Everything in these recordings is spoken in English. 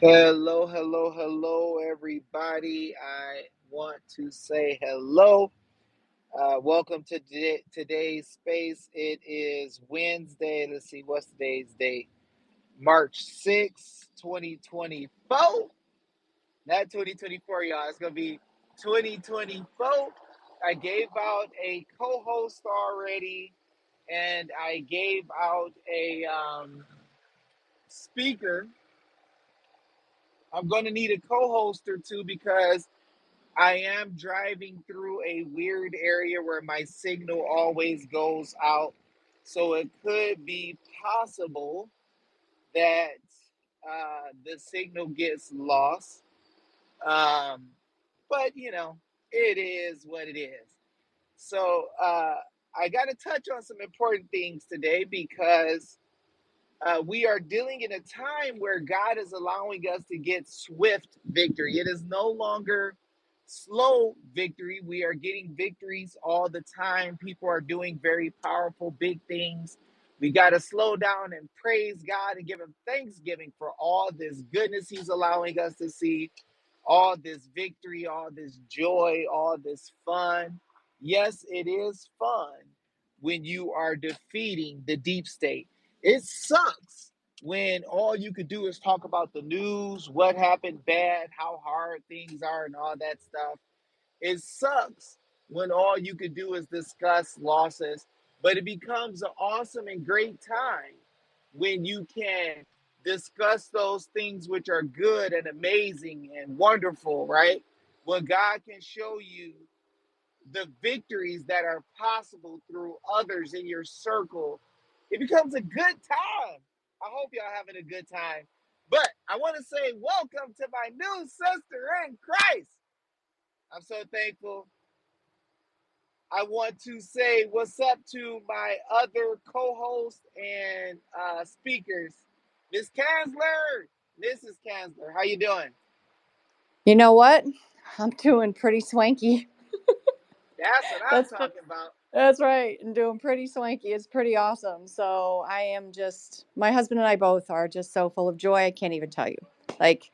Hello, hello, hello, everybody. I want to say hello. Welcome to today's space. It is Wednesday. Let's see, what's today's date? March 6th, 2024. Not 2024, y'all. It's going to be 2024. I gave out a co host already, and I gave out a speaker. I'm going to need a co host or two because I am driving through a weird area where my signal always goes out. So it could be possible that the signal gets lost. Um, but, it is what it is. So I got to touch on some important things today because we are dealing in a time where God is allowing us to get swift victory. It is no longer slow victory. We are getting victories all the time. People are doing very powerful, big things. We got to slow down and praise God and give Him thanksgiving for all this goodness He's allowing us to see, all this victory, all this joy, all this fun. Yes, it is fun when you are defeating the deep state. It sucks when all you could do is talk about the news, what happened bad, how hard things are, and all that stuff. It sucks when all you could do is discuss losses, but it becomes an awesome and great time when you can discuss those things which are good and amazing and wonderful, right? When God can show you the victories that are possible through others in your circle, it becomes a good time. I hope y'all having a good time. But I want to say welcome to my new sister in Christ. I'm so thankful. I want to say what's up to my other co-hosts and speakers. Miss Kanzler, Mrs. Kanzler, how you doing? You know what? I'm doing pretty swanky. That's what I'm That's talking about. that's right. I'm doing pretty swanky. It's pretty awesome. So I am just my husband and I both are just so full of joy. I can't even tell you. Like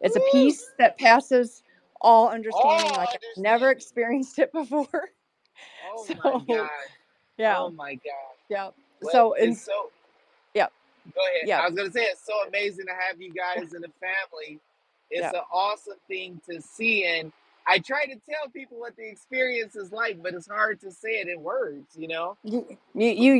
it's a Woo-hoo! peace that passes all understanding. All Like I've never understanding. experienced it before. Oh my So God. yeah, Oh my God. yeah. What So and is so yeah, Go ahead. yeah, I was gonna say it's so amazing to have you guys in the family. It's yeah. an awesome thing to see. And I try to tell people what the experience is like, but it's hard to say it in words. You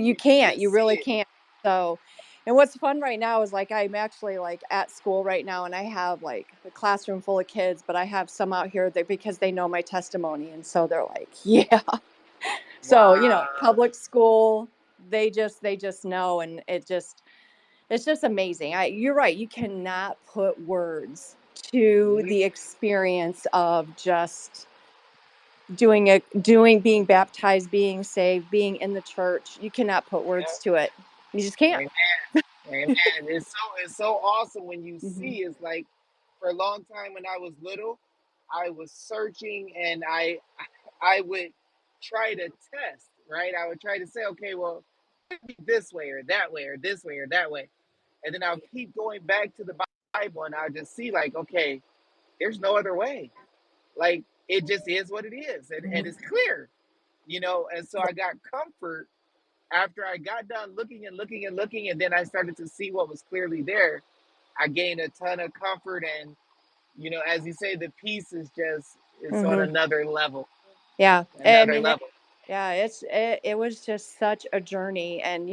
You can't. just You see really it. can't. So, and what's fun right now is like I'm actually like at school right now, and I have like a classroom full of kids, but I have some out here that because they know my testimony, and so they're like, yeah. So Wow. public school, they just know, and it's just amazing. You're right. You cannot put words to Mhm. the experience of just being baptized, being saved, being in the church. You cannot put words to it. You just can't. Amen. Amen. It's so awesome when you Hmm. see. It's like for a long time when I was little, I was searching and I would try to test, right? I would try to say, okay, well, this way or that way or this way or that way. And then I'll keep going back to the Bible and I'll just see, like, okay, there's no other way. Like, it just is what it is. And it's clear. And so I got comfort after I got done looking and looking and looking. And then I started to see what was clearly there. I gained a ton of comfort. And as you say, the peace it's on Hmm. another level, Yeah, I another mean, level. yeah, it was just such a journey, and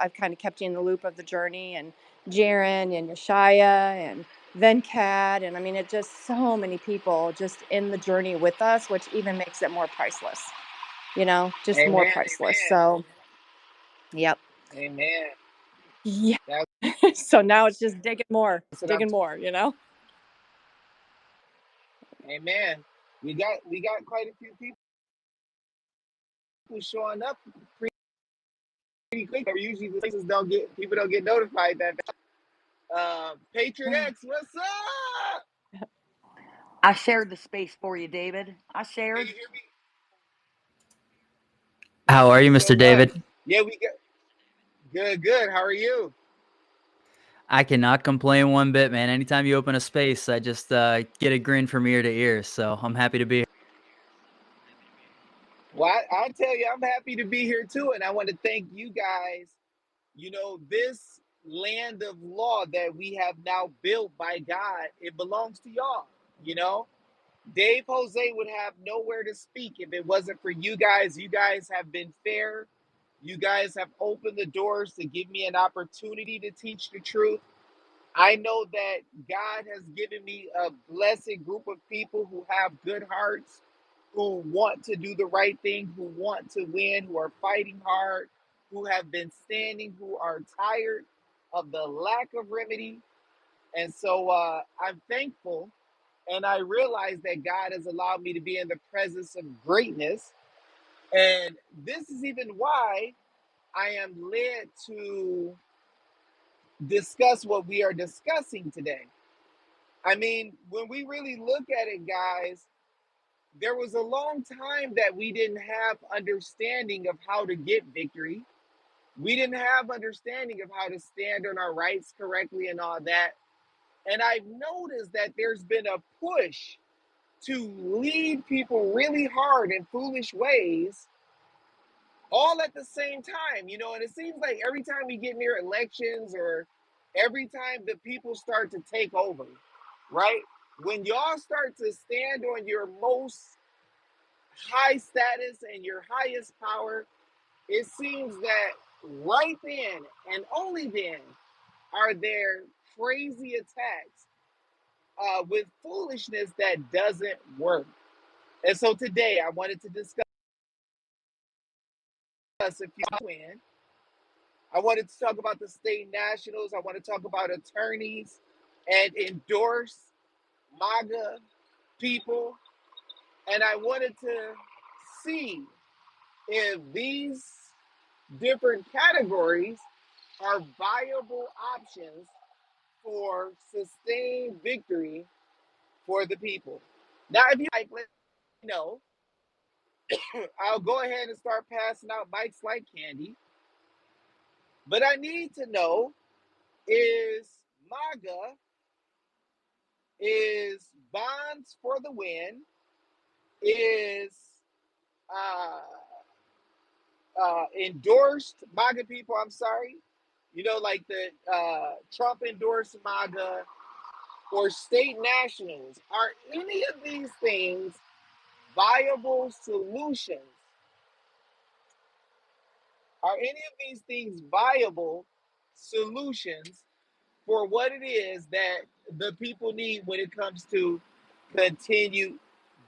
I've kind of kept you in the loop of the journey, and Jaren and Yeshaya and Venkat, and I mean, it just so many people just in the journey with us, which even makes it more priceless. Just more Amen. priceless. So, yep. Amen. Yeah. That's So now it's just what I'm digging more. Amen. We got quite a few people showing up pretty quick. Usually the places don't get notified that. Patriot X, what's up? I shared the space for you, David. I Can shared. you hear me? How Thank are you you, so Mr. much. David? Yeah, we got good. Good. How are you? I cannot complain one bit, man. Anytime you open a space, I just get a grin from ear to ear. So I'm happy to be here. Well, I tell you, I'm happy to be here too, and I want to thank you guys. You know, this land of law that we have now built by God, it belongs to y'all. You know, Dave Jose would have nowhere to speak if it wasn't for you guys. You guys have been fair. You guys have opened the doors to give me an opportunity to teach the truth. I know that God has given me a blessed group of people who have good hearts, who want to do the right thing, who want to win, who are fighting hard, who have been standing, who are tired of the lack of remedy. And so I'm thankful, and I realize that God has allowed me to be in the presence of greatness. And this is even why I am led to discuss what we are discussing today. I mean, when we really look at it, guys, there was a long time that we didn't have understanding of how to get victory. We didn't have understanding of how to stand on our rights correctly and all that. And I've noticed that there's been a push to lead people really hard in foolish ways all at the same time, you know. And it seems like every time we get near elections or every time the people start to take over, right? When y'all start to stand on your most high status and your highest power, it seems that right then and only then are there crazy attacks with foolishness that doesn't work. And so today I wanted to discuss if you win. I wanted to talk about the state nationals. I want to talk about attorneys and endorse MAGA people. And I wanted to see if these different categories are viable options for sustained victory for the people. Now, if you like, let me know. I'll go ahead and start passing out mics like candy. But I need to know, is MAGA, is Bonds for the Win, is uh, endorsed MAGA people, I'm sorry, you know, like the Trump endorsed MAGA, or state nationals, are any of these things viable solutions? Are any of these things viable solutions for what it is that the people need when it comes to continued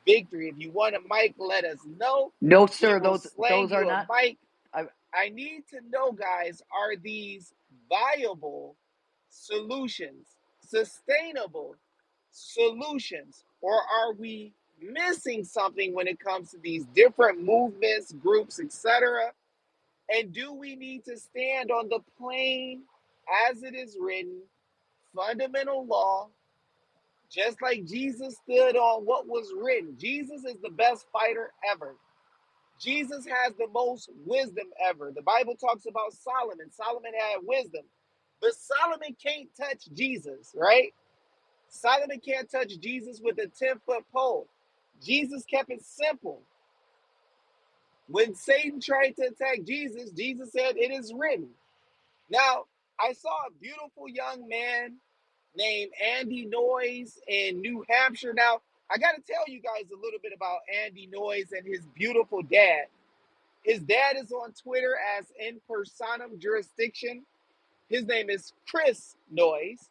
victory? If you want a mic, let us know. No, We sir. will Those slang are you a not. mic. I, I need to know, guys, are these viable solutions, sustainable solutions, or are we missing something when it comes to these different movements, groups, etc.? And do we need to stand on the plain, as it is written, fundamental law, just like Jesus stood on what was written? Jesus is the best fighter ever. Jesus has the most wisdom ever. The Bible talks about Solomon. Solomon had wisdom, but Solomon can't touch Jesus, right? Solomon can't touch Jesus with a 10-foot pole. Jesus kept it simple. When Satan tried to attack Jesus, Jesus said, "It is written." Now, I saw a beautiful young man named Andy Noyes in New Hampshire. Now, I got to tell you guys a little bit about Andy Noyes and his beautiful dad. His dad is on Twitter as in personam jurisdiction. His name is Chris Noyes.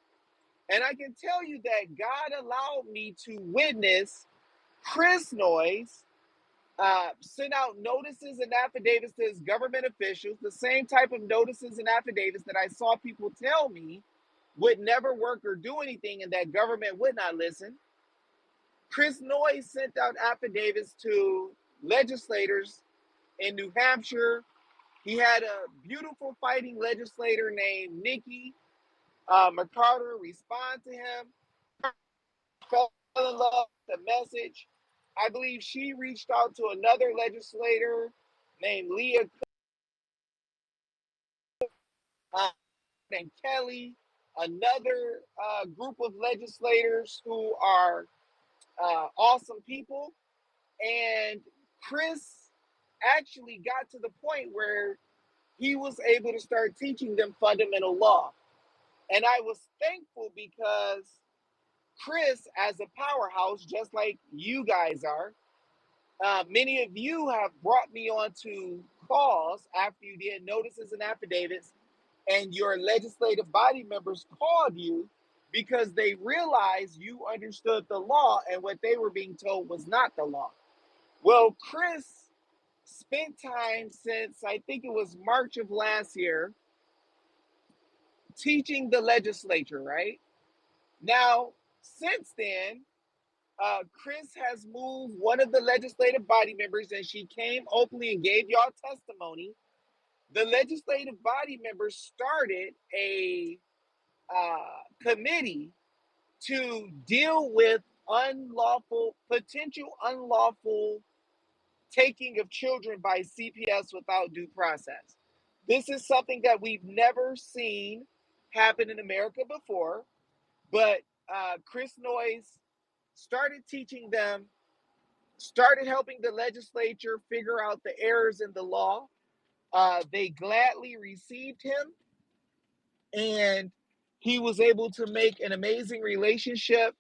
And I can tell you that God allowed me to witness Chris Noyes send out notices and affidavits to his government officials, the same type of notices and affidavits that I saw people tell me would never work or do anything and that government would not listen. Chris Noyes sent out affidavits to legislators in New Hampshire. He had a beautiful fighting legislator named Nikki McCarter respond to him, fell in love with the message. I believe she reached out to another legislator named Leah and Kelly. another group of legislators who are awesome people. And Chris actually got to the point where he was able to start teaching them fundamental law. And I was thankful because Chris, as a powerhouse, just like you guys are, many of you have brought me onto calls after you did notices and affidavits, and your legislative body members called you because they realized you understood the law and what they were being told was not the law. Well, Chris spent time since I think it was March of last year teaching the legislature, right? Now, since then, Chris has moved one of the legislative body members, and she came openly and gave y'all testimony. The legislative body members started a committee to deal with potential unlawful taking of children by CPS without due process. This is something that we've never seen happen in America before, but Chris Noyes started teaching them, started helping the legislature figure out the errors in the law. They gladly received him, and he was able to make an amazing relationship.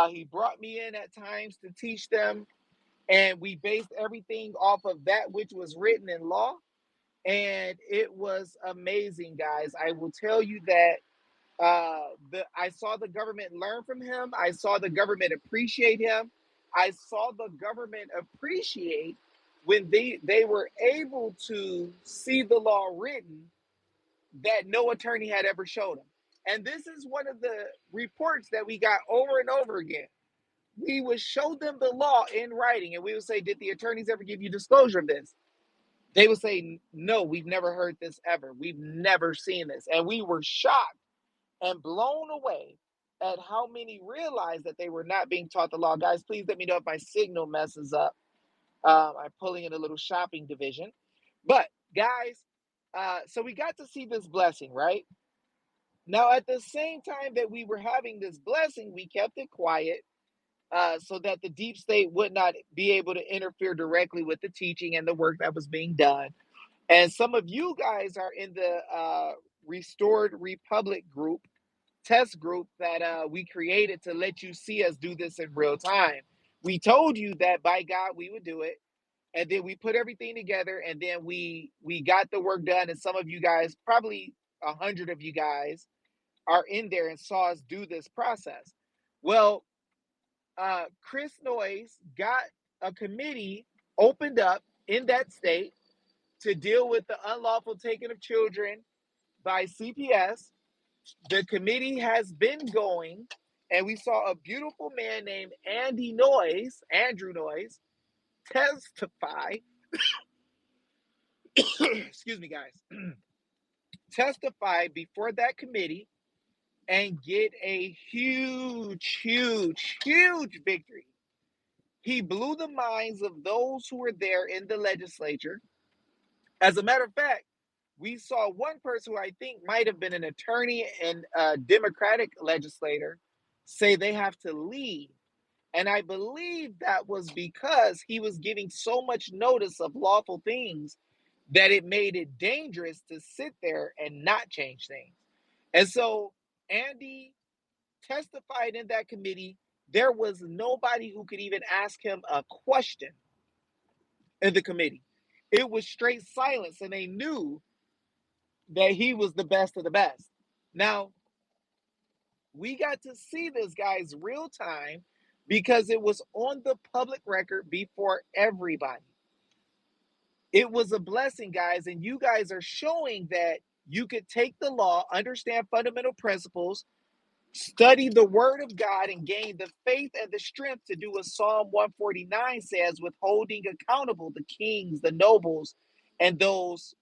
He brought me in at times to teach them, and we based everything off of that which was written in law. And it was amazing, guys. I will tell you that I saw the government learn from him. I saw the government appreciate him. I saw the government appreciate when they were able to see the law written that no attorney had ever showed them. And this is one of the reports that we got over and over again. We would show them the law in writing, and we would say, did the attorneys ever give you disclosure of this? They would say, no, we've never heard this ever. We've never seen this. And we were shocked and blown away at how many realized that they were not being taught the law. Guys, please let me know if my signal messes up. I'm pulling in a little shopping division. But, guys, so we got to see this blessing, right? Now, at the same time that we were having this blessing, we kept it quiet so that the deep state would not be able to interfere directly with the teaching and the work that was being done. And some of you guys are in the Restored Republic group, test group that we created to let you see us do this in real time. We told you that by God we would do it, and then we put everything together, and then we got the work done. And some of you guys, probably 100 of you guys, are in there and saw us do this process. Well, Chris Noyes got a committee opened up in that state to deal with the unlawful taking of children by CPS. The committee has been going, and we saw a beautiful man named Andrew Noyes, testify. Excuse me, guys. Testify before that committee and get a huge, huge, huge victory. He blew the minds of those who were there in the legislature. As a matter of fact, we saw one person who I think might have been an attorney and a Democratic legislator say they have to leave. And I believe that was because he was giving so much notice of lawful things that it made it dangerous to sit there and not change things. And so Andy testified in that committee. There was nobody who could even ask him a question in the committee. It was straight silence, and they knew that he was the best of the best. Now, we got to see this guy's real time because it was on the public record before everybody. It was a blessing, guys, and you guys are showing that you could take the law, understand fundamental principles, study the word of God, and gain the faith and the strength to do what Psalm 149 says, with holding accountable the kings, the nobles, and those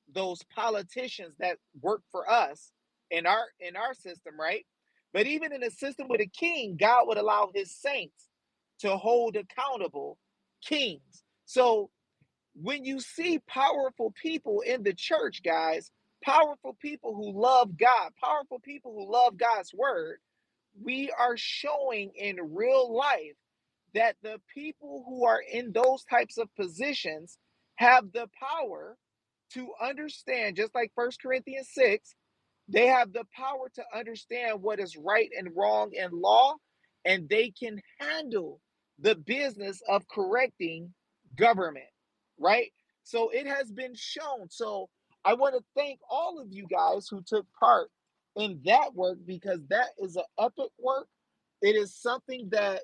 politicians that work for us in our system, right? But even in a system with a king, God would allow his saints to hold accountable kings. So when you see powerful people in the church, guys, powerful people who love God, powerful people who love God's word, we are showing in real life that the people who are in those types of positions have the power to understand, just like 1 Corinthians 6, they have the power to understand what is right and wrong in law, and they can handle the business of correcting government, right? So it has been shown. So I want to thank all of you guys who took part in that work, because that is an epic work. It is something that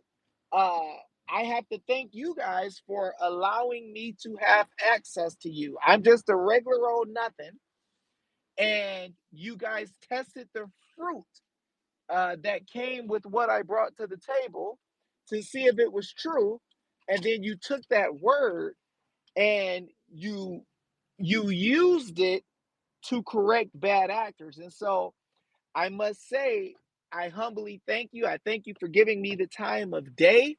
uh, I have to thank you guys for allowing me to have access to you. I'm just a regular old nothing, and you guys tested the fruit that came with what I brought to the table to see if it was true, and then you took that word and you used it to correct bad actors. And so I must say, I humbly thank you. I thank you for giving me the time of day.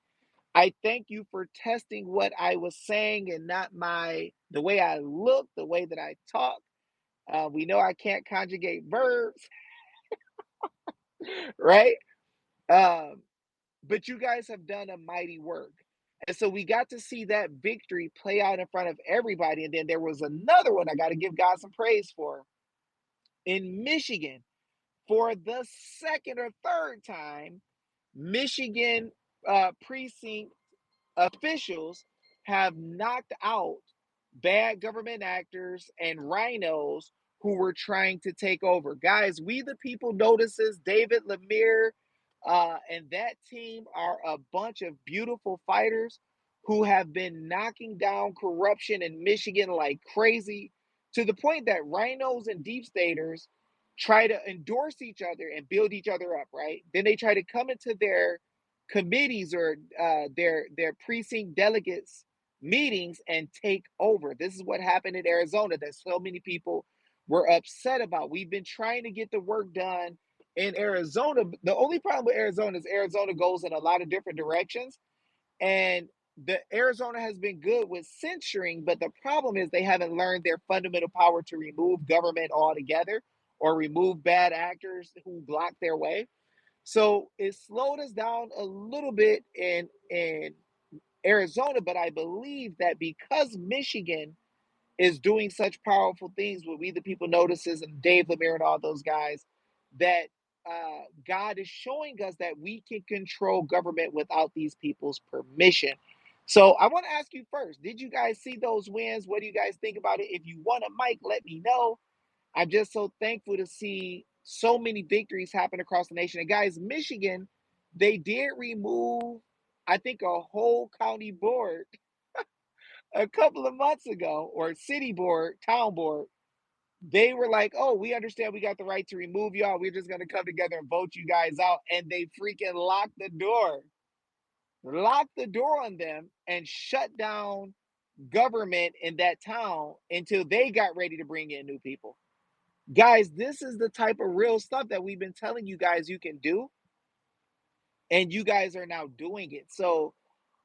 I thank you for testing what I was saying and not the way I look, the way that I talk. We know I can't conjugate verbs, right? Um, but you guys have done a mighty work. And so we got to see that victory play out in front of everybody. And then there was another one I got to give God some praise for in Michigan. For the second or third time, Michigan precinct officials have knocked out bad government actors and rhinos who were trying to take over. Guys, We the People notices David Lemire and that team are a bunch of beautiful fighters who have been knocking down corruption in Michigan like crazy, to the point that rhinos and deep staters try to endorse each other and build each other up, right? Then they try to come into their committees or their precinct delegates meetings and take over. This is what happened in Arizona that so many people were upset about. We've been trying to get the work done in Arizona. The only problem with Arizona is Arizona goes in a lot of different directions, and the Arizona has been good with censoring, but the problem is they haven't learned their fundamental power to remove government altogether or remove bad actors who block their way. So it slowed us down a little bit in Arizona, but I believe that because Michigan is doing such powerful things with We the People notices and Dave Lemire and all those guys, that God is showing us that we can control government without these people's permission. So I want to ask you first, did you guys see those wins? What do you guys think about it? If you want a mic, let me know. I'm just so thankful to see so many victories happen across the nation. And guys, Michigan, they did remove, I think, a whole county board a couple of months ago, or city board, town board. They were like, oh, we understand we got the right to remove y'all. We're just going to come together and vote you guys out. And they freaking locked the door on them and shut down government in that town until they got ready to bring in new people. Guys, this is the type of real stuff that we've been telling you guys you can do, and you guys are now doing it. So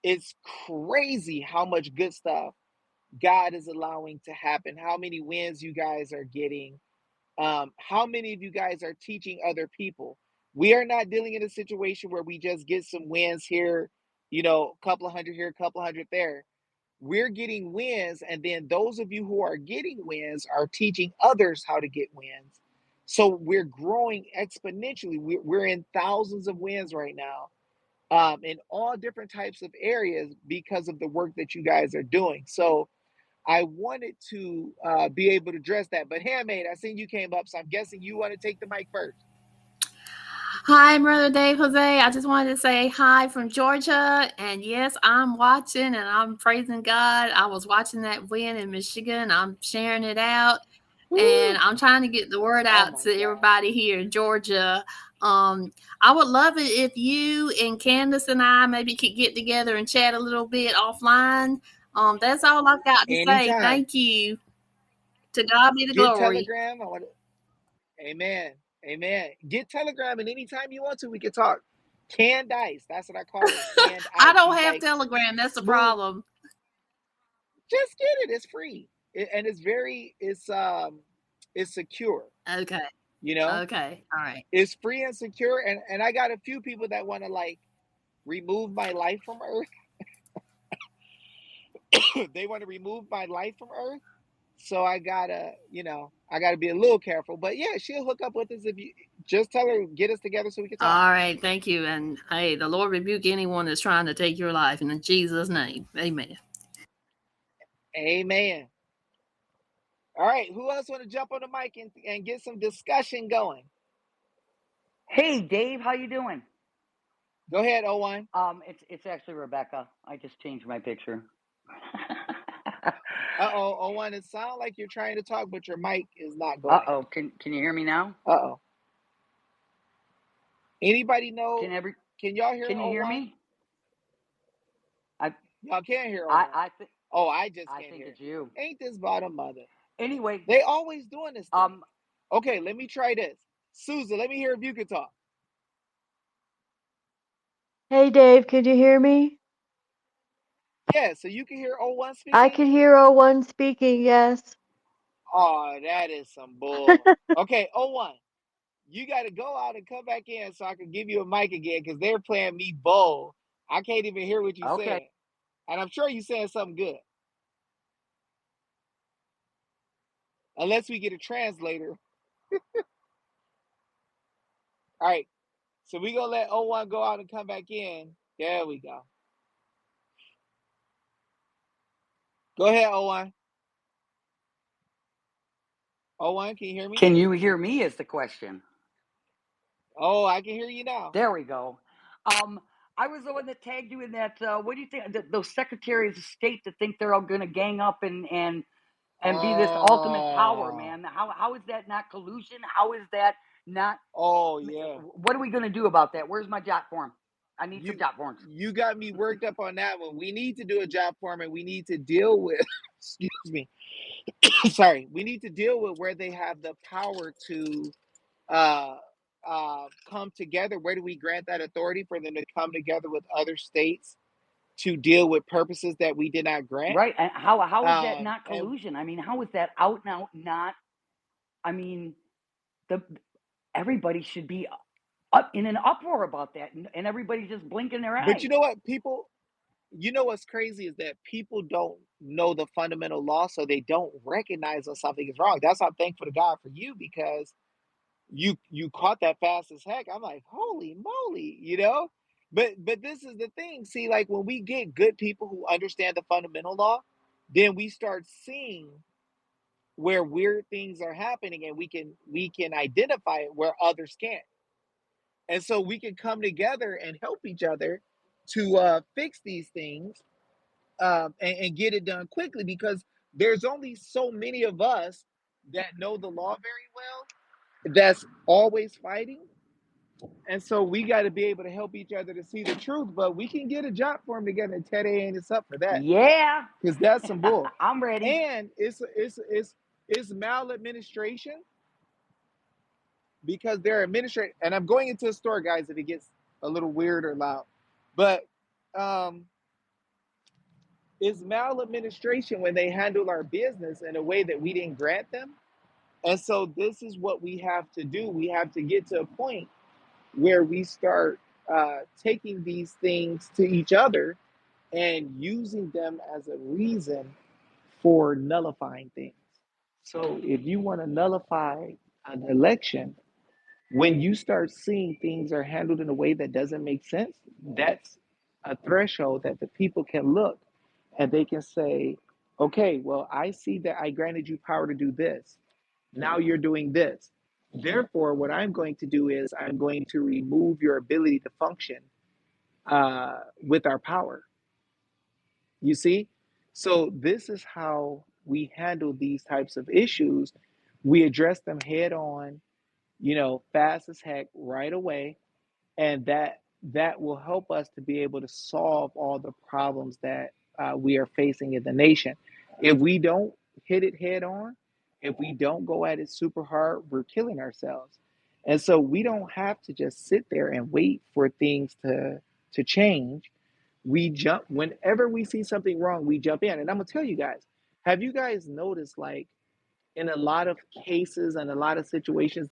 it's crazy how much good stuff God is allowing to happen, how many wins you guys are getting, how many of you guys are teaching other people. We are not dealing in a situation where we just get some wins here, a couple of hundred here, a couple of hundred there. We're getting wins, and then those of you who are getting wins are teaching others how to get wins. So we're growing exponentially. We're in thousands of wins right now, in all different types of areas because of the work that you guys are doing. So I wanted to be able to address that. But Handmaid, I seen you came up, so I'm guessing you want to take the mic first. Hi, Brother Dave Jose. I just wanted to say hi from Georgia. And yes, I'm watching and I'm praising God. I was watching that win in Michigan. I'm sharing it out. And I'm trying to get the word out to everybody here in Georgia. I would love it if you and Candace and I maybe could get together and chat a little bit offline. That's all I've got to say. Thank you. To God be the Get glory. Telegram. Amen. Amen. Get Telegram, and anytime you want to, we can talk. Canned ice. That's what I call her. Canned ice. I don't She's have like Telegram. That's the smooth. problem. Just get it. It's free. And it's is secure. Okay. You know, Okay. All right. it's free and secure. And I got a few people that want to like remove my life from Earth. They want to remove my life from Earth. So I gotta, I gotta be a little careful. But yeah, she'll hook up with us if you just tell her get us together so we can talk. All right. Thank you. And hey, the Lord rebuke anyone that's trying to take your life in Jesus' name. Amen. Amen. All right, who else want to jump on the mic and get some discussion going? Hey, Dave, how you doing? Go ahead, Owen. It's actually Rebecca. I just changed my picture. Uh-oh, Owen, it sounds like you're trying to talk, but your mic is not going. Uh-oh, can you hear me now? Uh-oh. Anybody know? Can y'all hear Can you hear Owen? me? Y'all can't hear Owen. I think. Oh, I just I can't think hear. it's you. Ain't this bottom mother? Anyway, They always doing this thing. Okay, let me try this. Susan, let me hear if you can talk. Hey Dave, could you hear me? Yeah, so you can hear Owen speaking? I can hear O1 speaking, yes. Oh, that is some bull. Okay, Owen, you got to go out and come back in so I can give you a mic again because they're playing me bull. I can't even hear what you're saying. And I'm sure you're saying something good. Unless we get a translator. All right. So we're going to let O1 go out and come back in. There we go. Go ahead, O1. O1, can you hear me? Can you hear me is the question. Oh, I can hear you now. There we go. I was the one that tagged you in that. What do you think? Those secretaries of state that think they're all going to gang up and be this ultimate power, man. How is that not collusion? How is that not? Oh, yeah. What are we going to do about that? Where's my job form? I need some job forms. You got me worked up on that one. We need to do a job form and we need to deal with, excuse me. Sorry. We need to deal with where they have the power to come together. Where do we grant that authority for them to come together with other states to deal with purposes that we did not grant? Right. And how is that not collusion? I mean, how is that out and out not? I mean, everybody should be up in an uproar about that, and everybody's just blinking their eyes. But you know what, people, you know what's crazy is that people don't know the fundamental law, so they don't recognize when something is wrong. That's why I'm thankful to God for you, because you caught that fast as heck. I'm like, holy moly, But this is the thing. See, like when we get good people who understand the fundamental law, then we start seeing where weird things are happening, and we can identify it where others can't. And so we can come together and help each other to fix these things, and get it done quickly, because there's only so many of us that know the law very well, that's always fighting. And so we got to be able to help each other to see the truth. But we can get a job form together, and Ted ain't us up for that. Yeah, because that's some bull. I'm ready. And it's maladministration, because they're administrating. And I'm going into a store, guys, if it gets a little weird or loud. But it's maladministration when they handle our business in a way that we didn't grant them. And so this is what we have to do. We have to get to a point where we start taking these things to each other and using them as a reason for nullifying things. So if you want to nullify an election, when you start seeing things are handled in a way that doesn't make sense, that's a threshold that the people can look and they can say, okay, well, I see that I granted you power to do this. Now you're doing this. Therefore, what I'm going to do is I'm going to remove your ability to function with our power. You see? So, this is how we handle these types of issues. We address them head on, fast as heck, right away, and that will help us to be able to solve all the problems that we are facing in the nation. If we don't hit it head on, if we don't go at it super hard, we're killing ourselves. And so we don't have to just sit there and wait for things to change. We jump whenever we see something wrong, we jump in. And I'm gonna tell you guys, have you guys noticed, like, in a lot of cases and a lot of situations,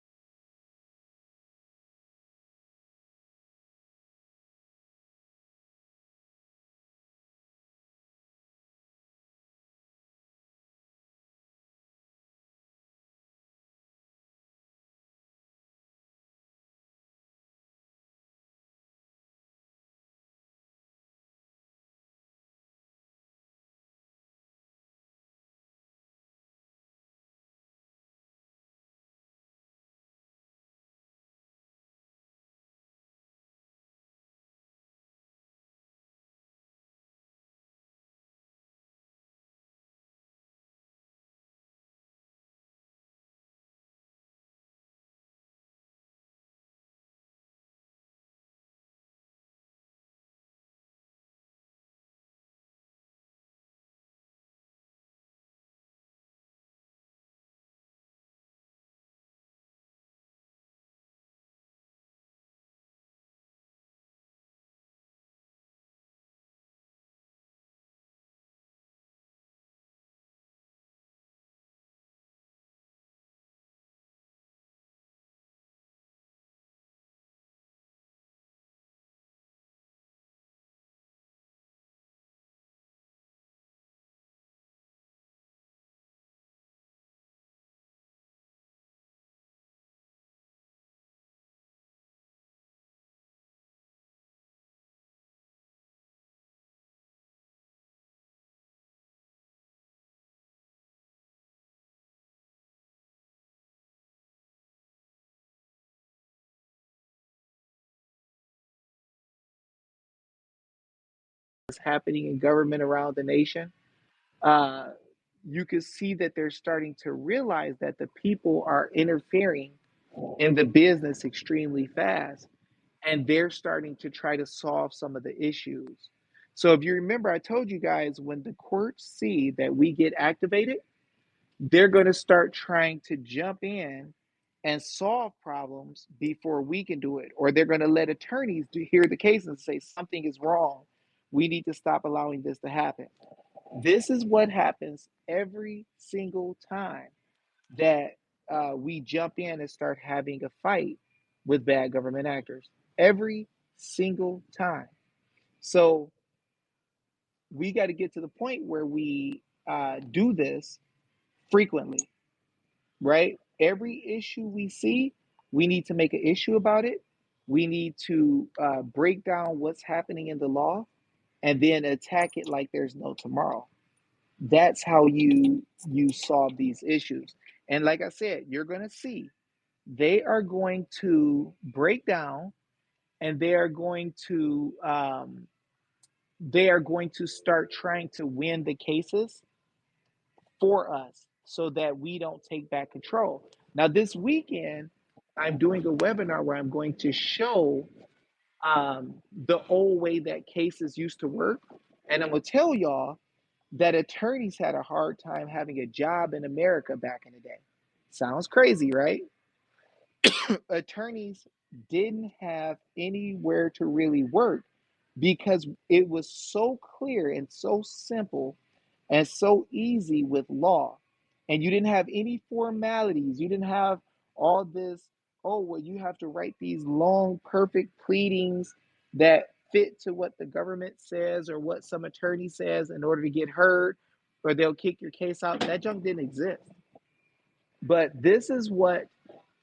is happening in government around the nation, uh, you can see that they're starting to realize that the people are interfering in the business extremely fast, and they're starting to try to solve some of the issues. So, if you remember, I told you guys when the courts see that we get activated, they're going to start trying to jump in and solve problems before we can do it, or they're going to let attorneys hear the case and say something is wrong. We need to stop allowing this to happen. This is what happens every single time that we jump in and start having a fight with bad government actors. Every single time. So we got to get to the point where we do this frequently, right? Every issue we see, we need to make an issue about it. We need to break down what's happening in the law and then attack it like there's no tomorrow. That's how you solve these issues. And like I said, you're going to see they are going to break down, and they are going to start trying to win the cases for us so that we don't take back control. Now, this weekend, I'm doing a webinar where I'm going to show the old way that cases used to work. And I'm going to tell y'all that attorneys had a hard time having a job in America back in the day. Sounds crazy, right? Attorneys didn't have anywhere to really work because it was so clear and so simple and so easy with law. And you didn't have any formalities. You didn't have all this, oh, well, you have to write these long, perfect pleadings that fit to what the government says or what some attorney says in order to get heard, or they'll kick your case out. That junk didn't exist. But this is what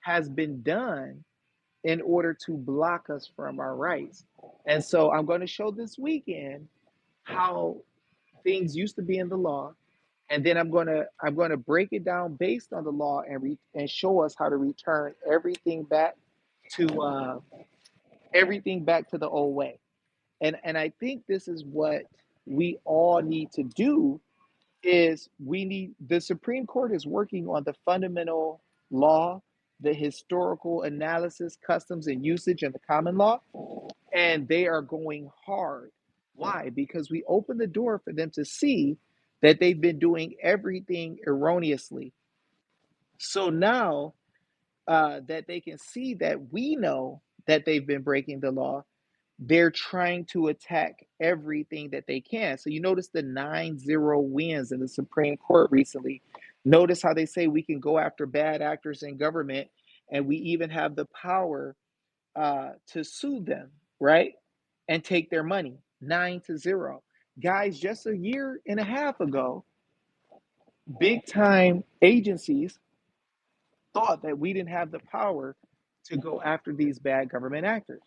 has been done in order to block us from our rights. And so I'm going to show this weekend how things used to be in the law, and then I'm going to break it down based on the law and show us how to return to everything back to the old way. And I think this is what we all need to do is we need the Supreme Court is working on the fundamental law, the historical analysis, customs and usage, and the common law, and they are going hard. Why? Because we open the door for them to see that they've been doing everything erroneously. So now that they can see that we know that they've been breaking the law, they're trying to attack everything that they can. So you notice the 9-0 wins in the Supreme Court recently. Notice how they say we can go after bad actors in government, and we even have the power to sue them, right? And take their money 9-0. Guys, just a year and a half ago, big time agencies thought that we didn't have the power to go after these bad government actors.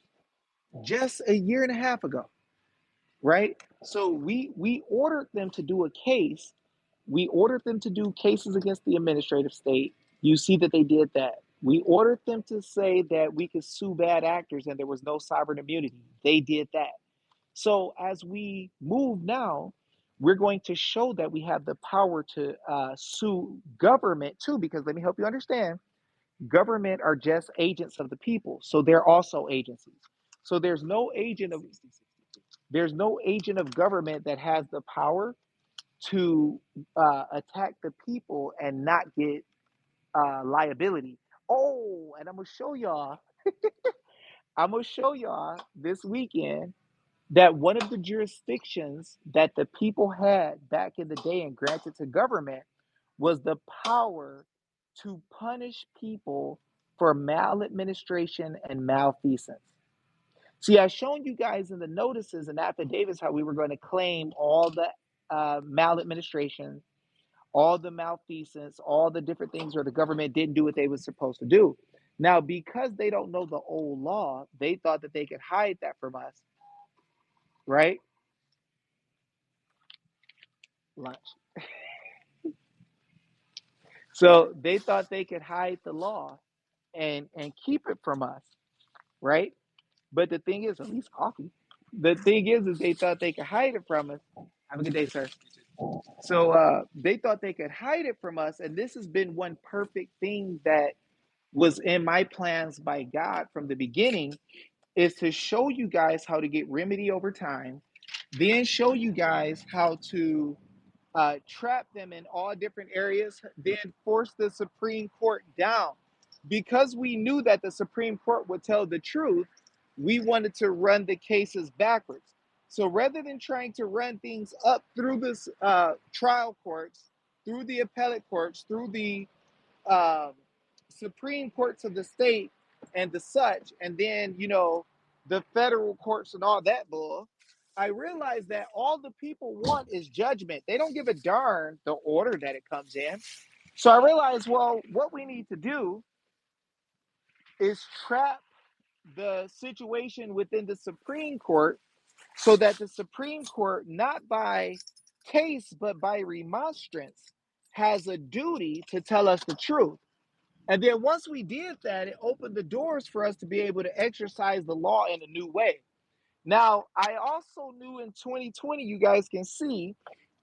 Just a year and a half ago, right? So we ordered them to do a case. We ordered them to do cases against the administrative state. You see that they did that. We ordered them to say that we could sue bad actors and there was no sovereign immunity. They did that. So as we move now, we're going to show that we have the power to sue government too, because let me help you understand, government are just agents of the people. So they're also agencies. So there's no agent of government that has the power to attack the people and not get liability. Oh, and I'm gonna show y'all this weekend that one of the jurisdictions that the people had back in the day and granted to government was the power to punish people for maladministration and malfeasance. See, I've shown you guys in the notices and affidavits how we were going to claim all the maladministration, all the malfeasance, all the different things where the government didn't do what they were supposed to do. Now, because they don't know the old law, they thought that they could hide that from us, right? Lunch. So they thought they could hide the law and keep it from us, right? But the thing is, at least coffee. The thing is they thought they could hide it from us. Have a good day, sir. So they thought they could hide it from us, and this has been one perfect thing that was in my plans by God from the beginning, is to show you guys how to get remedy over time, then show you guys how to trap them in all different areas, then force the Supreme Court down. Because we knew that the Supreme Court would tell the truth, we wanted to run the cases backwards. So rather than trying to run things up through this trial courts, through the appellate courts, through the um, Supreme Courts of the state and the such, and then, the federal courts and all that bull, I realized that all the people want is judgment. They don't give a darn the order that it comes in. So I realized, well, what we need to do is trap the situation within the Supreme Court so that the Supreme Court, not by case, but by remonstrance, has a duty to tell us the truth. And then once we did that, it opened the doors for us to be able to exercise the law in a new way. Now, I also knew in 2020, you guys can see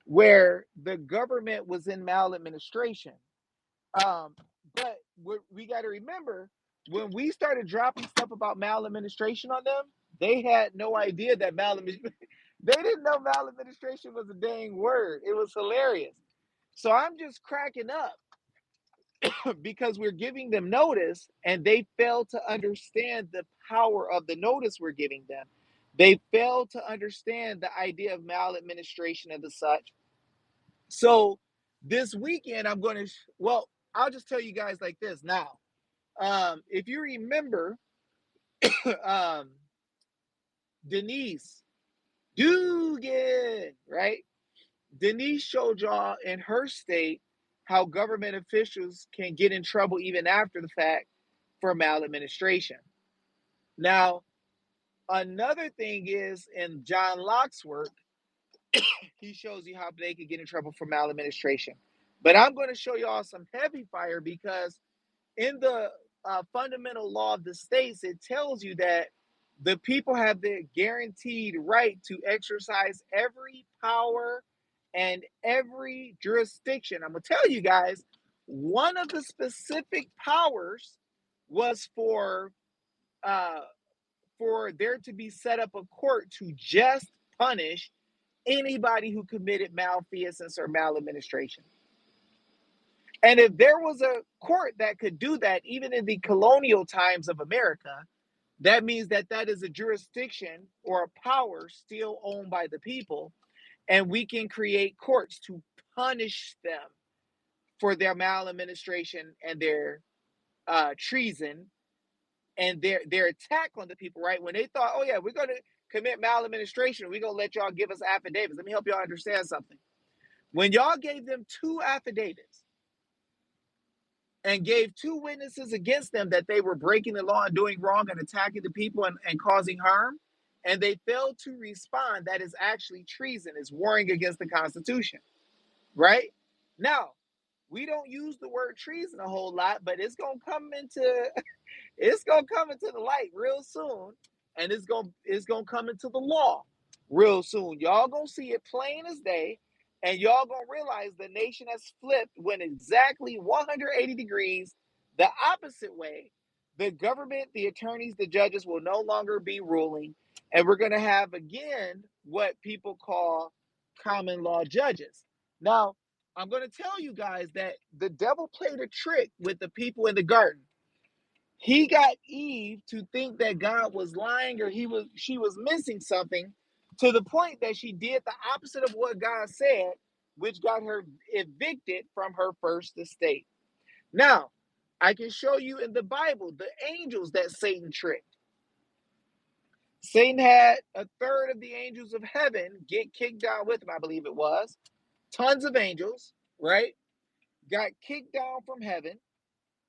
where the government was in maladministration. Um, but we got to remember, when we started dropping stuff about maladministration on them, they had no idea that maladministration, they didn't know maladministration was a dang word. It was hilarious. So I'm just cracking up because we're giving them notice and they fail to understand the power of the notice we're giving them. They fail to understand the idea of maladministration and the such. So this weekend, I'm going to, well, I'll just tell you guys like this now. If you remember, um, Denise Dugan, right? Denise showed y'all in her state how government officials can get in trouble even after the fact for maladministration. Now, another thing is in John Locke's work, he shows you how they could get in trouble for maladministration. But I'm going to show y'all some heavy fire because in the fundamental law of the states, it tells you that the people have the guaranteed right to exercise every power and every jurisdiction. I'm going to tell you guys, one of the specific powers was uh, for there to be set up a court to just punish anybody who committed malfeasance or maladministration. And if there was a court that could do that, even in the colonial times of America, that means that that is a jurisdiction or a power still owned by the people. And we can create courts to punish them for their maladministration and their treason and their attack on the people, right? When they thought, oh yeah, we're going to commit maladministration, we're going to let y'all give us affidavits. Let me help y'all understand something. When y'all gave them two affidavits and gave two witnesses against them that they were breaking the law and doing wrong and attacking the people and causing harm, and they failed to respond, that is actually treason, is warring against the Constitution, right? Now, we don't use the word treason a whole lot, but it's gonna come into the light real soon, and it's gonna come into the law real soon. Y'all gonna see it plain as day, and y'all gonna realize the nation has flipped, went exactly 180 degrees the opposite way. The government, the attorneys, the judges will no longer be ruling, and we're gonna have again what people call common law judges. Now, I'm gonna tell you guys that the devil played a trick with the people in the garden. He got Eve to think that God was lying, or she was missing something, to the point that she did the opposite of what God said, which got her evicted from her first estate. Now, I can show you in the Bible the angels that Satan tricked. Satan had a third of the angels of heaven get kicked down with him, I believe it was. Tons of angels, right? Got kicked down from heaven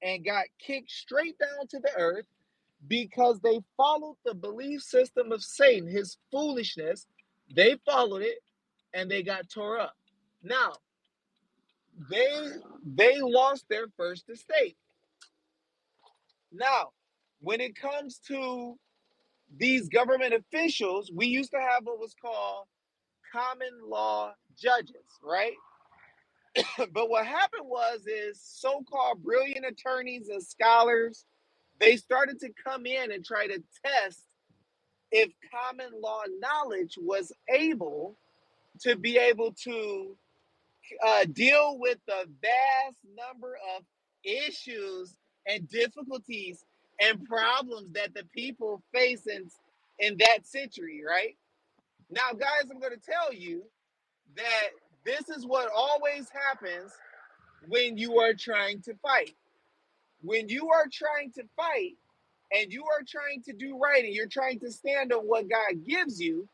and got kicked straight down to the earth because they followed the belief system of Satan, his foolishness. They followed it and they got tore up. Now, they they lost their first estate. Now, when it comes to these government officials, we used to have what was called common law judges, right? But what happened is so-called brilliant attorneys and scholars, they started to come in and try to test if common law knowledge was able to be able to deal with the vast number of issues and difficulties and problems that the people face in that century, right? Now, guys, I'm going to tell you that this is what always happens when you are trying to fight. When you are trying to fight and you are trying to do right and you're trying to stand on what God gives you,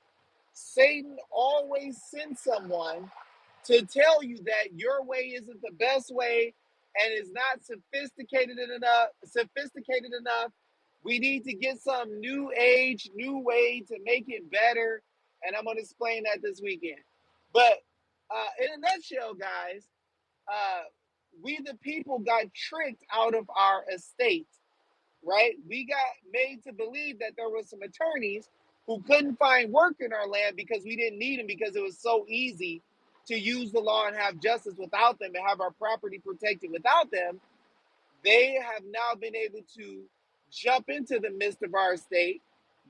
Satan always sends someone to tell you that your way isn't the best way and is not sophisticated enough. We need to get some new age, new way to make it better. And I'm going to explain that this weekend. But in a nutshell, guys, uh, we the people got tricked out of our estate, right? We got made to believe that there was some attorneys who couldn't find work in our land because we didn't need them, because it was so easy to use the law and have justice without them and have our property protected without them. They have now been able to jump into the midst of our estate,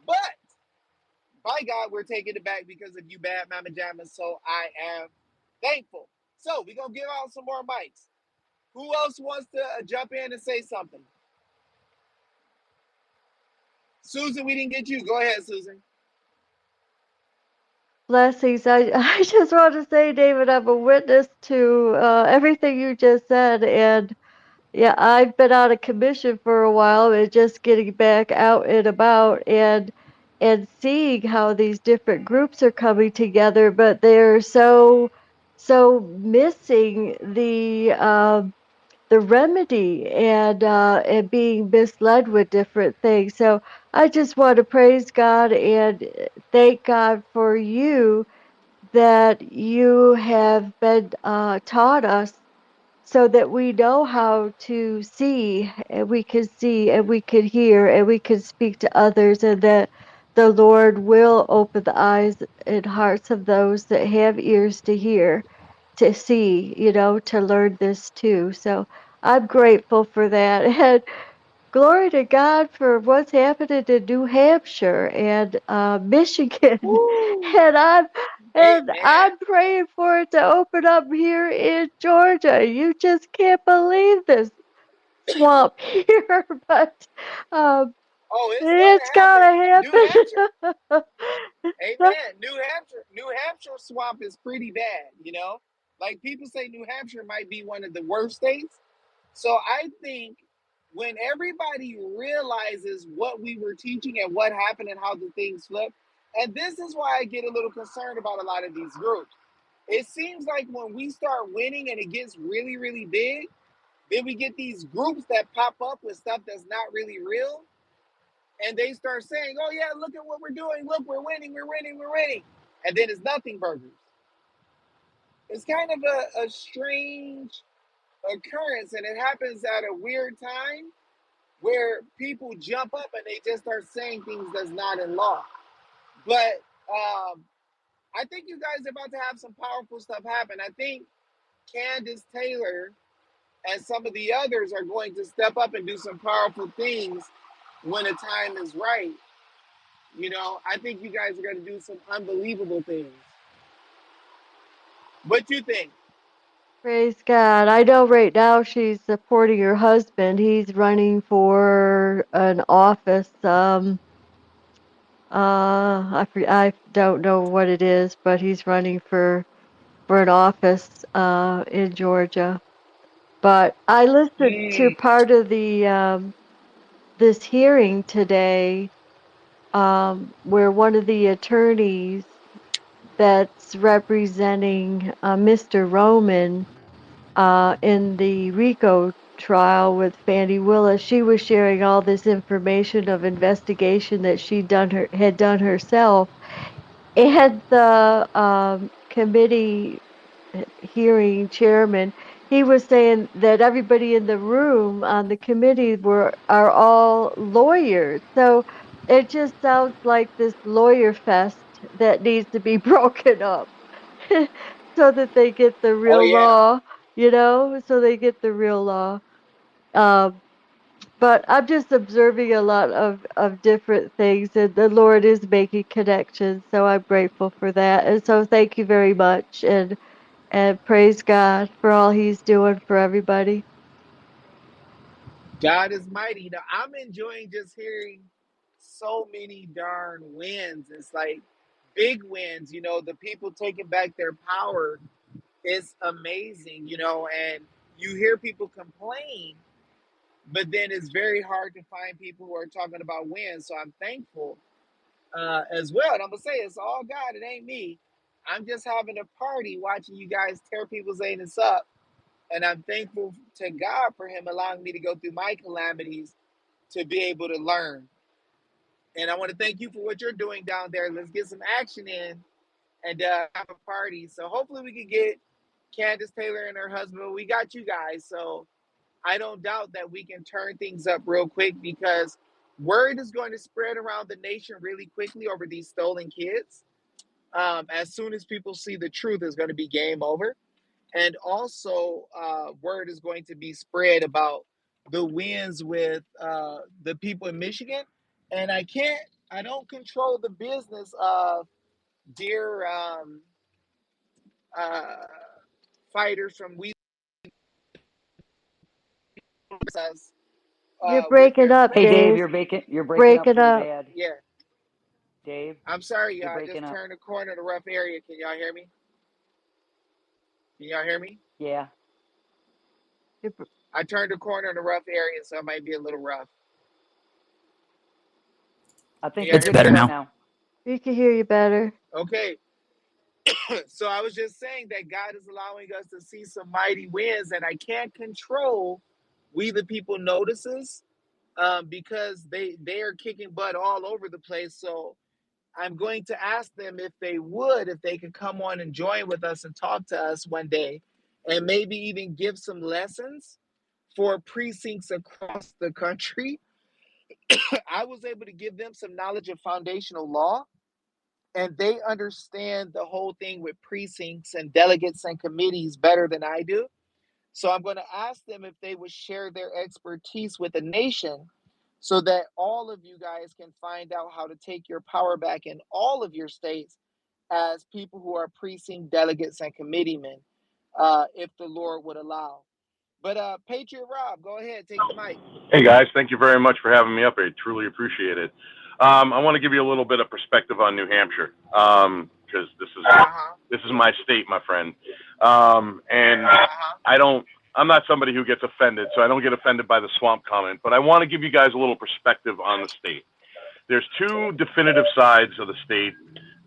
but by God, we're taking it back because of you, bad mama jammas. So I am thankful. So we're gonna give out some more mics. Who else wants to jump in and say something? Susan, we didn't get you. Go ahead, Susan. Blessings. I just want to say, David, I'm a witness to everything you just said. And yeah, I've been out of commission for a while and just getting back out and about and seeing how these different groups are coming together, but they're so missing the remedy and being misled with different things. So I just want to praise God and thank God for you that you have been taught us so that we know how to see, and we can see and we can hear and we can speak to others, and that the Lord will open the eyes and hearts of those that have ears to hear, to see, to learn this too. So I'm grateful for that. And glory to God for what's happening in New Hampshire and Michigan. Woo! And I'm Amen. praying for it to open up here in Georgia. You just can't believe this swamp here, but um, Oh, it's gonna it's happen. gotta New Hampshire. happen. Amen. New Hampshire swamp is pretty bad, you know? Like people say New Hampshire might be one of the worst states. So I think when everybody realizes what we were teaching and what happened and how the things flip, and this is why I get a little concerned about a lot of these groups. It seems like when we start winning and it gets really, really big, then we get these groups that pop up with stuff that's not really real. And they start saying, oh, yeah, look at what we're doing. Look, we're winning, we're winning, we're winning. And then it's nothing burgers. It's kind of a strange occurrence, and it happens at a weird time where people jump up and they just start saying things that's not in law. But I think you guys are about to have some powerful stuff happen. I think Candace Taylor and some of the others are going to step up and do some powerful things when the time is right. You know, I think you guys are going to do some unbelievable things. What do you think? Praise God. I know right now she's supporting her husband. He's running for an office. I don't know what it is, but he's running for an office in Georgia. But I listened to Mm, part of the this hearing today, where one of the attorneys that's representing Mr. Roman in the RICO trial with Fannie Willis, she was sharing all this information of investigation that had done herself, and the committee hearing chairman, he was saying that everybody in the room on the committee are all lawyers. So it just sounds like this lawyer fest that needs to be broken up so that they get the oh, real yeah. law, so they get the real law. Um, but I'm just observing a lot of different things, and the Lord is making connections. So I'm grateful for that. And so thank you very much. And praise God for all He's doing for everybody. God is mighty. Now, I'm enjoying just hearing so many darn wins. It's like big wins, the people taking back their power is amazing, and you hear people complain, but then it's very hard to find people who are talking about wins. So I'm thankful as well. And I'm going to say it's all God, it ain't me. I'm just having a party watching you guys tear people's anus up. And I'm thankful to God for Him allowing me to go through my calamities to be able to learn. And I want to thank you for what you're doing down there. Let's get some action in and have a party. So hopefully we can get Candace Taylor and her husband. We got you guys. So I don't doubt that we can turn things up real quick because word is going to spread around the nation really quickly over these stolen kids. As soon as people see the truth, it's going to be game over. And also, word is going to be spread about the wins with the people in Michigan. And I don't control the business of dear uh, fighters from We You're with breaking their up, Hey, Dave, Dave. friends. you're breaking up Breaking pretty up. bad. Yeah, Dave, I'm sorry, you're y'all. I breaking just up. turned the corner in a rough area. Can y'all hear me? Can y'all hear me? Yeah, I turned the corner in a rough area, so it might be a little rough. I Can think y'all you're It's hear good me better now. now? now. We can hear you better. Okay. So I was just saying that God is allowing us to see some mighty wins, and I can't control we the people notices because they are kicking butt all over the place. So I'm going to ask them if they could come on and join with us and talk to us one day, and maybe even give some lessons for precincts across the country. I was able to give them some knowledge of foundational law, and they understand the whole thing with precincts and delegates and committees better than I do. So I'm going to ask them if they would share their expertise with the nation so that all of you guys can find out how to take your power back in all of your states as people who are precinct delegates and committeemen, if the Lord would allow. But Patriot Rob, go ahead, take the mic. Hey guys, thank you very much for having me up. I truly appreciate it. I want to give you a little bit of perspective on New Hampshire because this is Uh huh. This is my state, my friend. And I'm not somebody who gets offended, so I don't get offended by the swamp comment, but I want to give you guys a little perspective on the state. There's two definitive sides of the state.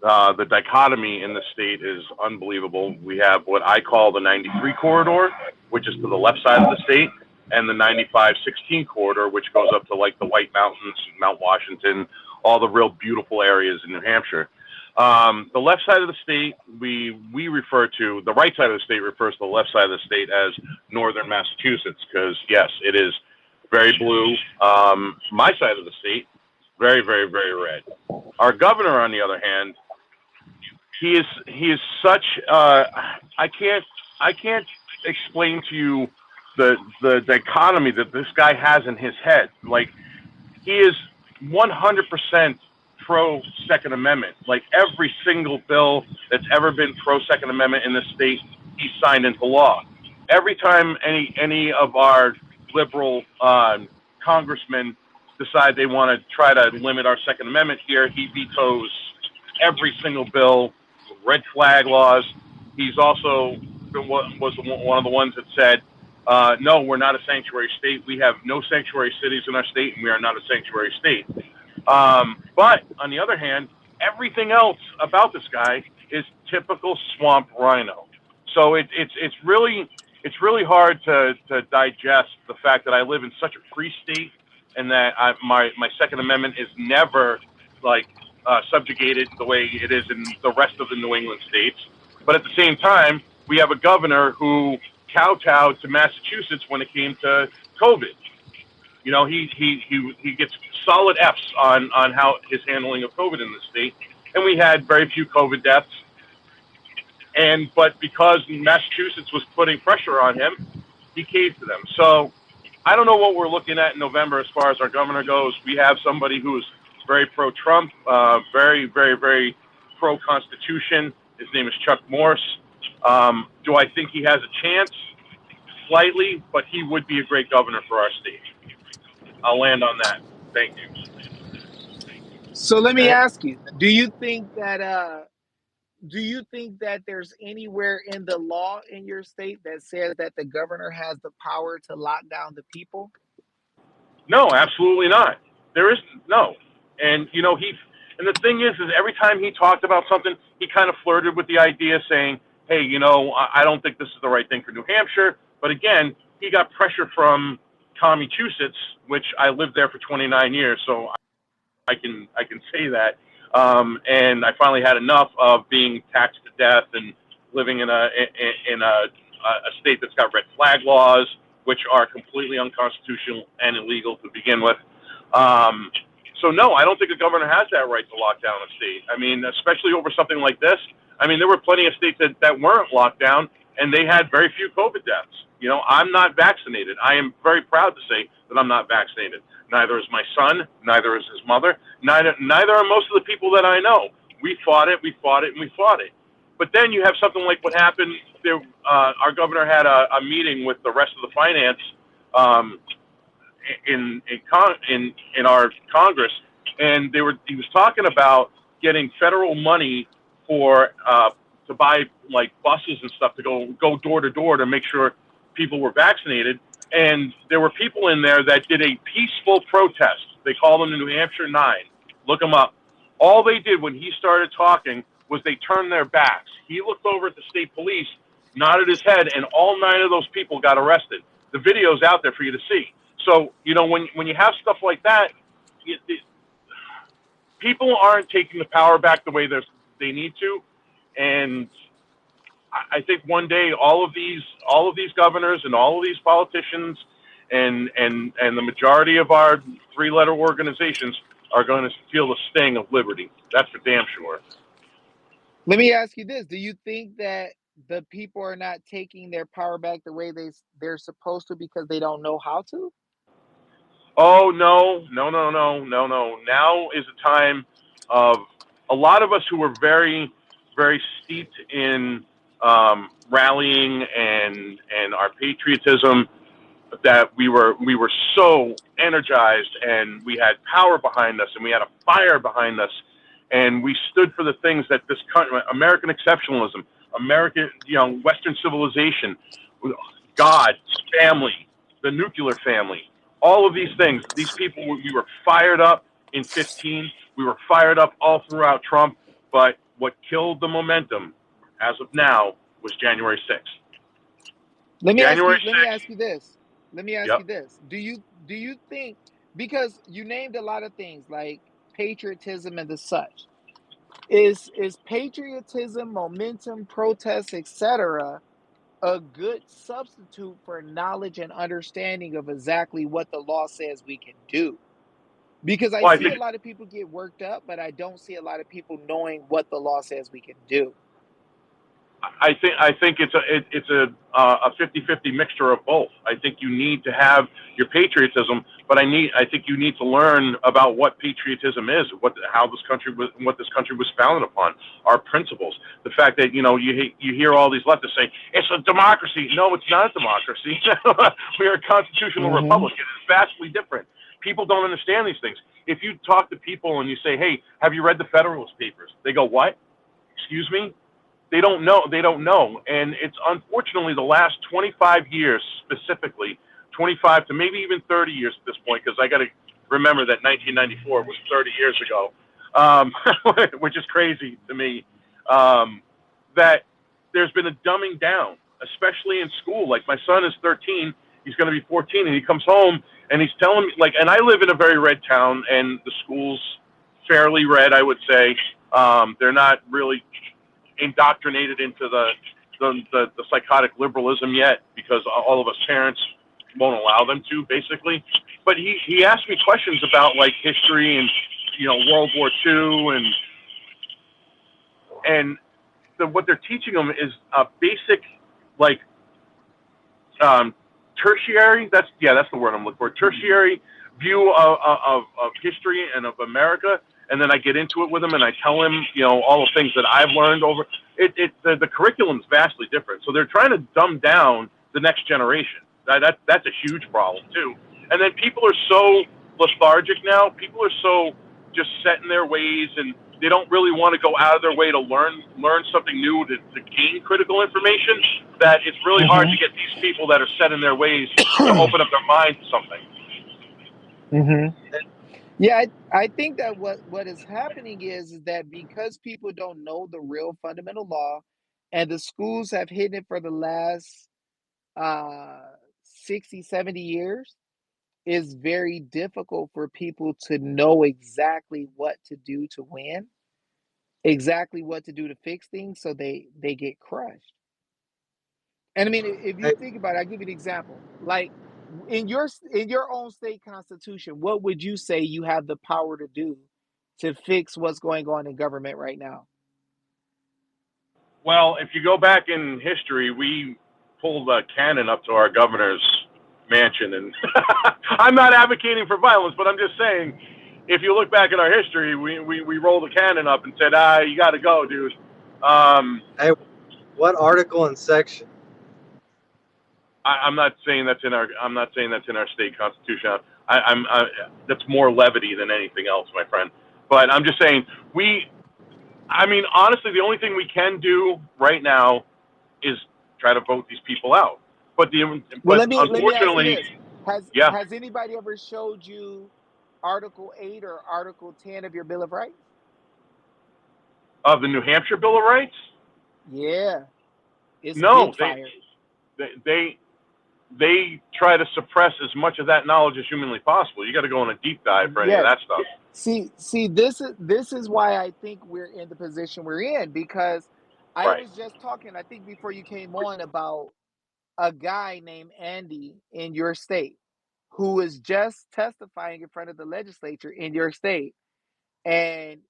The dichotomy in the state is unbelievable. We have what I call the 93 corridor, which is to the left side of the state, and the 95-16 corridor, which goes up to like the White Mountains, Mount Washington, all the real beautiful areas in New Hampshire. The left side of the state, we refer to, the right side of the state refers to the left side of the state as northern Massachusetts, because yes, it is very blue. My side of the state, very, very, very red. Our governor, on the other hand, he is such, I can't explain to you the dichotomy that this guy has in his head. Like, he is 100% pro Second Amendment. Like, every single bill that's ever been pro Second Amendment in this state, he signed into law. Every time any of our liberal congressmen decide they want to try to limit our Second Amendment here, he vetoes every single bill, red flag laws. He's also was one of the ones that said, no, we're not a sanctuary state. We have no sanctuary cities in our state, and we are not a sanctuary state. But on the other hand, everything else about this guy is typical swamp rhino. So it's really hard to digest the fact that I live in such a free state, and that my Second Amendment is never like subjugated the way it is in the rest of the New England states. But at the same time, we have a governor who kowtowed to Massachusetts when it came to COVID. You know, he gets solid Fs on how his handling of COVID in the state, and we had very few COVID deaths. But because Massachusetts was putting pressure on him, he caved to them. So I don't know what we're looking at in November as far as our governor goes. We have somebody who's very pro-Trump, very, very, very pro-Constitution. His name is Chuck Morse. Do I think he has a chance? Slightly, but he would be a great governor for our state. I'll land on that. Thank you. So let me ask you: do you think that there's anywhere in the law in your state that says that the governor has the power to lock down the people? No, absolutely not. There is no. And you know, and the thing is every time he talked about something, he kind of flirted with the idea, saying, "Hey, you know, I don't think this is the right thing for New Hampshire." But again, he got pressure from Massachusetts, which I lived there for 29 years, so I can say that. And I finally had enough of being taxed to death and living in a state that's got red flag laws, which are completely unconstitutional and illegal to begin with. So no, I don't think a governor has that right to lock down a state. I mean, especially over something like this. I mean, there were plenty of states that weren't locked down, and they had very few COVID deaths. You know, I'm not vaccinated. I am very proud to say that I'm not vaccinated. Neither is my son. Neither is his mother. Neither are most of the people that I know. We fought it, and we fought it. But then you have something like what happened there. Our governor had a meeting with the rest of the finance in our Congress, and he was talking about getting federal money for to buy like buses and stuff to go door to door to make sure people were vaccinated. And there were people in there that did a peaceful protest. They called them the New Hampshire Nine. Look them up. All they did when he started talking was they turned their backs. He looked over at the state police, nodded his head, and all 9 of those people got arrested. The video's out there for you to see. So, you know, when you have stuff like that, people aren't taking the power back the way they need to. And I think one day all of these governors and all of these politicians and the majority of our 3-letter organizations are going to feel the sting of liberty. That's for damn sure. Let me ask you this: do you think that the people are not taking their power back the way they're supposed to because they don't know how to? Oh, no. Now is a time of a lot of us who were very, very steeped in rallying and our patriotism, that we were so energized and we had power behind us and we had a fire behind us. and we stood for the things that this country, American exceptionalism, American, Western civilization, God, family, the nuclear family, all of these things. These people, we were fired up in 15. We were fired up all throughout Trump. But what killed the momentum, as of now, was January 6th. Let me ask January you. Let me 6th. ask you this. Let me ask Yep. you this. Do you think, because you named a lot of things like patriotism and the such, is patriotism, momentum, protests, etc., a good substitute for knowledge and understanding of exactly what the law says we can do? Because I Well, I see think a lot of people get worked up, but I don't see a lot of people knowing what the law says we can do. I think it's a 50-50 mixture of both. I think you need to have your patriotism, but I think you need to learn about what patriotism is, how this country was, what this country was founded upon, our principles. The fact that you hear all these leftists say it's a democracy. No, it's not a democracy. We are a constitutional republic. It is vastly different. People don't understand these things. If you talk to people and you say, "Hey, have you read the Federalist Papers?" They go, "What? Excuse me?" They don't know. They don't know. And it's unfortunately the last 25 years, specifically 25 to maybe even 30 years at this point, because I got to remember that 1994 was 30 years ago, which is crazy to me, that there's been a dumbing down, especially in school. Like my son is 13. He's going to be 14, and he comes home and he's telling me, and I live in a very red town, and the school's fairly red, I would say. They're not really indoctrinated into the psychotic liberalism yet, because all of us parents won't allow them to, basically. But he asked me questions about like history and World War II, and what they're teaching them is a basic, like, tertiary. That's the word I'm looking for. Tertiary view of history and of America, and then I get into it with him and I tell him, all the things that I've learned over it. The curriculum is vastly different, so they're trying to dumb down the next generation. That's a huge problem too. And then people are so lethargic now. People are so just set in their ways, and they don't really want to go out of their way to learn something new, to gain critical information, that it's really hard to get these people that are set in their ways to open up their mind to something. Yeah, I think that what is happening is that because people don't know the real fundamental law, and the schools have hidden it for the last uh 60, 70 years, it's very difficult for people to know exactly what to do to win, exactly what to do to fix things, so they get crushed. And I mean, if you Hey, think about it, I'll give you an example. Like in your own state constitution, what would you say you have the power to do to fix what's going on in government right now? Well, if you go back in history, we pulled a cannon up to our governor's mansion, and I'm not advocating for violence, but I'm just saying, if you look back at our history, we rolled a cannon up and said, you got to go, dude. Um, hey, what article and section? I'm not saying that's in our. I'm not saying that's in our state constitution. That's more levity than anything else, my friend. But I'm just saying I mean, honestly, the only thing we can do right now is try to vote these people out. But Well, let me ask you unfortunately, this: has yeah, has anybody ever showed you Article 8 or Article 10 of your Bill of Rights? of the New Hampshire Bill of Rights, Yeah, it's no, big fire. they they try to suppress as much of that knowledge as humanly possible. You got to go on a deep dive for any of Yes. that stuff. See, this is why I think we're in the position we're in, because I Right. was just talking, I think before you came on, about a guy named Andy in your state who is just testifying in front of the legislature in your state, and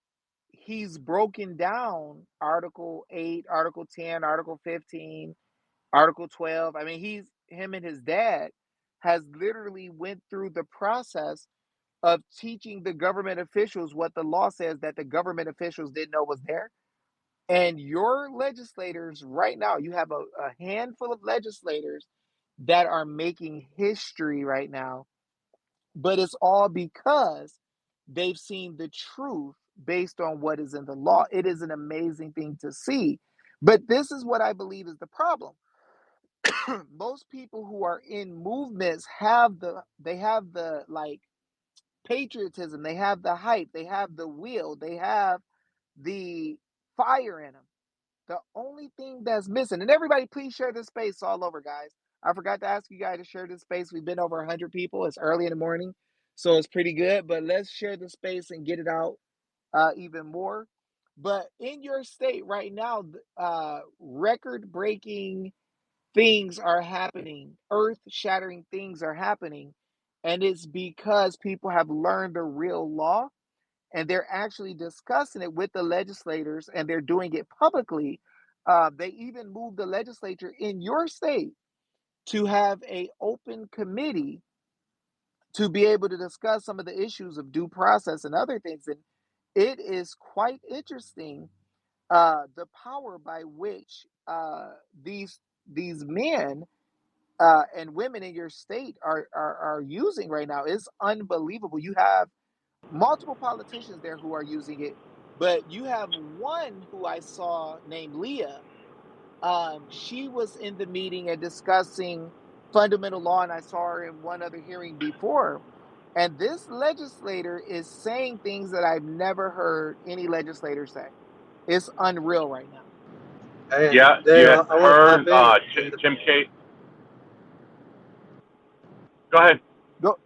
he's broken down Article 8, Article 10, Article 15, Article 12. I mean, him and his dad has literally went through the process of teaching the government officials what the law says that the government officials didn't know was there. And your legislators right now, you have a handful of legislators that are making history right now, but it's all because they've seen the truth based on what is in the law. It is an amazing thing to see. But this is what I believe is the problem. Most people who are in movements have the like patriotism, they have the hype, they have the will, they have the fire in them. The only thing that's missing, and everybody please share this space all over, guys. I forgot to ask you guys to share this space. We've been over 100 people. It's early in the morning, so it's pretty good, but let's share the space and get it out even more. But in your state right now, record breaking things are happening, earth shattering things are happening. And it's because people have learned the real law and they're actually discussing it with the legislators and they're doing it publicly. They even moved the legislature in your state to have a open committee to be able to discuss some of the issues of due process and other things. And it is quite interesting the power by which these men and women in your state are using right now is unbelievable. You have multiple politicians there who are using it, but you have one who I saw named Leah. She was in the meeting and discussing fundamental law, and I saw her in one other hearing before. And this legislator is saying things that I've never heard any legislator say. It's unreal right now. Hey, Yeah, Dave, yeah. I want to Her, pop in the, Tim K. Go ahead. Go,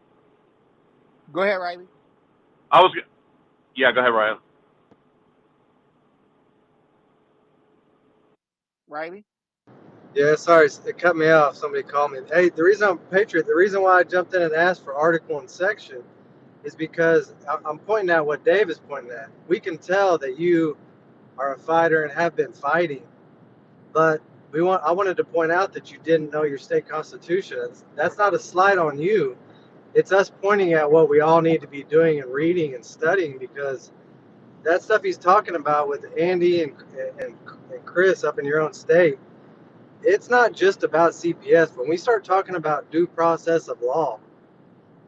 go ahead, Riley. I was. Yeah, go ahead, Ryan. Riley. yeah, sorry, it cut me off. Somebody called me. Hey, the reason I'm a patriot, the reason why I jumped in and asked for article and section is because I'm pointing out what Dave is pointing at. We can tell that you are a fighter and have been fighting, but I wanted to point out that you didn't know your state constitution. That's not a slight on you. It's us pointing at what we all need to be doing and reading and studying, because that stuff he's talking about with Andy and Chris up in your own state, it's not just about CPS. When we start talking about due process of law,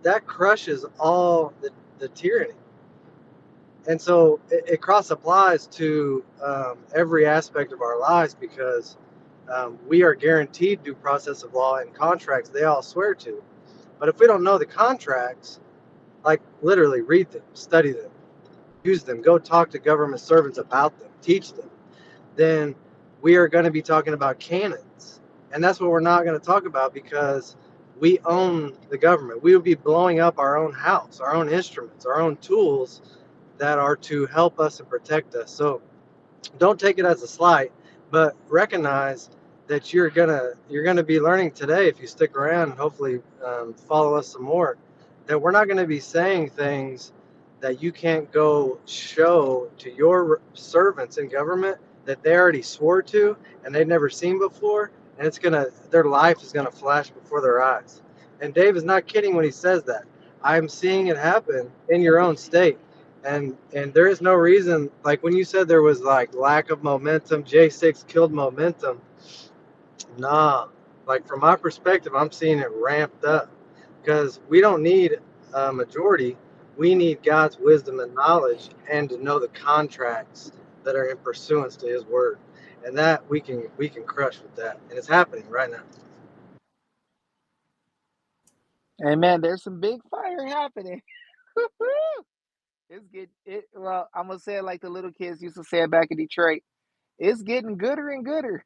that crushes all the tyranny. And so it cross applies to every aspect of our lives, because we are guaranteed due process of law in contracts they all swear to. But if we don't know the contracts, like literally read them, study them, use them, go talk to government servants about them, teach them, then we are going to be talking about canons. And that's what we're not going to talk about, because we own the government. We would be blowing up our own house, our own instruments, our own tools that are to help us and protect us. So don't take it as a slight, but recognize that you're gonna be learning today, if you stick around and hopefully follow us some more, that we're not going to be saying things that you can't go show to your servants in government that they already swore to and they've never seen before, and their life is gonna flash before their eyes. And Dave is not kidding when he says that. I'm seeing it happen in your own state. And there is no reason, like when you said there was like lack of momentum, J6 killed momentum. Nah, like from my perspective, I'm seeing it ramped up, because we don't need a majority. We need God's wisdom and knowledge, and to know the contracts that are in pursuance to His word, and that we can crush with that, and it's happening right now. Amen. There's some big fire happening. It's get it. Well, I'm gonna say it like the little kids used to say it back in Detroit. It's getting gooder and gooder.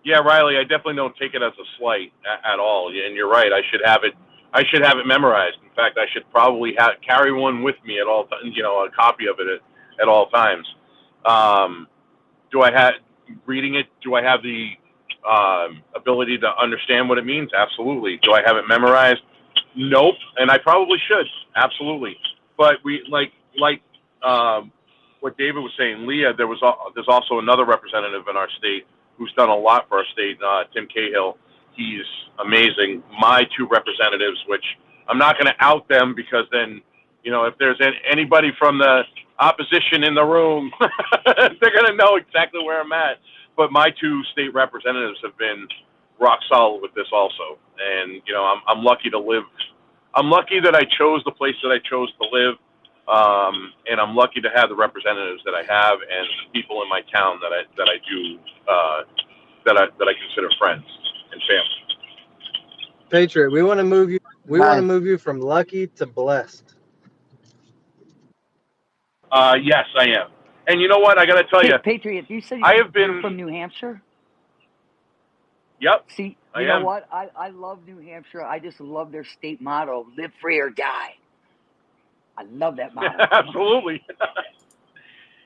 Yeah, Riley, I definitely don't take it as a slight at all. And you're right. I should have it. I should have it memorized. In fact, I should probably carry one with me at all times. You know, a copy of it at all times. Do I have reading it? Do I have the ability to understand what it means? Absolutely. Do I have it memorized? Nope. And I probably should. Absolutely. But we what David was saying, Leah. There's also another representative in our state who's done a lot for our state, Tim Cahill. He's amazing. My two representatives, which I'm not going to out them, because then, you know, if there's anybody from the opposition in the room, they're going to know exactly where I'm at. But my two state representatives have been rock solid with this also. And, you know, I'm lucky to live. I'm lucky that I chose the place that I chose to live. And I'm lucky to have the representatives that I have and the people in my town that I do that I consider friends and family. Patriot, we want to move you. We want to Nice. move you from lucky to blessed. Yes, I am. And you know what? I got to tell you, Patriot, you said I have you're been. from New Hampshire? Yep, See, I you know am. what? I love New Hampshire. I just love their state motto, live free or die. I love that motto. Absolutely.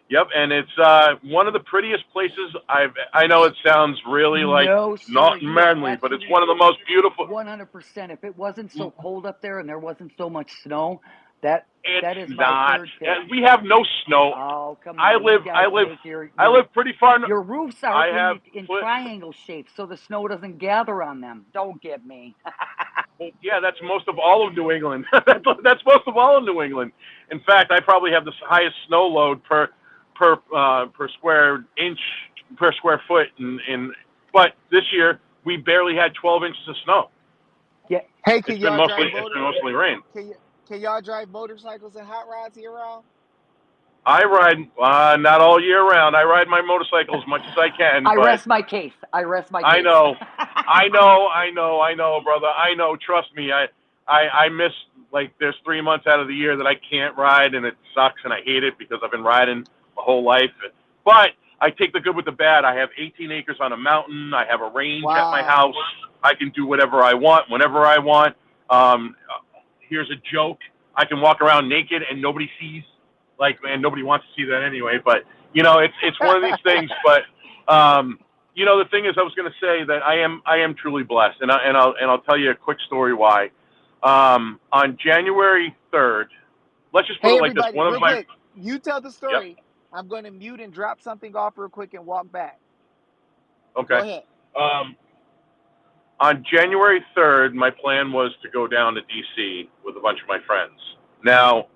Yep, and it's one of the prettiest places I know it sounds really like No, sir, not you are manly, but it's absolutely one of the most beautiful. 100%. If it wasn't so cold up there and there wasn't so much snow, that is It's my not. third pick. We have no snow. Oh, come I on, you live. I guys live. make I live pretty far. your roofs are I have in put. triangle shape, so the snow doesn't gather on them. Don't get me. Well, yeah, that's most of all of New England. That's most of all of New England. In fact, I probably have the highest snow load per square inch per square foot. But this year we barely had 12 inches of snow. Yeah. Hey, It's been mostly rain. Can y'all drive motorcycles and hot rods year round? I ride not all year round. I ride my motorcycle as much as I can. I but rest my case. I know, brother. I know. Trust me. I miss, like, there's 3 months out of the year that I can't ride, and it sucks, and I hate it because I've been riding my whole life. But I take the good with the bad. I have 18 acres on a mountain. I have a range at my house. I can do whatever I want, whenever I want. Here's a joke. I can walk around naked and nobody sees. Like, man, nobody wants to see that anyway. But, it's one of these things. But, the thing is, I was going to say that I am truly blessed, and I'll tell you a quick story why. On January 3rd, let's just put Hey, it like this. everybody, real quick. You tell the story. Yep. I'm going to mute and drop something off real quick and walk back. Okay. Go ahead. On January 3rd, my plan was to go down to D.C. with a bunch of my friends. Now,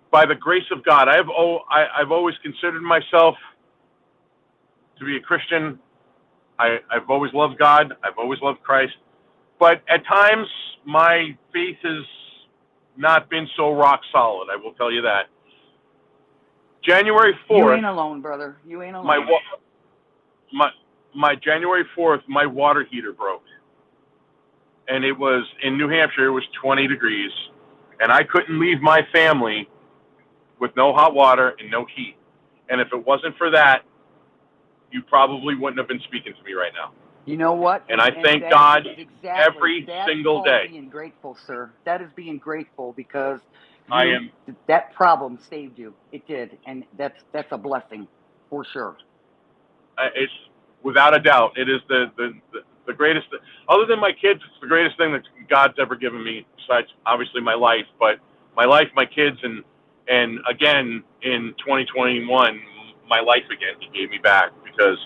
by the grace of God, I've always considered myself to be a Christian. I've always loved God. I've always loved Christ. But at times, my faith has not been so rock solid. I will tell you that. January 4th. You ain't alone, brother. You ain't alone. My January 4th, my water heater broke. And it was in New Hampshire. It was 20 degrees. And I couldn't leave my family with no hot water and no heat. And if it wasn't for that, you probably wouldn't have been speaking to me right now. You know what? And I thank God every single day. Being grateful, sir. That is being grateful because that problem saved you. It did, and that's a blessing for sure. It's without a doubt. It is the greatest. Other than my kids, it's the greatest thing that God's ever given me. Besides, obviously, my life, but my life, my kids, and again in 2021, my life again. He gave me back because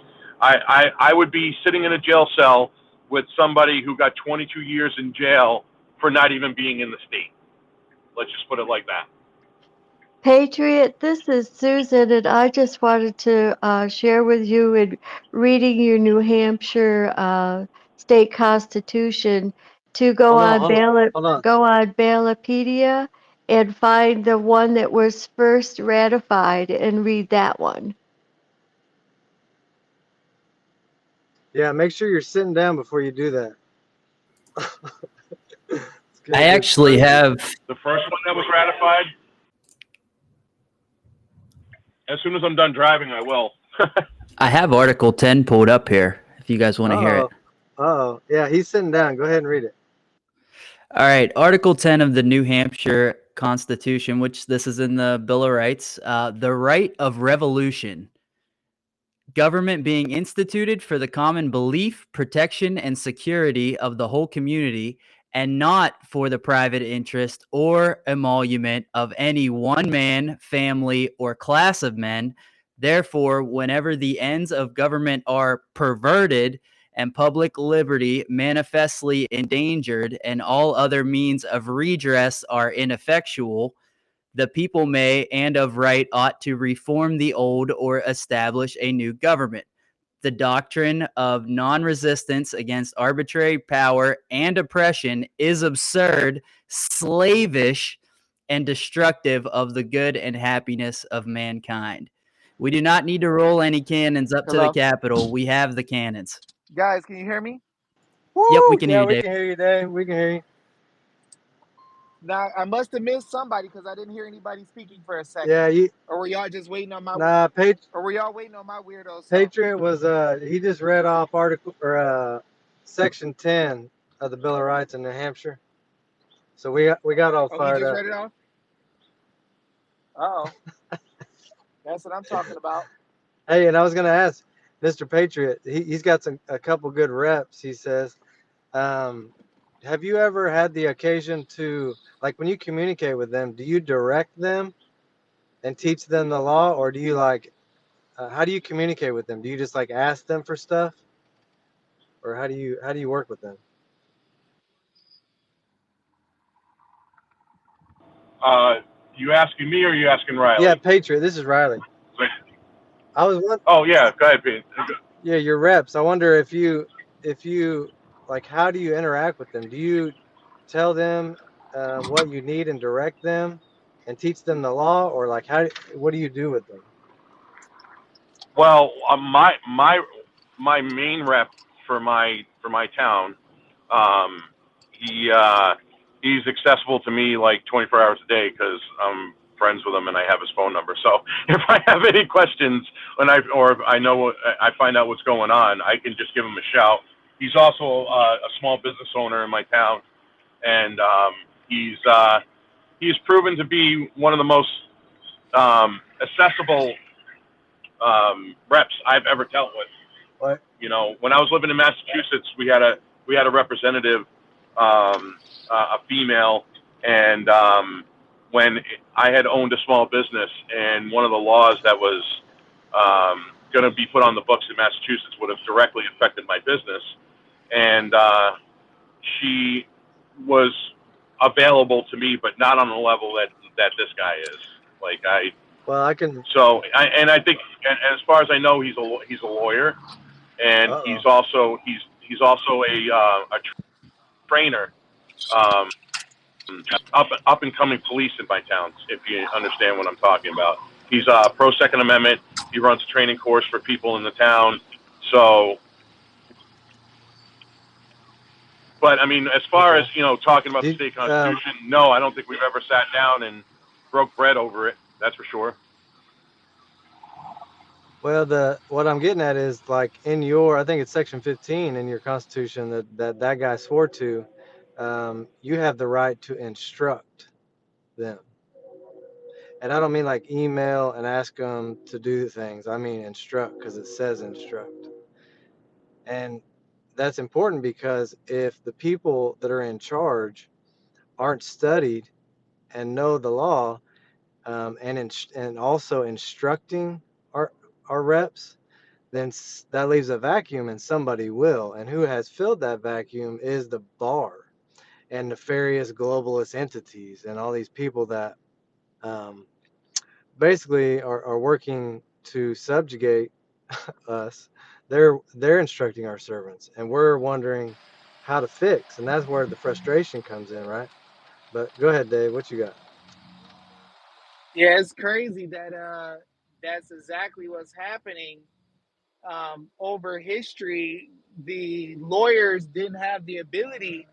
I would be sitting in a jail cell with somebody who got 22 years in jail for not even being in the state. Let's just put it like that. Patriot, this is Susan, and I just wanted to share with you in reading your New Hampshire state constitution to go on Ballotpedia and find the one that was first ratified and read that one. Yeah, make sure you're sitting down before you do that. I actually have the first one that was ratified. As soon as I'm done driving, I will. I have Article 10 pulled up here, if you guys want to hear it. Oh, yeah, he's sitting down. Go ahead and read it. All right, Article 10 of the New Hampshire Constitution, which this is in the Bill of Rights, the right of revolution. Government being instituted for the common belief, protection, and security of the whole community, and not for the private interest or emolument of any one man, family, or class of men. Therefore, whenever the ends of government are perverted and public liberty manifestly endangered and all other means of redress are ineffectual, the people may and of right ought to reform the old or establish a new government. the doctrine of non-resistance against arbitrary power and oppression is absurd, slavish, and destructive of the good and happiness of mankind. We do not need to roll any cannons up to the Hello, Capitol. We have the cannons. guys. Can you hear me? Yep, we Woo! can hear Yeah, you, we Dave. can hear you, Dave. We can hear you. Now I must have missed somebody because I didn't hear anybody speaking for a second. Yeah, you. Or were y'all just waiting on my? Nah, Or were y'all waiting on my weirdo self? Patriot was he just read off article or section 10 of the Bill of Rights in New Hampshire. So we got all Oh, he fired just up. read it off. Oh, that's what I'm talking about. Hey, and I was gonna ask Mr. Patriot. He's got a couple good reps. He says, have you ever had the occasion to, like, when you communicate with them, do you direct them and teach them the law, or do you like how do you communicate with them? Do you just like ask them for stuff, or how do you work with them? You asking me or are you asking Yeah, Riley? Patriot. This is Riley. I was wondering. Oh yeah, go ahead, Pete. Yeah, your reps. I wonder if you like, how do you interact with them? Do you tell them what you need and direct them and teach them the law, or like what do you do with them? Well, my main rep for my town, um, he he's accessible to me like 24 hours a day because I'm friends with him and I have his phone number. So if I have any questions or if I know I find out what's going on, I can just give him a shout. He's also a small business owner in my town, and he's proven to be one of the most accessible reps I've ever dealt with. What? You know, when I was living in Massachusetts, we had a representative, a female, and when I had owned a small business, and one of the laws that was going to be put on the books in Massachusetts would have directly affected my business, and she was available to me, but not on the level that this guy is. Like I, Well, I can. I think, and as far as I know, he's a lawyer, and Uh oh. he's also a trainer, um, up and coming police in my town. If you understand what I'm talking about, he's pro Second Amendment. He runs a training course for people in the town. So, but I mean, as far as Okay. talking about the Did state constitution, no, I don't think we've ever sat down and broke bread over it. That's for sure. well, the what I'm getting at is, like, in your, I think it's section 15 in your Constitution that guy swore to. You have the right to instruct them. And I don't mean like email and ask them to do things. I mean instruct, because it says instruct. And that's important because if the people that are in charge aren't studied and know the law, and also instructing our our reps, then that leaves a vacuum, and somebody will. And who has filled that vacuum is the bar and nefarious globalist entities and all these people that um, basically are working to subjugate us. They're instructing our servants, and we're wondering how to fix, and that's where the frustration comes in, right? But go ahead, Dave. What you got? Yeah, it's crazy that that's exactly what's happening. Over history, the lawyers didn't have the ability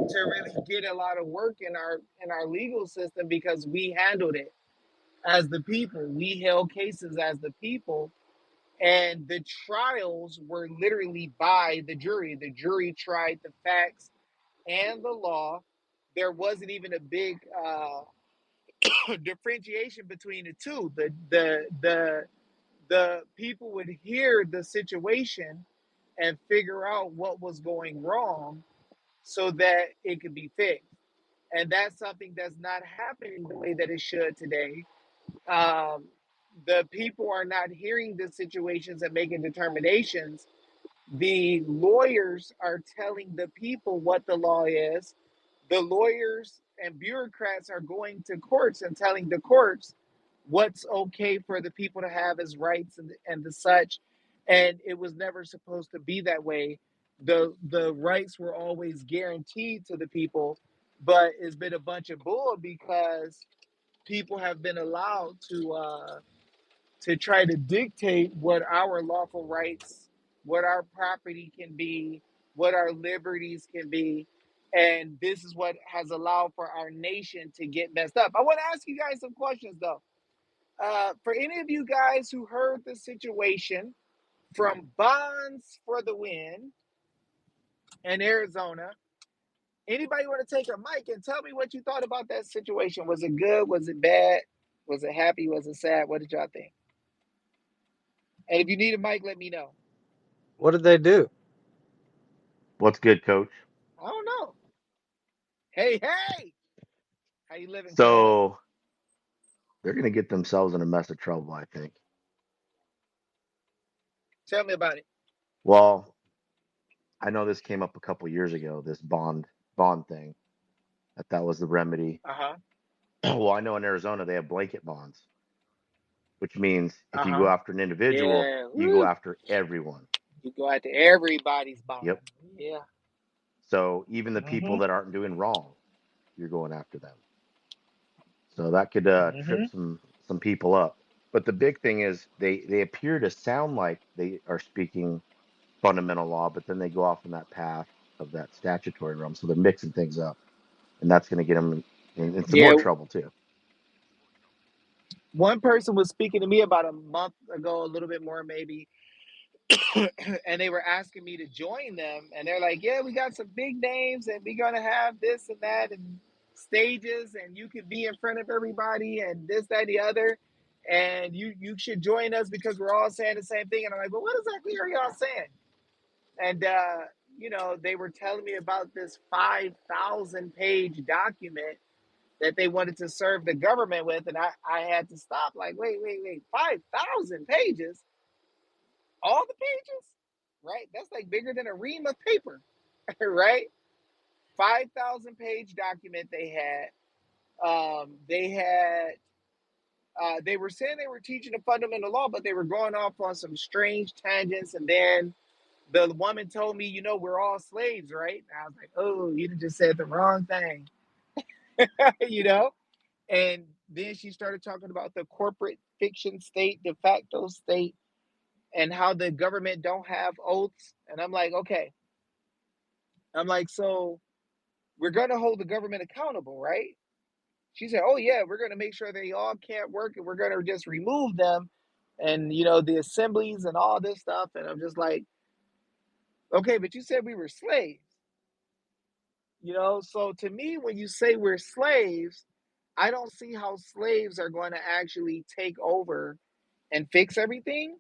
to really get a lot of work in our legal system because we handled it as the people. We held cases as the people, and the trials were literally by the jury. The jury tried the facts and the law. There wasn't even a big differentiation between the two. The people would hear the situation and figure out what was going wrong so that it could be fixed. And that's something that's not happening the way that it should today. Um, the people are not hearing the situations and making determinations. The lawyers are telling the people what the law is. The lawyers and bureaucrats are going to courts and telling the courts what's okay for the people to have as rights and the such. And it was never supposed to be that way. The rights were always guaranteed to the people, but it's been a bunch of bull because people have been allowed to try to dictate what our lawful rights, what our property can be, what our liberties can be. And this is what has allowed for our nation to get messed up. I want to ask you guys some questions though. For any of you guys who heard the situation from Bondz4DaWin in Arizona, anybody want to take a mic and tell me what you thought about that situation? Was it good? Was it bad? Was it happy? Was it sad? What did y'all think? And if you need a mic, let me know. What did they do? What's good, Coach? I don't know. Hey, how you living, Coach? So they're going to get themselves in a mess of trouble, I think. Tell me about it. Well, I know this came up a couple years ago, this bond thing, that was the remedy. Uh-huh. Well, I know in Arizona they have blanket bonds, which means if you go Uh-huh. after an individual, Yeah. you go Woo. after everyone. You go after everybody's bond. Yep. Yeah. So even the people that aren't doing wrong, you're going after them. So that could trip some people up. But the big thing is they appear to sound like they are speaking fundamental law, but then they go off in that path of that statutory realm. So they're mixing things up, and that's going to get them in some Yeah. more trouble too. One person was speaking to me about a month ago, a little bit more maybe, and they were asking me to join them. And they're like, yeah, we got some big names and we're going to have this and that and stages and you could be in front of everybody and this, that, and the other. And you should join us because we're all saying the same thing. And I'm like, well, what exactly are y'all saying? And, they were telling me about this 5,000 page document that they wanted to serve the government with. And I had to stop like, wait, 5,000 pages? All the pages? Right? That's like bigger than a ream of paper, right? 5,000 page document they had. They were saying they were teaching a fundamental law, but they were going off on some strange tangents. And then the woman told me, we're all slaves, right? And I was like, oh, you just said the wrong thing, you know? And then she started talking about the corporate fiction state, de facto state, and how the government don't have oaths. And I'm like, okay. I'm like, so we're going to hold the government accountable, right? She said, oh, yeah, we're going to make sure they all can't work and we're going to just remove them and, the assemblies and all this stuff. And I'm just like, okay, but you said we were slaves. So to me, when you say we're slaves, I don't see how slaves are going to actually take over and fix everything.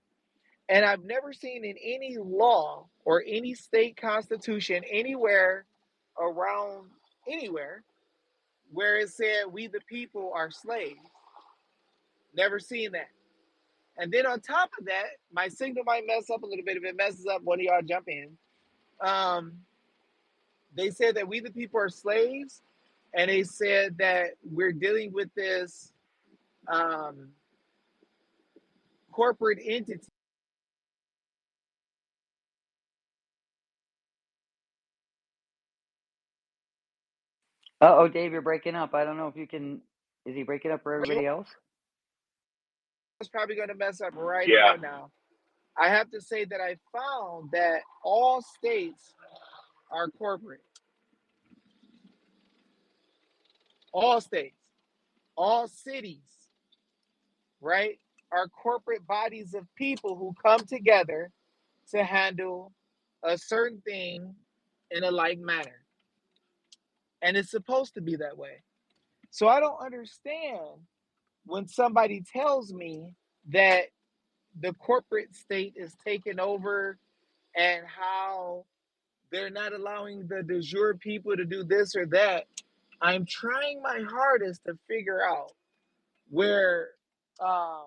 And I've never seen in any law or any state constitution anywhere around anywhere where it said we the people are slaves. Never seen that. And then on top of that, my signal might mess up a little bit. If it messes up, one of y'all jump in. They said that we the people are slaves, and they said that we're dealing with this corporate entity. Uh-oh, Dave, you're breaking up. I don't know if you can. Is he breaking up for everybody else? It's probably going to mess up right Yeah. about now. I have to say that I found that all states are corporate. All states, all cities, right, are corporate bodies of people who come together to handle a certain thing in a like manner. And it's supposed to be that way. So I don't understand when somebody tells me that the corporate state is taking over and how they're not allowing the de jure people to do this or that. I'm trying my hardest to figure out where um,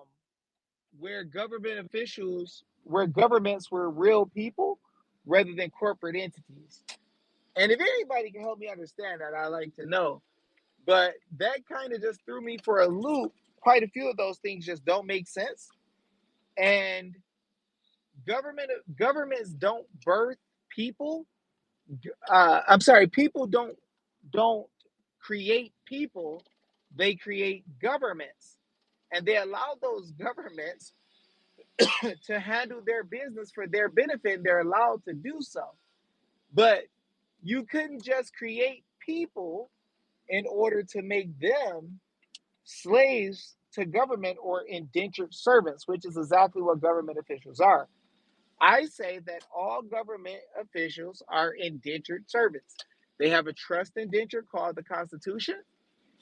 government officials, where governments were real people rather than corporate entities. And if anybody can help me understand that, I'd like to know. But that kind of just threw me for a loop. Quite a few of those things just don't make sense. And governments don't birth people. I'm sorry, people don't create people. They create governments, and they allow those governments to handle their business for their benefit. And they're allowed to do so, but you couldn't just create people in order to make them slaves to government or indentured servants, which is exactly what government officials are. I say that all government officials are indentured servants. They have a trust indenture called the Constitution.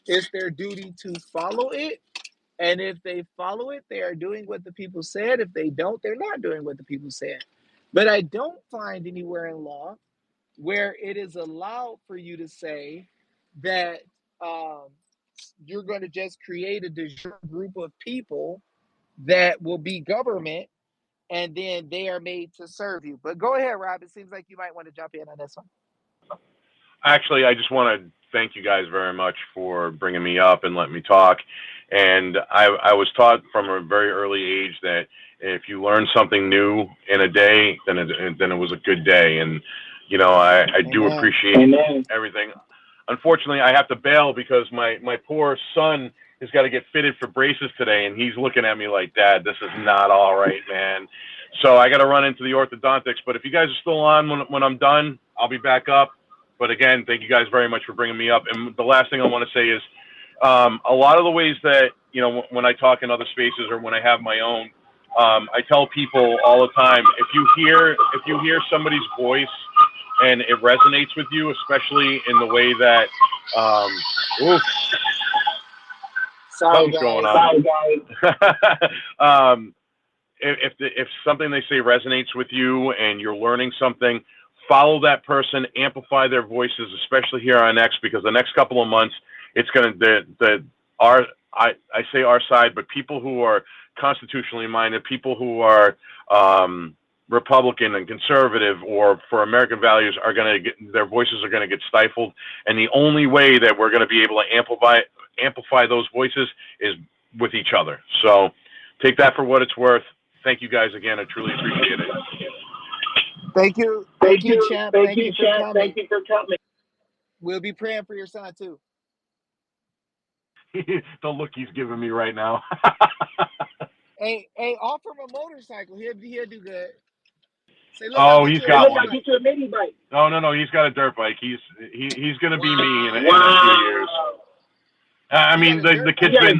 It's their duty to follow it. And if they follow it, they are doing what the people said. If they don't, they're not doing what the people said. But I don't find anywhere in law where it is allowed for you to say that um, you're going to just create a de jure group of people that will be government, and then they are made to serve you. But go ahead, Rob. It seems like you might want to jump in on this one. Actually, I just want to thank you guys very much for bringing me up and letting me talk. And I was taught from a very early age that if you learn something new in a day, then it was a good day. And I do Amen. appreciate everything. Unfortunately, I have to bail because my poor son has got to get fitted for braces today, and he's looking at me like, Dad, this is not all right, man. So I got to run into the orthodontics. But if you guys are still on when I'm done, I'll be back up. But again, thank you guys very much for bringing me up. And the last thing I want to say is a lot of the ways that, when I talk in other spaces or when I have my own, I tell people all the time, if you hear somebody's voice and it resonates with you, especially in the way that, oof, Sorry, something's going guys. on. If something they say resonates with you and you're learning something, follow that person, amplify their voices, especially here on X, because the next couple of months, it's going to, I say our side, but people who are constitutionally minded, people who are Republican and conservative or for American values are going to get, their voices are going to get stifled. And the only way that we're going to be able to amplify those voices is with each other. So take that for what it's worth. Thank you guys again. I truly appreciate it. Thank you. Thank you, champ. Thank you for coming. We'll be praying for your son, too. The look he's giving me right now. Hey, offer him a motorcycle. He'll do good. Say, look, I'll Oh, get he's you a got mini one. bike. No, he's got a dirt bike. He's going to be me in a Wow. few years. I He got mean, a the dirt kid's bike? been,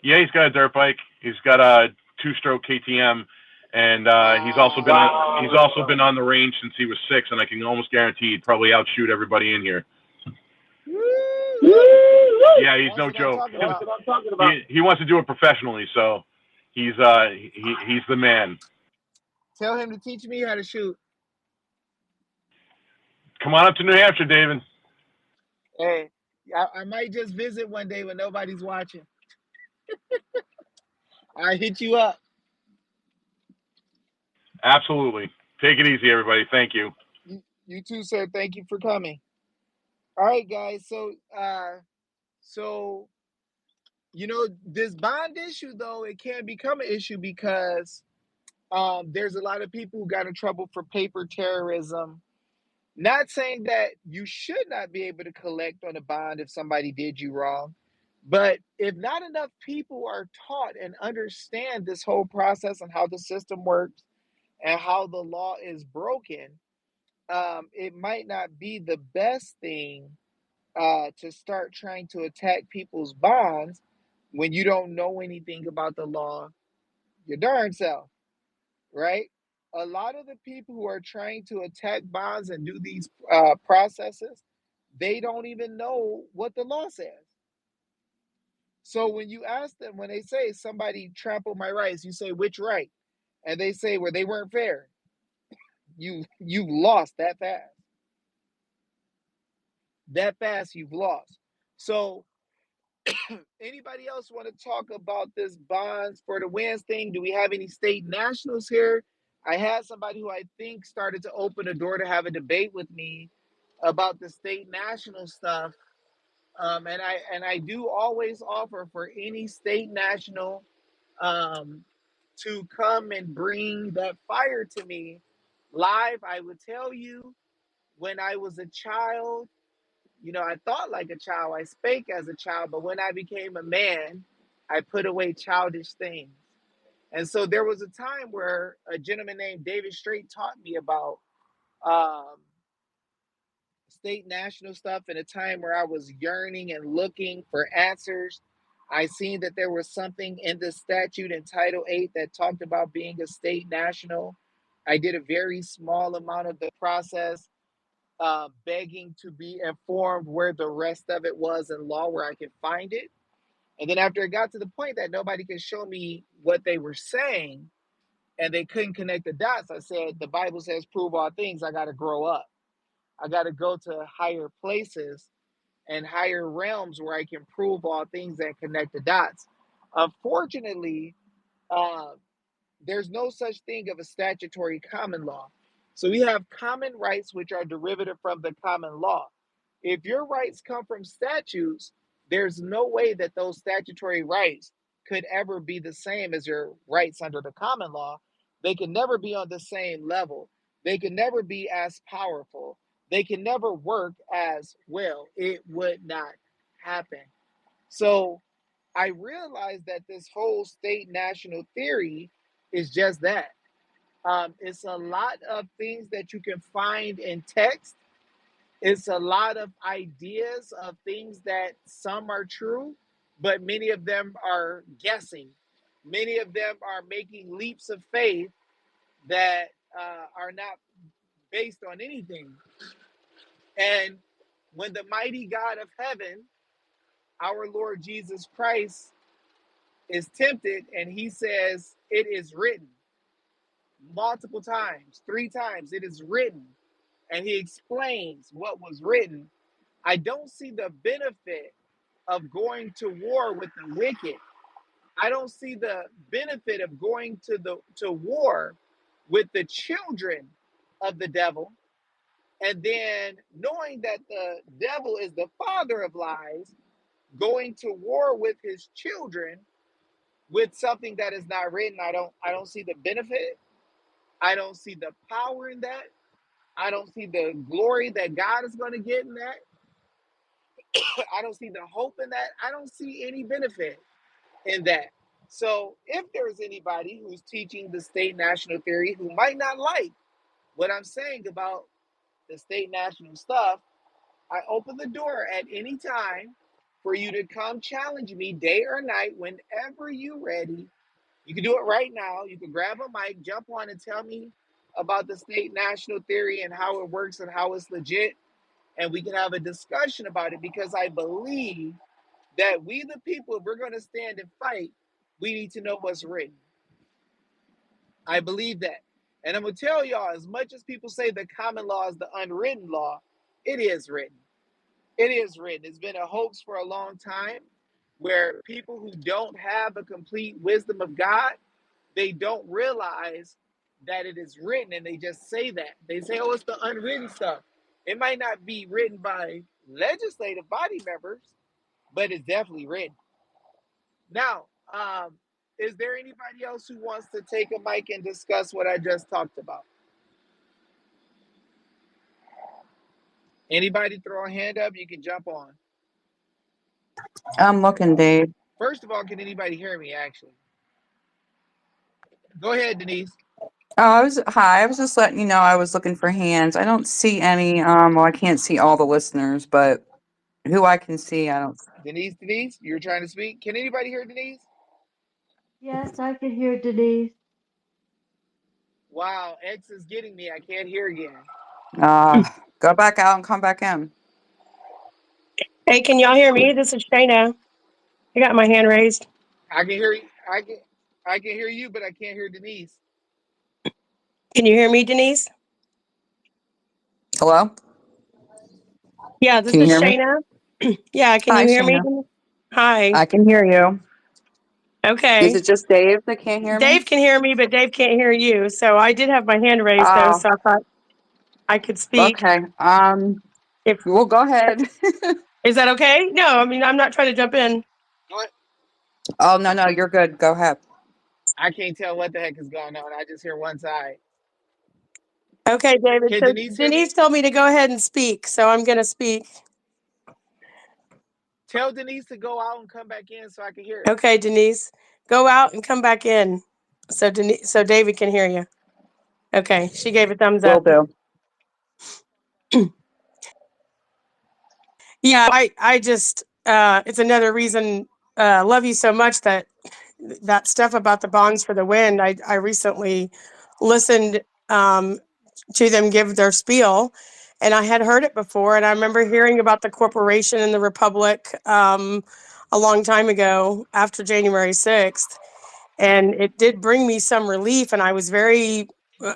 yeah, he's got a dirt bike. He's got a 2-stroke KTM, and he's also been on the range since he was 6, and I can almost guarantee he'd probably outshoot everybody in here. Woo! Yeah, he's no joke. He wants to do it professionally, so he's the man. Tell him to teach me how to shoot. Come on up to New Hampshire, David. Hey, I might just visit one day when nobody's watching. I hit you up. Absolutely. Take it easy, everybody. Thank you. You too, sir. Thank you for coming. All right, guys. So this bond issue, though, it can become an issue because there's a lot of people who got in trouble for paper terrorism. Not saying that you should not be able to collect on a bond if somebody did you wrong, but if not enough people are taught and understand this whole process and how the system works and how the law is broken, it might not be the best thing to start trying to attack people's bonds when you don't know anything about the law your darn self, right? A lot of the people who are trying to attack bonds and do these processes, they don't even know what the law says. So when you ask them, when they say somebody trampled my rights, you say, which right? And they say, well, they weren't fair. You've lost that fast. That fast you've lost. So anybody else want to talk about this bonds for the wins thing? Do we have any state nationals here? I had somebody who I think started to open a door to have a debate with me about the state national stuff. And I do always offer for any state national um, to come and bring that fire to me live. I would tell you, when I was a child, I thought like a child, I spake as a child, but when I became a man, I put away childish things. And so there was a time where a gentleman named David Straight taught me about um, state national stuff in a time where I was yearning and looking for answers. I seen that there was something in the statute in Title 8 that talked about being a state national. I did a very small amount of the process, begging to be informed where the rest of it was in law, where I could find it. And then after it got to the point that nobody could show me what they were saying and they couldn't connect the dots, I said, the Bible says, prove all things. I got to grow up. I got to go to higher places and higher realms where I can prove all things and connect the dots. Unfortunately, uh, there's no such thing of a statutory common law. So we have common rights, which are derivative from the common law. If your rights come from statutes, there's no way that those statutory rights could ever be the same as your rights under the common law. They can never be on the same level. They can never be as powerful. They can never work as well. It would not happen. So I realized that this whole state national theory is just that. It's a lot of things that you can find in text. It's a lot of ideas of things that some are true, but many of them are guessing. Many of them are making leaps of faith that are not based on anything. And when the mighty God of heaven, our Lord Jesus Christ, is tempted and he says, it is written multiple times, 3 times, it is written, and he explains what was written, I don't see the benefit of going to war with the wicked. I don't see the benefit of going to war with the children of the devil, and then knowing that the devil is the father of lies, going to war with his children with something that is not written. I don't see the benefit. I don't see the power in that. I don't see the glory that God is going to get in that. I don't see the hope in that. I don't see any benefit in that. So if there's anybody who's teaching the state national theory who might not like what I'm saying about the state national stuff, I open the door at any time for you to come challenge me day or night whenever you're ready. You can do it right now. You can grab a mic, jump on, and tell me about the state national theory and how it works and how it's legit. And we can have a discussion about it, because I believe that we, the people, if we're going to stand and fight, we need to know what's written. I believe that. And I'm going to tell y'all, as much as people say the common law is the unwritten law, it is written. It is written. It's been a hoax for a long time, where people who don't have a complete wisdom of God, they don't realize that it is written, and they just say that. They say, oh, it's the unwritten stuff. It might not be written by legislative body members, but it's definitely written. Now, is there anybody else who wants to take a mic and discuss what I just talked about? Anybody throw a hand up? You can jump on. I'm looking, Dave. First of all, can anybody hear me, actually? Go ahead, Denise. Oh, hi. I was just letting you know I was looking for hands. I don't see any. Well, I can't see all the listeners, but who I can see, I don't. Denise, you're trying to speak. Can anybody hear Denise? Yes, I can hear Denise. Wow, X is getting me. I can't hear again. Go back out and come back in. Hey, can y'all hear me? This is Shayna. I got my hand raised. I can hear you. I can hear you, but I can't hear Denise. Can you hear me, Denise? Hello? Yeah, this Can you is hear me? Shayna. Yeah, can Hi, you hear me? Shayna. Hi. I can hear you. Is Okay. it just Dave that can't hear me? Dave can hear me, but Dave can't hear you. So I did have my hand raised though, Oh, so I thought I could speak. okay. If Well, go ahead. is that okay? No, I mean I'm not trying to jump in. Go ahead. Oh, no, you're good. Go ahead. I can't tell what the heck is going on. I just hear one side. Okay, David. Can So Denise hear me? Denise told me to go ahead and speak, so I'm going to speak. Tell Denise to go out and come back in so I can hear it. Okay, Denise, go out and come back in, so David can hear you. Okay, she gave a thumbs Will up. do. Yeah, I just it's another reason love you so much that stuff about the Bondz4DaWin. I recently listened to them give their spiel, and I had heard it before, and I remember hearing about the corporation and the republic a long time ago after January 6th, and it did bring me some relief, and I was very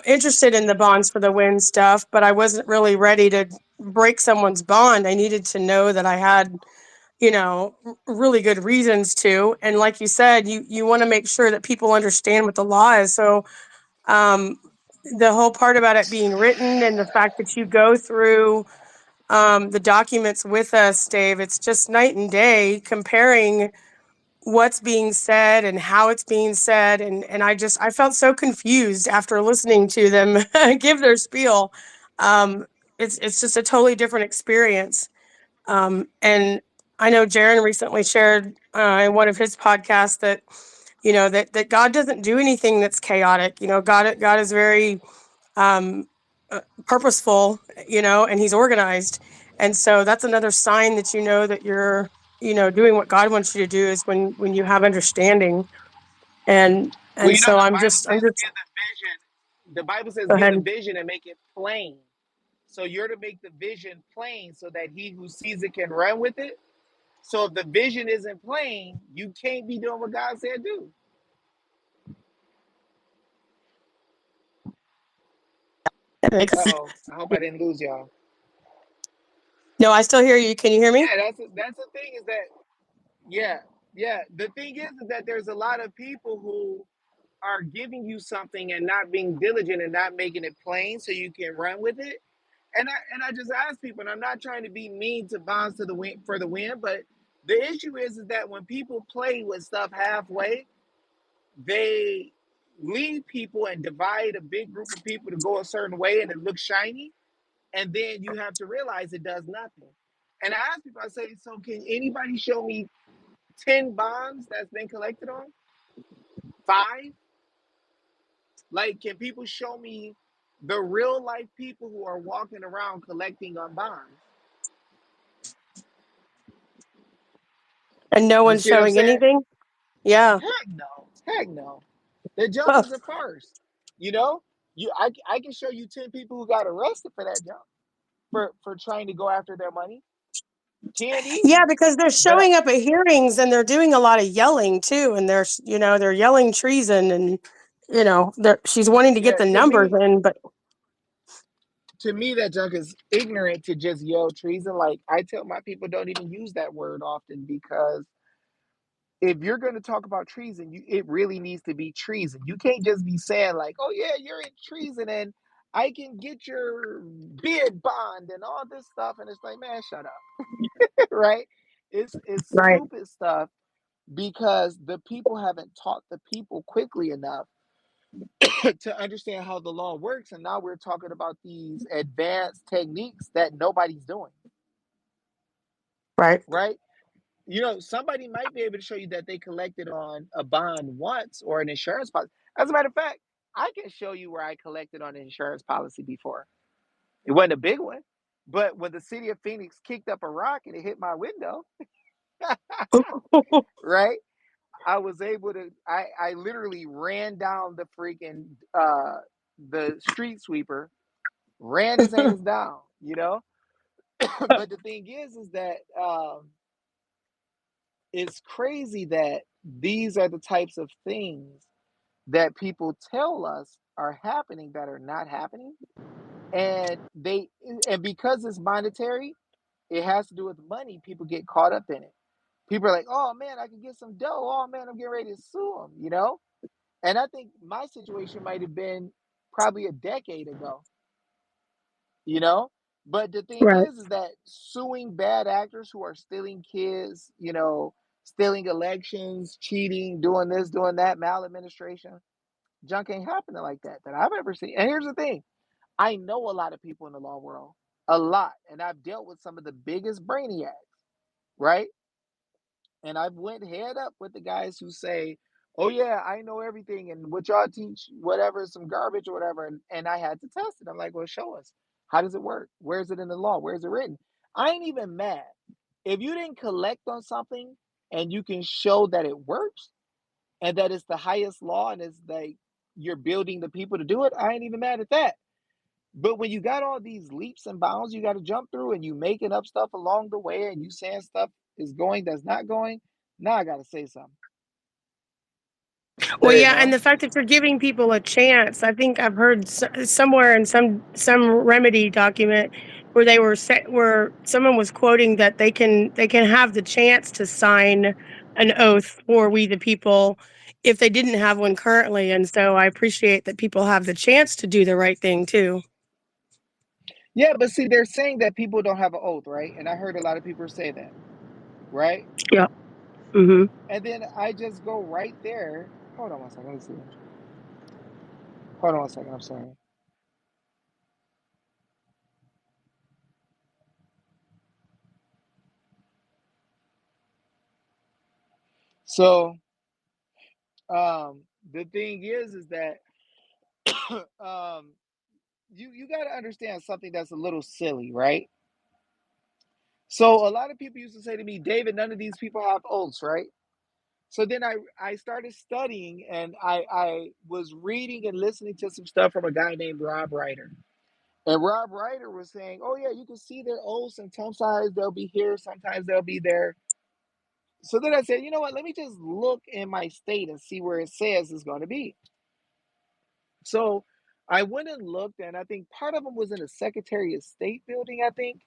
interested in the Bondz4DaWin stuff, but I wasn't really ready to break someone's bond. I needed to know that I had, really good reasons to. And like you said, you want to make sure that people understand what the law is. So um, the whole part about it being written and the fact that you go through the documents with us, Dave, it's just night and day comparing what's being said and how it's being said. And I felt so confused after listening to them give their spiel. Um, it's just a totally different experience. And I know Jaron recently shared in one of his podcasts that, that God doesn't do anything that's chaotic. God is very purposeful, and he's organized. And so that's another sign that that you're, doing what God wants you to do is when you have understanding. And Well, and you know so the I'm Bible just says give the vision. The Bible says go give ahead. the vision and make it plain. So you're to make the vision plain so that he who sees it can run with it. So if the vision isn't plain, you can't be doing what God said do. Uh-oh. I hope I didn't lose y'all. No, I still hear you. Can you hear me? Yeah, that's the thing is that yeah, yeah. The thing is that there's a lot of people who are giving you something and not being diligent and not making it plain so you can run with it. And I just ask people, and I'm not trying to be mean to Bondz4DaWin for the win, but the issue is that when people play with stuff halfway, they lead people and divide a big group of people to go a certain way and it looks shiny, and then you have to realize it does nothing. And I ask people, I say, so can anybody show me 10 bonds that's been collected on? 5? Like, can people show me the real life people who are walking around collecting on bonds? And no You one's see what I'm showing saying? anything? Yeah. Heck no. Heck no. The junk is a farce. You know, I can show you 10 people who got arrested for that junk for trying to go after their money. 10 Yeah, easy. because they're But showing up at hearings and they're doing a lot of yelling too, and they're yelling treason, and she's wanting to get yeah, the numbers in, but to me that junk is ignorant to just yell treason. Like I tell my people don't even use that word often because if you're going to talk about treason, it really needs to be treason. You can't just be saying like, "Oh yeah, you're in treason and I can get your bid bond and all this stuff," and it's like, man, shut up, right? It's right, stupid stuff because the people haven't taught the people quickly enough to understand how the law works, and now we're talking about these advanced techniques that nobody's doing, right. right? You know, somebody might be able to show you that they collected on a bond once or an insurance policy. As a matter of fact, I can show you where I collected on an insurance policy before. It wasn't a big one, but when the city of Phoenix kicked up a rock and it hit my window, right? I was able to. I literally ran down the freaking the street sweeper, ran his hands down. You know, but the thing is that it's crazy that these are the types of things that people tell us are happening that are not happening, and because it's monetary, it has to do with money. People get caught up in it. People are like, "Oh man, I can get some dough. Oh man, I'm getting ready to sue them." You know, and I think my situation might have been probably a decade ago. You know, but the thing Right. is that suing bad actors who are stealing kids, you know, stealing elections, cheating, doing this, doing that, maladministration. Junk ain't happening like that I've ever seen. And here's the thing, I know a lot of people in the law world, a lot, and I've dealt with some of the biggest brainiacs, right? And I've went head up with the guys who say, "Oh yeah, I know everything, and what y'all teach, whatever, is some garbage or whatever." And I had to test it. I'm like, "Well, show us. How does it work? Where is it in the law? Where is it written?" I ain't even mad if you didn't collect on something and you can show that it works and that it's the highest law and it's like you're building the people to do it. I ain't even mad at that. But when you got all these leaps and bounds you got to jump through and you making up stuff along the way and you saying stuff is going that's not going, now I got to say something. Well, You yeah, and know? the fact that you're giving people a chance, I think I've heard somewhere in some remedy document where where someone was quoting that they can have the chance to sign an oath for we the people if they didn't have one currently, and so I appreciate that people have the chance to do the right thing too. Yeah, but see, they're saying that people don't have an oath, right? And I heard a lot of people say that, right? Yeah. Mm-hmm. And then I just go right there. Hold on one second. Let me see. Hold on one second. I'm sorry. So, the thing is that um, you got to understand something that's a little silly, right? So a lot of people used to say to me, David, none of these people have oaths, right? So then I started studying and I was reading and listening to some stuff from a guy named Rob Ryder. And Rob Ryder was saying, oh yeah, you can see their oaths and sometimes they'll be here, sometimes they'll be there. So then I said, you know what, let me just look in my state and see where it says it's going to be. So I went and looked, and I think part of them was in a Secretary of State building, I think,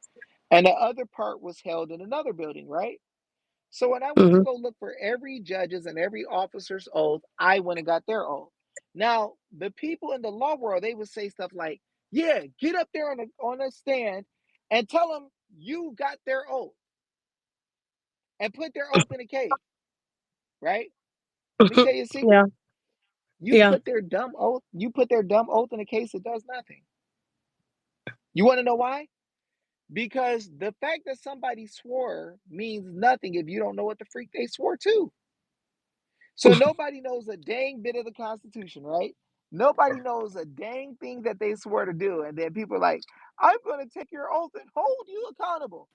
and the other part was held in another building, right? So when I went to Mm-hmm. go look for every judge's and every officer's oath, I went and got their oath. Now, the people in the law world, they would say stuff like, yeah, get up there on a stand and tell them you got their oath and put their oath in a case, right? Let me tell you a Yeah. secret. Yeah. You put their dumb oath in a case, it does nothing. You want to know why? Because the fact that somebody swore means nothing if you don't know what the freak they swore to. So nobody knows a dang bit of the Constitution, right? Nobody knows a dang thing that they swore to do. And then people are like, I'm going to take your oath and hold you accountable.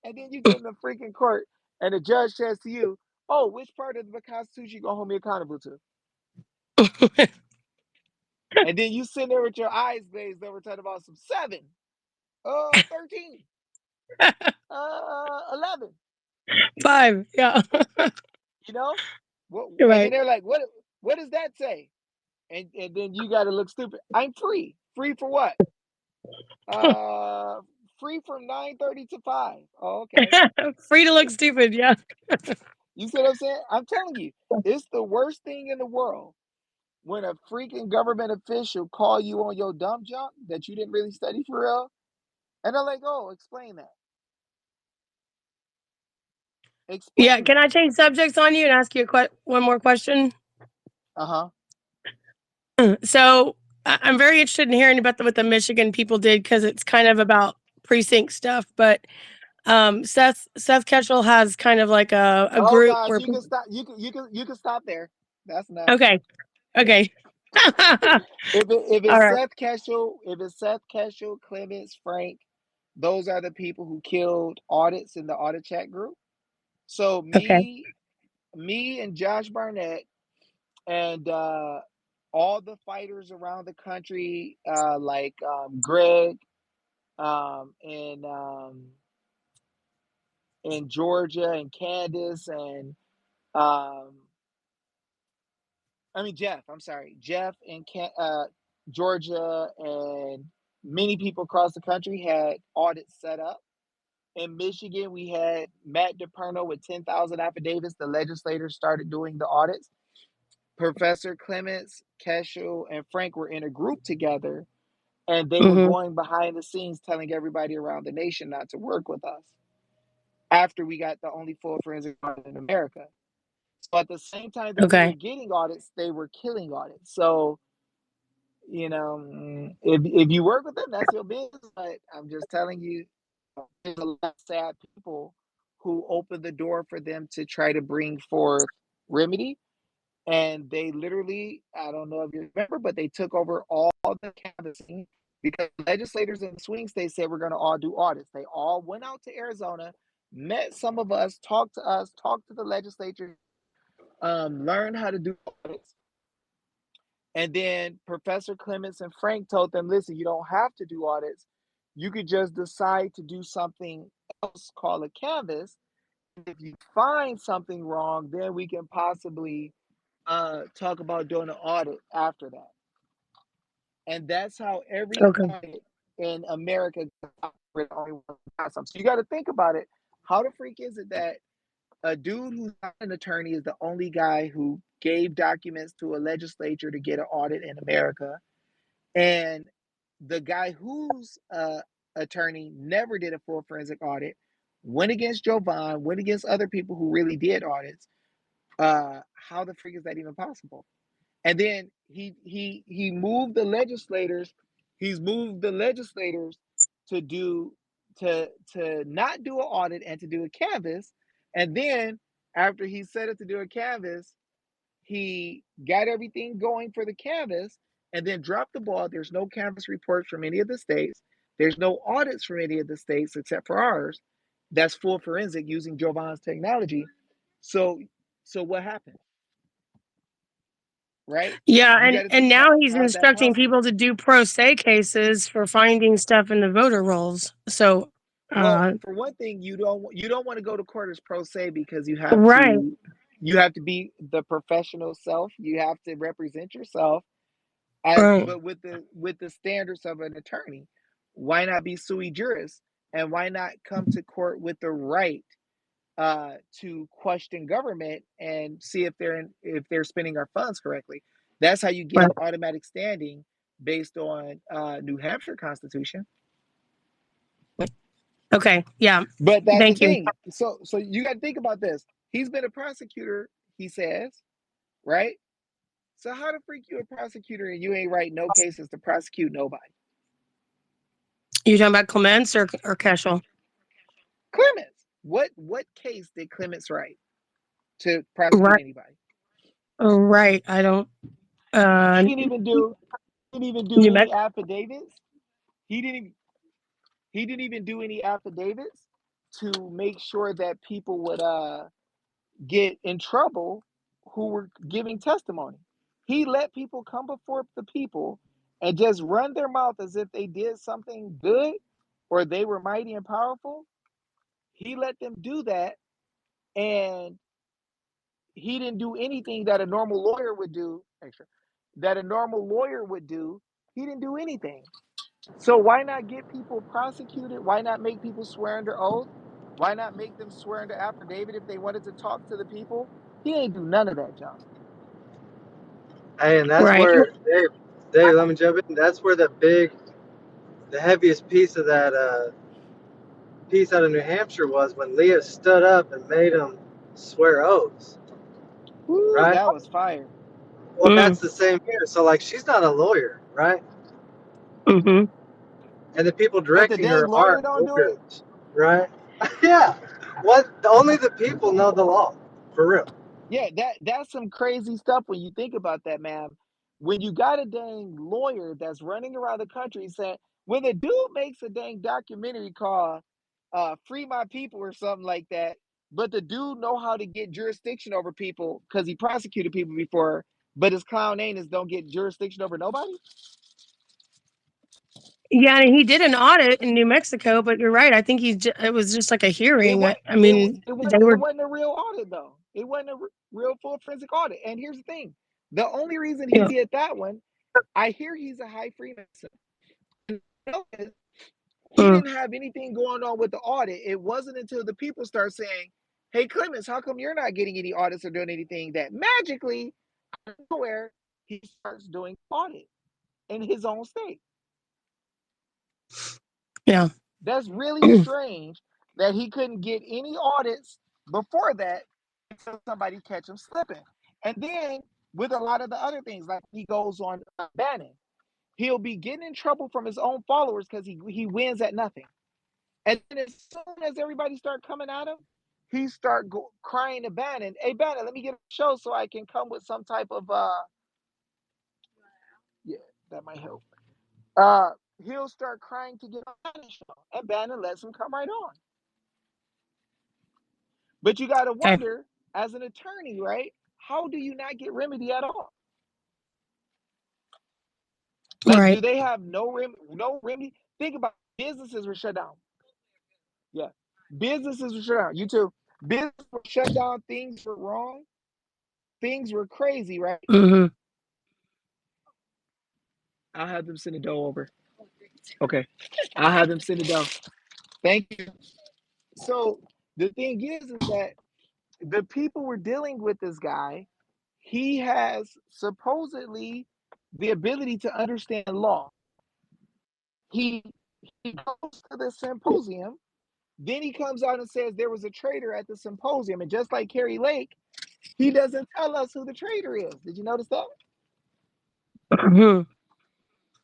And then you get in the freaking court and the judge says to you, oh, which part of the Constitution you going to hold me accountable to? And then you sit there with your eyes glazed over talking about some 7, 13, 11, 5. Yeah. you know? What, You're and then right. they're like, what does that say? And then you got to look stupid. I'm free. Free for what? Uh, free from 9:30 to 5. Oh, okay. Free to look stupid. Yeah. You see what I'm saying? I'm telling you, it's the worst thing in the world when a freaking government official call you on your dumb junk that you didn't really study for real, and they're like, "Oh, explain that. Yeah. Explain Can that." I change subjects on you and ask you one more question? Uh huh. So I'm very interested in hearing about what the Michigan people did because it's kind of about precinct stuff. But Seth Ketchel has kind of like a Oh group gosh, where you can people. stop. You can stop there. That's enough. Okay. Okay. If All it's right. Seth Keshel, Clements, Frank, those are the people who killed audits in the audit chat group. So Okay. me and Josh Barnett and all the fighters around the country, like Greg in Georgia, and Candace, and um, I mean Jeff. I'm sorry, Jeff in Georgia, and many people across the country had audits set up. In Michigan, we had Matt DePerno with 10,000 affidavits. The legislators started doing the audits. Professor Clements, Keshel, and Frank were in a group together, and they were Mm-hmm. going behind the scenes telling everybody around the nation not to work with us. after we got the only full forensic audit in America. So at the same time that we were Okay. getting audits, they were killing audits. So, if you work with them, that's your business. But I'm just telling you, there's a lot of sad people who open the door for them to try to bring forth remedy. And they literally, I don't know if you remember, but they took over all the canvassing because legislators in the swing states said we're going to all do audits. They all went out to Arizona, met some of us, talked to the legislature, learned how to do audits. And then Professor Clements and Frank told them, listen, you don't have to do audits. You could just decide to do something else called a canvas. If you find something wrong, then we can possibly talk about doing an audit after that. And that's how every Okay. audit in America only so you got to think about it. How the freak is it that a dude who's not an attorney is the only guy who gave documents to a legislature to get an audit in America, and the guy who's attorney never did a full forensic audit, went against Jovan, went against other people who really did audits. How the freak is that even possible? And then he moved the legislators. He's moved the legislators to do to not do an audit and to do a canvas. And then after he set it to do a canvas, he got everything going for the canvas and then dropped the ball. There's no canvas reports from any of the states. There's no audits from any of the states except for ours. That's full forensic using Jovan's technology. So what happened? Right? Yeah, You got to and think about now it. he's How's that instructing possible? people to do pro se cases for finding stuff in the voter rolls. So, Well, for one thing, you don't want to go to court as pro se because right, you have to be the professional self. You have to represent yourself as right. but with the standards of an attorney. Why not be sui juris, and why not come to court with the right to question government and see if they're spending our funds correctly? That's how you Right. get automatic standing based on New Hampshire Constitution. Okay. Yeah. But that's the Thank you. thing. So you got to think about this. He's been a prosecutor, he says, right? So how the freak you a prosecutor and you ain't write no cases to prosecute nobody? You talking about Clements or Keschel? Clements. What case did Clements write to prosecute Right. anybody? Right. I don't. He Uh, didn't even do New any Mexico. affidavits. He didn't he didn't even do any affidavits to make sure that people would get in trouble who were giving testimony. He let people come before the people and just run their mouth as if they did something good or they were mighty and powerful. He let them do that, and he didn't do anything that a normal lawyer would do. Extra, that a normal lawyer would do. He didn't do anything. So why not get people prosecuted? Why not make people swear under oath? Why not make them swear under affidavit if they wanted to talk to the people? He ain't do none of that, John. Hey, and that's Right. where Dave, let me jump in. That's where the heaviest piece of that piece out of New Hampshire was when Leah stood up and made them swear oaths, Woo, right? that was fire. Well, Mm, that's the same here. So like, she's not a lawyer, right? mm-hmm. And the people But the directing dang her lawyer aren't don't do it. lawyers, right? Yeah. What? Only the people know the law, for real. Yeah, that's some crazy stuff when you think about that, man. When you got a dang lawyer that's running around the country saying, when the dude makes a dang documentary called "Free My People" or something like that, but the dude know how to get jurisdiction over people because he prosecuted people before, but his clown name is don't get jurisdiction over nobody. Yeah, and he did an audit in New Mexico, but you're right. I think it was just like a It hearing. was I mean, they it were. wasn't a real audit though. It wasn't a real full forensic audit. And here's the thing: the only reason he Yeah. did that one, I hear he's a high Freemason. He Mm, didn't have anything going on with the audit. It wasn't until the people start saying, "Hey, Clemens, how come you're not getting any audits or doing anything?" That magically, nowhere, he starts doing audit in his own state. yeah. That's really strange that he couldn't get any audits before that until somebody catch him slipping. And then with a lot of the other things, like he goes on Bannon, he'll be getting in trouble from his own followers because he wins at nothing. And then as soon as everybody start coming at him, he start crying to Bannon, "Hey Bannon, let me get a show so I can come with some type of yeah, that might help." He'll start crying to get on Bannon show, and Bannon lets him come right on. But you got to Okay. wonder, as an attorney, right? How do you not get remedy at all? Like, Right. do they have no remedy? Think about it. Businesses were shut down. Yeah, businesses were shut down. You too. Businesses were shut down. Things were wrong. Things were crazy, right? Mm-hmm. I'll have them send a dough over. Okay, I'll have them send a dough. Thank you. So the thing is that the people were dealing with this guy. He has supposedly the ability to understand law. He goes to the symposium. Then he comes out and says there was a traitor at the symposium. And just like Carrie Lake, he doesn't tell us who the traitor is. Did you notice that? Mm-hmm.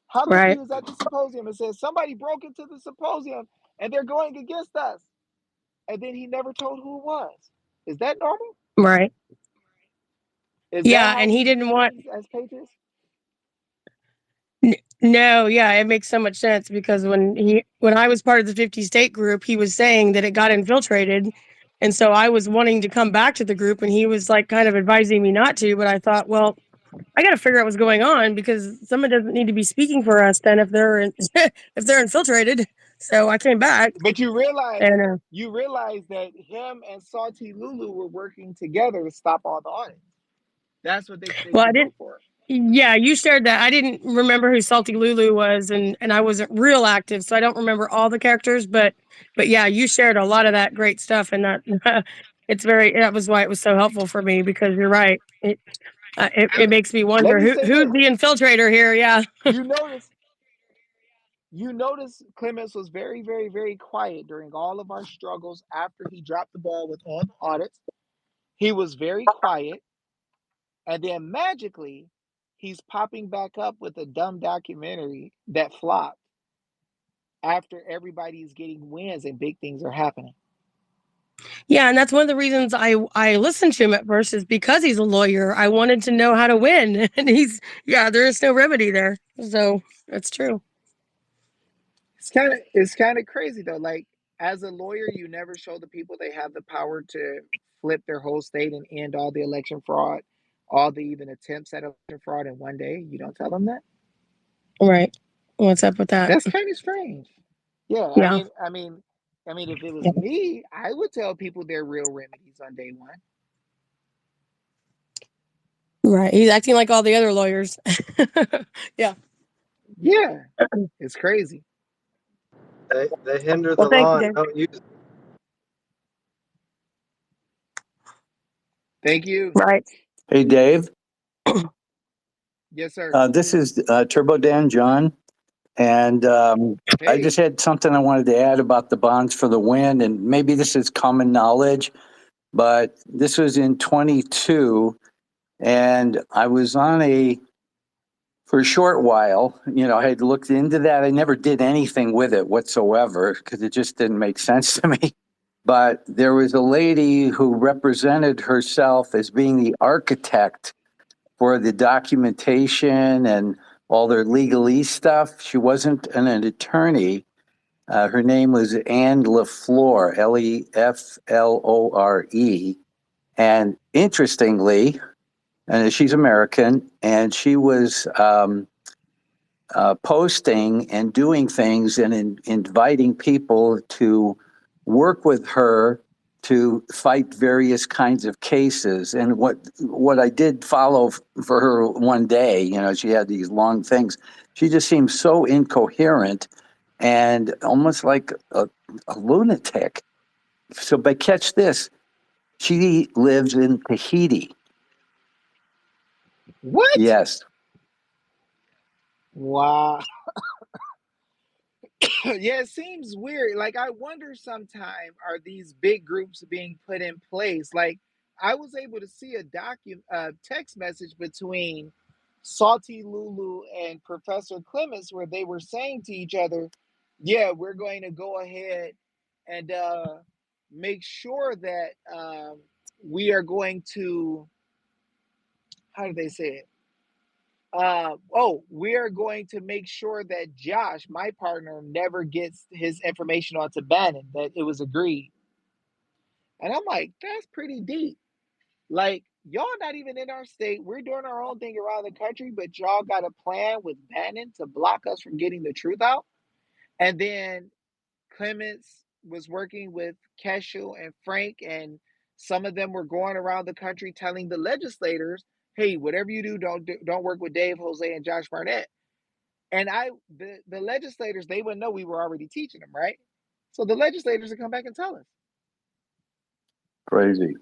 How come he Right. was at the symposium and says somebody broke into the symposium and they're going against us? And then he never told who it was. Is that normal? Right. Is that Yeah, how and he we do didn't want. things as patriots? No, yeah, it makes so much sense because when I was part of the 50 state group, he was saying that it got infiltrated. And so I was wanting to come back to the group and he was like kind of advising me not to, but I thought, well, I got to figure out what's going on because someone doesn't need to be speaking for us then if if they're infiltrated. So I came back But and you realize that him and Salty Lulu were working together to stop all the audits. That's what they well, I can go didn't. for. Yeah, you shared that. I didn't remember who Salty Lulu was, and I wasn't real active, so I don't remember all the characters. But yeah, you shared a lot of that great stuff, and that it's very. That was why it was so helpful for me because you're right. It makes me Let wonder me say who's this. the infiltrator here. Yeah. You notice Clemens was very, very, very quiet during all of our struggles after he dropped the ball with all the audits. He was very quiet. And then magically, he's popping back up with a dumb documentary that flopped after everybody's getting wins and big things are happening. Yeah, and that's one of the reasons I listened to him at first is because he's a lawyer. I wanted to know how to win, and there is no remedy there. So that's true. It's kind of crazy though. Like, as a lawyer, you never show the people they have the power to flip their whole state and end all the election fraud, all the even attempts at election fraud in one day. You don't tell them that. Right. What's up with that? That's kind of strange. Yeah, Yeah. if it was me, I would tell people their real remedies on day one. Right. He's acting like all the other lawyers. Yeah. Yeah, it's crazy. They hinder Well, the thank law you, and Dave. don't use it. Thank you. Right. Hey, Dave. Yes, sir. This is Turbo Dan John. And I just Hey. had something I wanted to add about the bonds for the win. And maybe this is common knowledge, but this was in 22. And I was for a short while, I had looked into that. I never did anything with it whatsoever because it just didn't make sense to me. But there was a lady who represented herself as being the architect for the documentation and all their legalese stuff. She wasn't an attorney. Her name was Anne LaFleur, Leflore. And interestingly, and she's American, and she was posting and doing things and inviting people to work with her to fight various kinds of cases. And what I did follow for her one day, she had these long things. She just seemed so incoherent and almost like a lunatic. So, but catch this: she lives in Tahiti. What? Yes. Wow. Yeah, it seems weird. Like I wonder sometime, are these big groups being put in place? Like I was able to see a text message between Salty Lulu and Professor Clements where they were saying to each other, "Yeah, we're going to go ahead and make sure that we are going to, how do they say it? We are going to make sure that Josh, my partner, never gets his information onto Bannon, that it was agreed." And I'm like, that's pretty deep. Like, y'all not even in our state. We're doing our own thing around the country, but y'all got a plan with Bannon to block us from getting the truth out. And then Clements was working with Keschel and Frank, and some of them were going around the country telling the legislators, hey, whatever you do, don't work with Dave, Jose, and Josh Barnett. And the legislators, they wouldn't know we were already teaching them, right? So the legislators would come back and tell us. Crazy.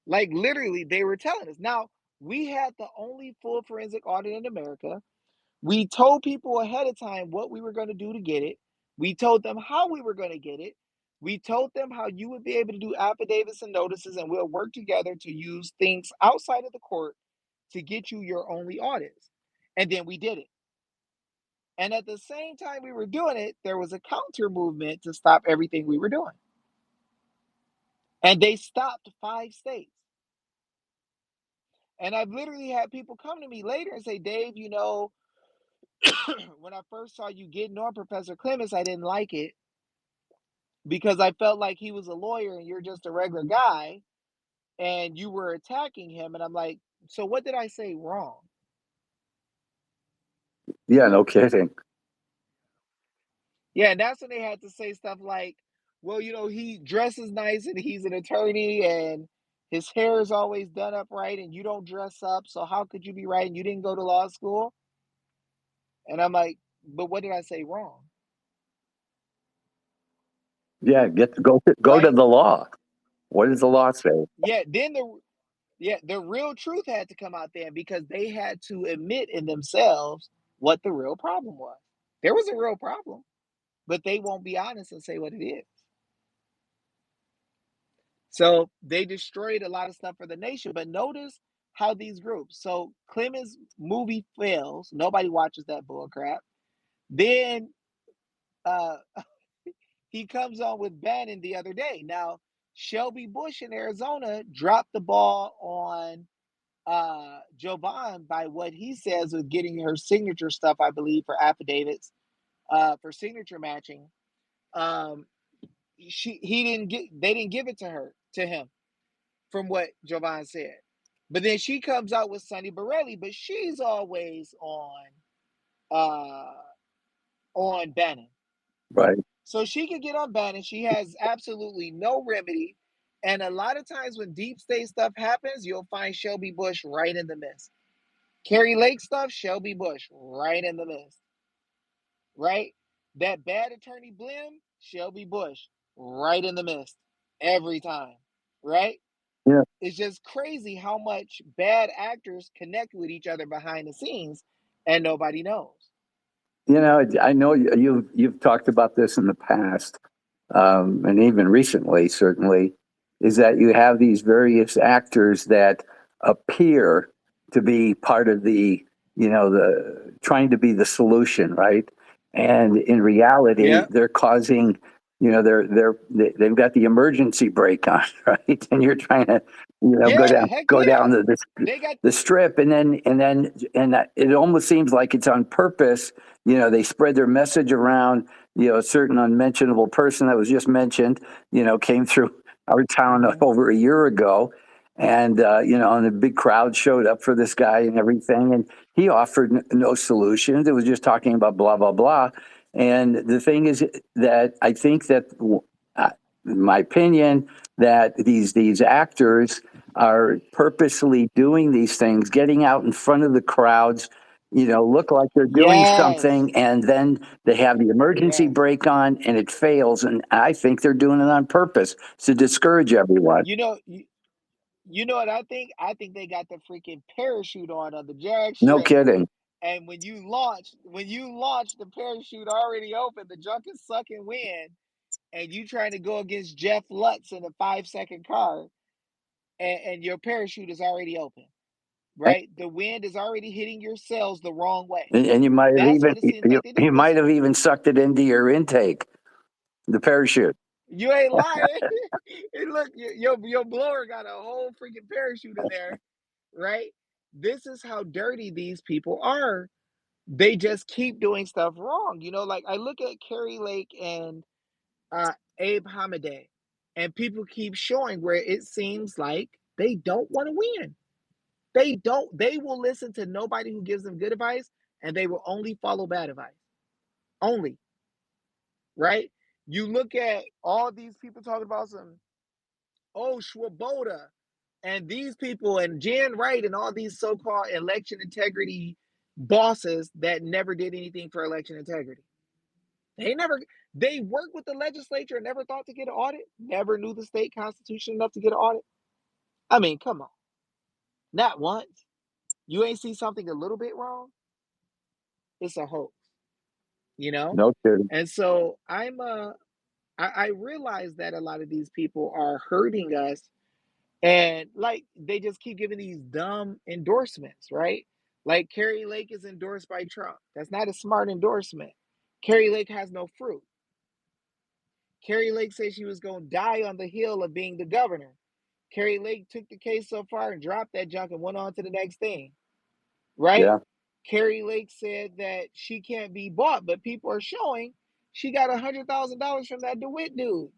Like literally, they were telling us. Now, we had the only full forensic audit in America. We told people ahead of time what we were going to do to get it. We told them how we were going to get it. We told them how you would be able to do affidavits and notices, and we'll work together to use things outside of the court to get you your only audits. And then we did it. And at the same time we were doing it, there was a counter movement to stop everything we were doing. And they stopped 5 states. And I've literally had people come to me later and say, Dave, when I first saw you getting on Professor Clements, I didn't like it because I felt like he was a lawyer and you're just a regular guy and you were attacking him. And I'm like, so what did I say wrong? Yeah, no kidding. Yeah, and that's when they had to say stuff like, well, he dresses nice and he's an attorney and his hair is always done up right and you don't dress up. So how could you be right and you didn't go to law school? And I'm like, but what did I say wrong? Yeah, go to Right? the law. What does the law say? Yeah. The real truth had to come out there because they had to admit in themselves what the real problem was. There was a real problem, but they won't be honest and say what it is. So they destroyed a lot of stuff for the nation. But notice how these groups. So Clemens' movie fails. Nobody watches that bull crap. Then uh, he comes on with Bannon the other day. Now, Shelby Bush in Arizona dropped the ball on Jovan by what he says with getting her signature stuff, I believe, for affidavits, for signature matching. They didn't give it to him, from what Jovan said. But then she comes out with Sonny Borelli, but she's always uh on Bannon. Right. So she can get on Bannon. She has absolutely no remedy. And a lot of times when deep state stuff happens, you'll find Shelby Bush right in the midst. Carrie Lake stuff, Shelby Bush right in the midst. Right? That bad attorney Blim, Shelby Bush right in the midst every time. Right? Yeah. It's just crazy how much bad actors connect with each other behind the scenes and nobody knows. I know you've talked about this in the past, and even recently, certainly, is that you have these various actors that appear to be part of the trying to be the solution, right? And in reality, Yeah. they're causing, they've got the emergency brake on, right? And you're trying to, Yeah, heck go down yeah. the They got the strip, and it almost seems like it's on purpose. They spread their message around. A certain unmentionable person that was just mentioned, came through our town over a year ago, and and a big crowd showed up for this guy and everything, and he offered no solutions. It was just talking about blah blah blah. And the thing is that I think that, in my opinion, that these actors are purposely doing these things, getting out in front of the crowds, look like they're doing yes. something, and then they have the emergency Yes. brake on and it fails. And I think they're doing it on purpose to discourage everyone. You know you, you know what I think? I think they got the freaking parachute on the drag No strip kidding. And when you launch, the parachute already open, the junk is sucking wind, and you trying to go against Jeff Lutz in a 5-second car, and your parachute is already open, right? The wind is already hitting your cells the wrong way. And you might have That's even what it seems like they do. you might have even sucked it into your intake, the parachute. You ain't lying. And look, your blower got a whole freaking parachute in there, right? This is how dirty these people are. They just keep doing stuff wrong. Like I look at Kerry Lake and Abe Hamadeh, and people keep showing where it seems like they don't want to win. They don't. They will listen to nobody who gives them good advice, and they will only follow bad advice. Only, right? You look at all these people talking about Swoboda, and these people, and Jan Wright, and all these so-called election integrity bosses that never did anything for election integrity. They worked with the legislature and never thought to get an audit, never knew the state constitution enough to get an audit. I mean, come on. Not once. You ain't see something a little bit wrong? It's a hoax, you know? No kidding. And so I realize that a lot of these people are hurting us, and like they just keep giving these dumb endorsements, right? Like Kerry Lake is endorsed by Trump. That's not a smart endorsement. Kerry Lake has no fruit. Kerry Lake said she was going to die on the hill of being the governor. Kerry Lake took the case so far and dropped that junk and went on to the next thing, right? Yeah. Kerry Lake said that she can't be bought, but people are showing she got $100,000 from that DeWitt dude,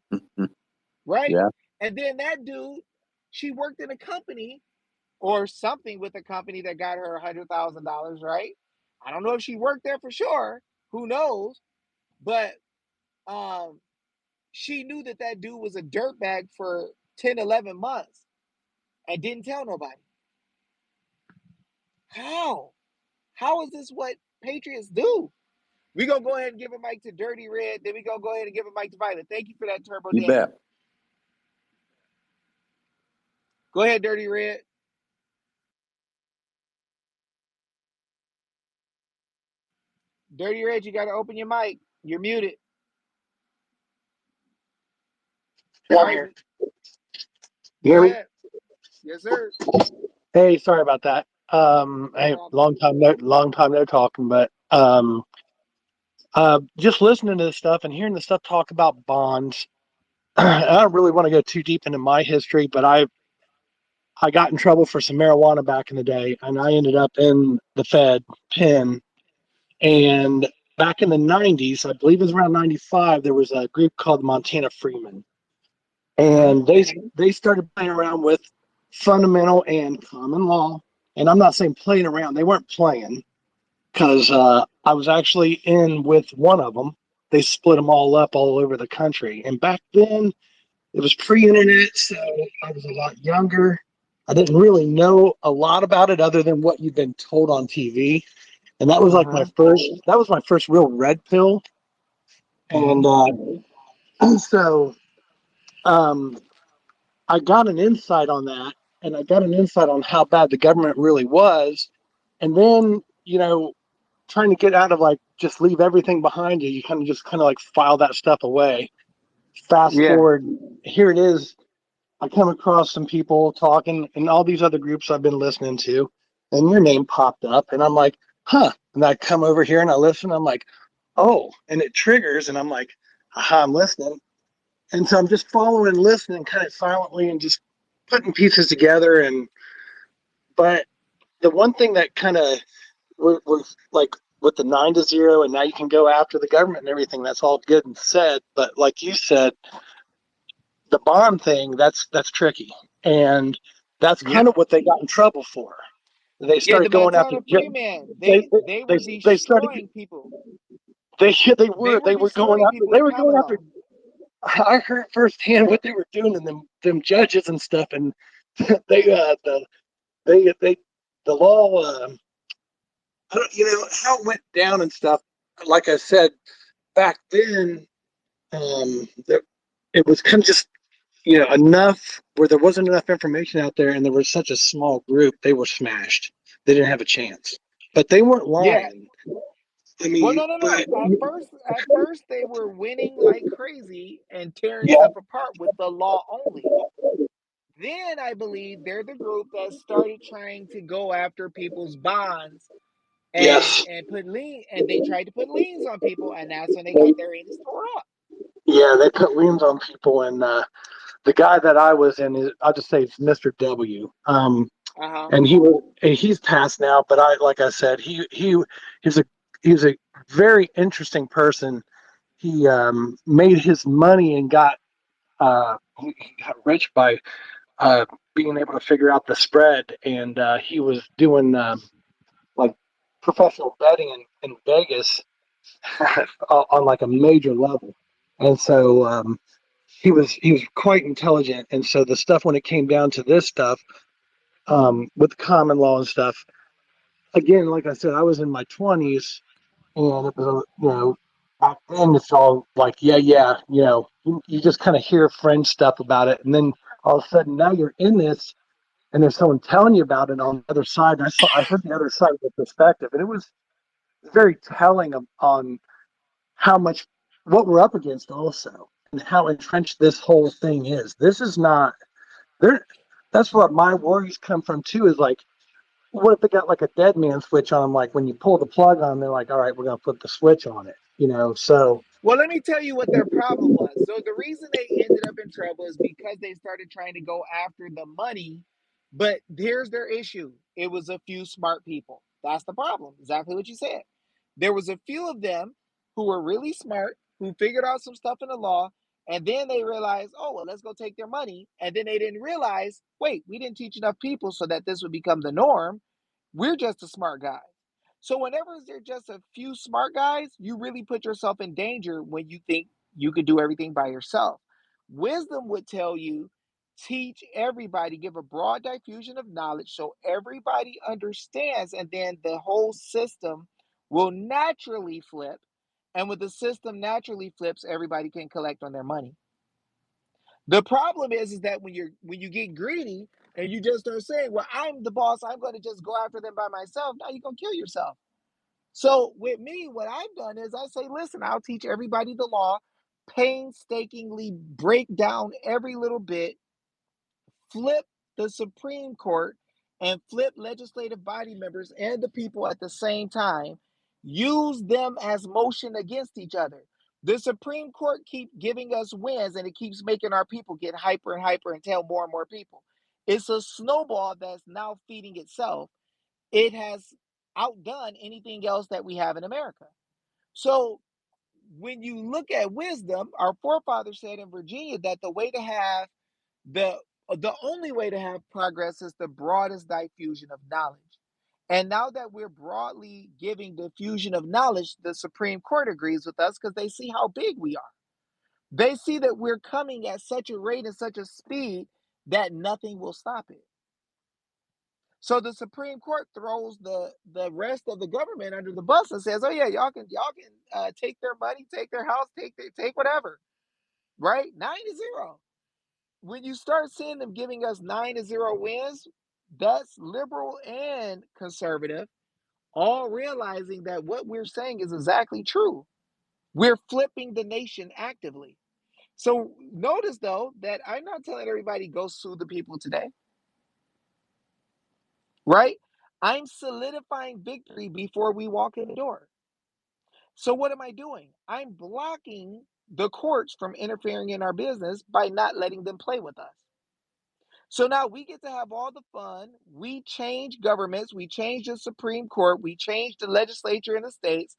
right? Yeah. And then that dude, she worked in a company or something with a company that got her $100,000, right? I don't know if she worked there for sure. Who knows? But she knew that dude was a dirtbag for 10, 11 months and didn't tell nobody. How? How is this what patriots do? We're going to go ahead and give a mic to Dirty Red. Then we're going to go ahead and give a mic to Violet. Thank you for that, Turbo You Danny. bet. Go ahead, Dirty Red. Dirty Red, you got to open your mic. You're muted. Yeah, All I'm right. here. You Go hear me? ahead. Yes, sir. Hey, sorry about that. No Hey, problem. long time no talking, but just listening to this stuff and hearing the stuff talk about bonds. I don't really want to go too deep into my history, but I got in trouble for some marijuana back in the day, and I ended up in the Fed pen. And back in the '90s, I believe it was around '95, there was a group called Montana Freemen, and they started playing around with fundamental and common law. And I'm not saying playing around; they weren't playing, because I was actually in with one of them. They split them all up all over the country. And back then, it was pre-internet, so I was a lot younger. I didn't really know a lot about it other than what you've been told on TV. And that was like Mm-hmm. that was my first real red pill. And so um, I got an insight on that, and I got an insight on how bad the government really was. And then, trying to get out of like just leave everything behind you, you kind of like file that stuff away. Fast Yeah. forward, here it is. I come across some people talking in all these other groups I've been listening to, and your name popped up, and I'm like, huh. And I come over here and I listen. I'm like, oh, and it triggers, and I'm like, aha, I'm listening. And so I'm just following and listening kind of silently and just putting pieces together. But the one thing that kind of was like with the 9-0, and now you can go after the government and everything, that's all good and said. But like you said, the bond thing, that's tricky. And that's kind Yep. of what they got in trouble for. They Yeah, the started going after Montana Freeman, they they they were they started destroying people. they They were were they were going destroying after people with common they were. law. I heard firsthand what they were doing to them judges and stuff, and they they the law. I don't, how it went down and stuff. Like I said back then, there, it was kind of just enough where there wasn't enough information out there, and there was such a small group. They were smashed. They didn't have a chance. but they weren't Yeah. lying. I Well, mean, no. but At first, they were winning like crazy and tearing yeah, stuff apart with the law only. Then I believe they're the group that started trying to go after people's bonds and yes, put and they tried to put liens on people, and that's when they got their anus tore up. yeah, they put liens on people, and the guy that I was in, I'll just say it's Mr. W. Uh huh. And he's passed now, but like I said, he's a he's a very interesting person. He made his money and he got rich by being able to figure out the spread, and he was doing like professional betting in Vegas on like a major level, and so he was quite intelligent. And so the stuff when it came down to this stuff with the common law and stuff, again, like I said, I was in my 20s, and it was back then it's all like yeah, you just kind of hear friend stuff about it, and then all of a sudden now you're in this, and there's someone telling you about it on the other side. And I heard the other side of the perspective, and it was very telling on how much what we're up against also, and how entrenched this whole thing is. This is not there. That's what my worries come from too. Is like, what if they got like a dead man switch on? Like when you pull the plug on, they're like, all right, we're gonna put the switch on it. So Well, let me tell you what their problem was. So the reason they ended up in trouble is because they started trying to go after the money. But here's their issue: it was a few smart people. That's the problem. Exactly what you said. There was a few of them who were really smart, who figured out some stuff in the law, and then they realized, oh well, let's go take their money. And then they didn't realize, wait, we didn't teach enough people so that this would become the norm. We're just a smart guy. So whenever there's just a few smart guys, you really put yourself in danger when you think you could do everything by yourself. Wisdom would tell you, teach everybody, give a broad diffusion of knowledge so everybody understands, and then the whole system will naturally flip. And when the system naturally flips, everybody can collect on their money. The problem is that when you get greedy and you just start saying, "Well, I'm the boss, I'm going to just go after them by myself," now you're gonna kill yourself. So with me, what I've done is I say, listen, I'll teach everybody the law, painstakingly break down every little bit, flip the Supreme Court, and flip legislative body members and the people at the same time, use them as motion against each other. The Supreme Court keep giving us wins, and it keeps making our people get hyper and hyper and tell more and more people. It's a snowball that's now feeding itself. It has outdone anything else that we have in America. So when you look at wisdom, our forefathers said in Virginia that the the only way to have progress is the broadest diffusion of knowledge. And now that we're broadly giving diffusion of knowledge, the Supreme Court agrees with us because they see how big we are. They see that we're coming at such a rate and such a speed that nothing will stop it. So the Supreme Court throws the rest of the government under the bus and says, "Oh yeah, y'all can take their money, take their house, take whatever." Right? 9-0. When you start seeing them giving us 9-0 wins, that's liberal and conservative, all realizing that what we're saying is exactly true. We're flipping the nation actively. So notice though that I'm not telling everybody go sue the people today, right? I'm solidifying victory before we walk in the door. So what am I doing? I'm blocking the courts from interfering in our business by not letting them play with us. So now we get to have all the fun. We change governments, we change the Supreme Court, we change the legislature in the states,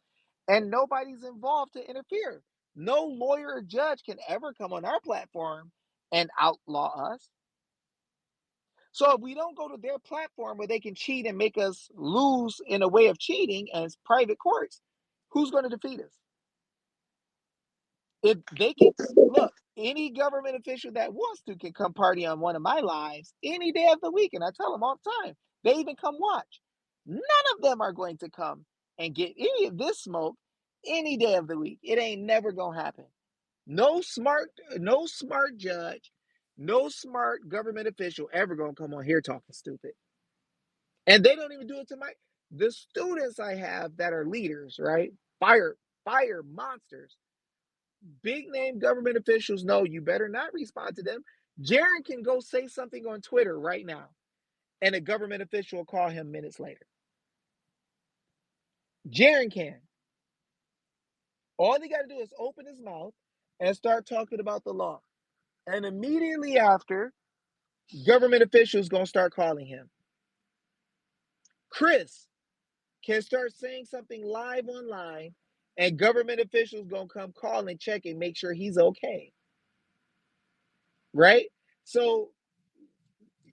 and nobody's involved to interfere. No lawyer or judge can ever come on our platform and outlaw us. So if we don't go to their platform where they can cheat and make us lose in a way of cheating as private courts, who's going to defeat us? If they can look, any government official that wants to can come party on one of my lives any day of the week, and I tell them all the time. They even come watch. None of them are going to come and get any of this smoke any day of the week. It ain't never gonna happen. No smart judge, no smart government official ever gonna come on here talking stupid. And they don't even do it to my. The students I have that are leaders, right? Fire monsters. Big name government officials know you better not respond to them. Jaron can go say something on Twitter right now, and a government official will call him minutes later. Jaron can. All he got to do is open his mouth and start talking about the law. And immediately after, government officials going to start calling him. Chris can start saying something live online, and government officials going to come call and check and make sure he's okay. Right? So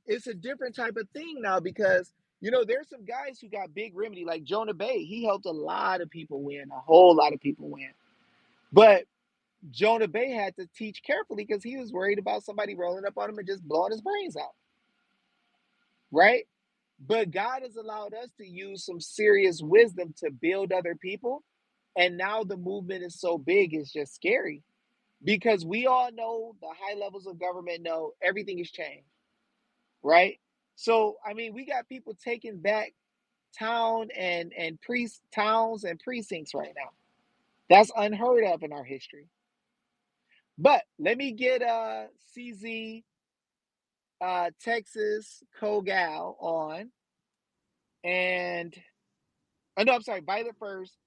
it's a different type of thing now because, there's some guys who got big remedy, like Jonah Bay. He helped a lot of people win, a whole lot of people win. But Jonah Bay had to teach carefully because he was worried about somebody rolling up on him and just blowing his brains out. Right? But God has allowed us to use some serious wisdom to build other people. And now the movement is so big, it's just scary. Because we all know, the high levels of government know everything has changed. Right? So, we got people taking back towns and precincts right now. That's unheard of in our history. But let me get CZ Texas Kogal on, and no, I'm sorry, Violet first,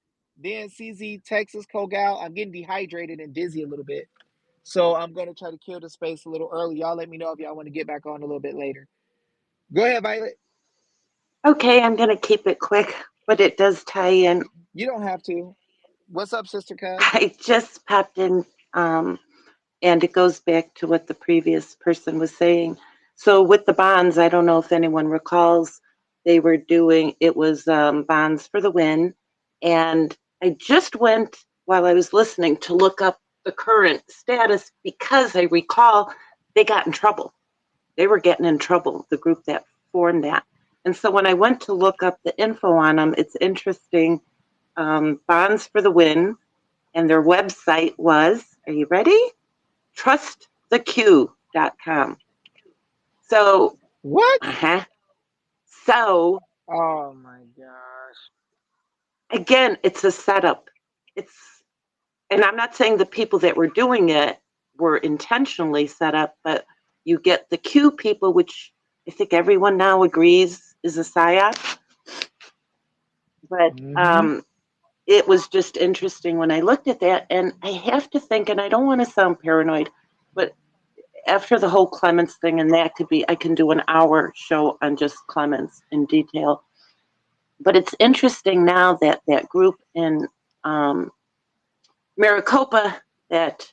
then CZ Texas Kogal. I'm getting dehydrated and dizzy a little bit, so I'm gonna try to kill the space a little early. Y'all let me know if y'all want to get back on a little bit later. Go ahead, Violet. Okay, I'm gonna keep it quick, but it does tie in. You don't have to. What's up, Sister Cuz? I just popped in, and it goes back to what the previous person was saying. So with the bonds, I don't know if anyone recalls, they were doing, it was Bonds for the Win. And I just went, while I was listening, to look up the current status because I recall they got in trouble. They were getting in trouble, the group that formed that. And so when I went to look up the info on them, it's interesting. Bonds for the Win, and their website was, are you ready? trusttheq.com. So, What? So, oh my gosh. Again, it's a setup. And I'm not saying the people that were doing it were intentionally set up, but you get the Q people, which I think everyone now agrees is a psyop. But it was just interesting when I looked at that, and I have to think, and I don't want to sound paranoid, but after the whole Clements thing, and that could be, I can do an hour show on just Clements in detail. But it's interesting now that that group in Maricopa that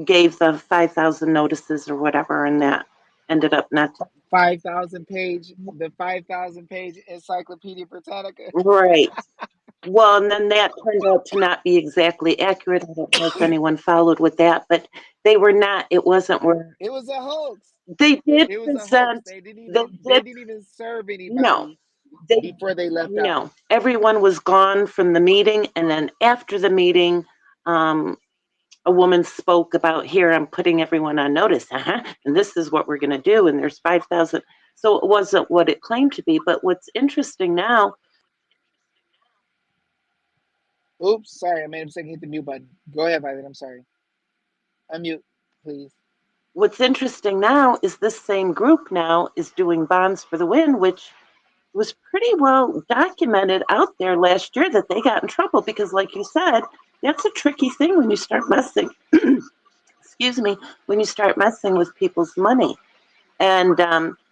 gave the 5,000 notices or whatever, and that ended up not 5,000 page Encyclopedia Britannica. Right. Well, and then that turned out to not be exactly accurate. I don't know if anyone followed with that, but they were not. It wasn't where it was a hoax. They did it was present. A hoax. They didn't even serve anybody before they left out. No, everyone was gone from the meeting, and then after the meeting, a woman spoke about, here, I'm putting everyone on notice, and this is what we're going to do, and there's 5,000. So it wasn't what it claimed to be. But what's interesting now. Oops, sorry, I made a mistake. Hit the mute button. Go ahead, Violet. I'm sorry. Unmute, please. What's interesting now is this same group now is doing Bonds for the Win, which was pretty well documented out there last year that they got in trouble because, like you said, that's a tricky thing when you start messing. Excuse me, when you start messing with people's money, and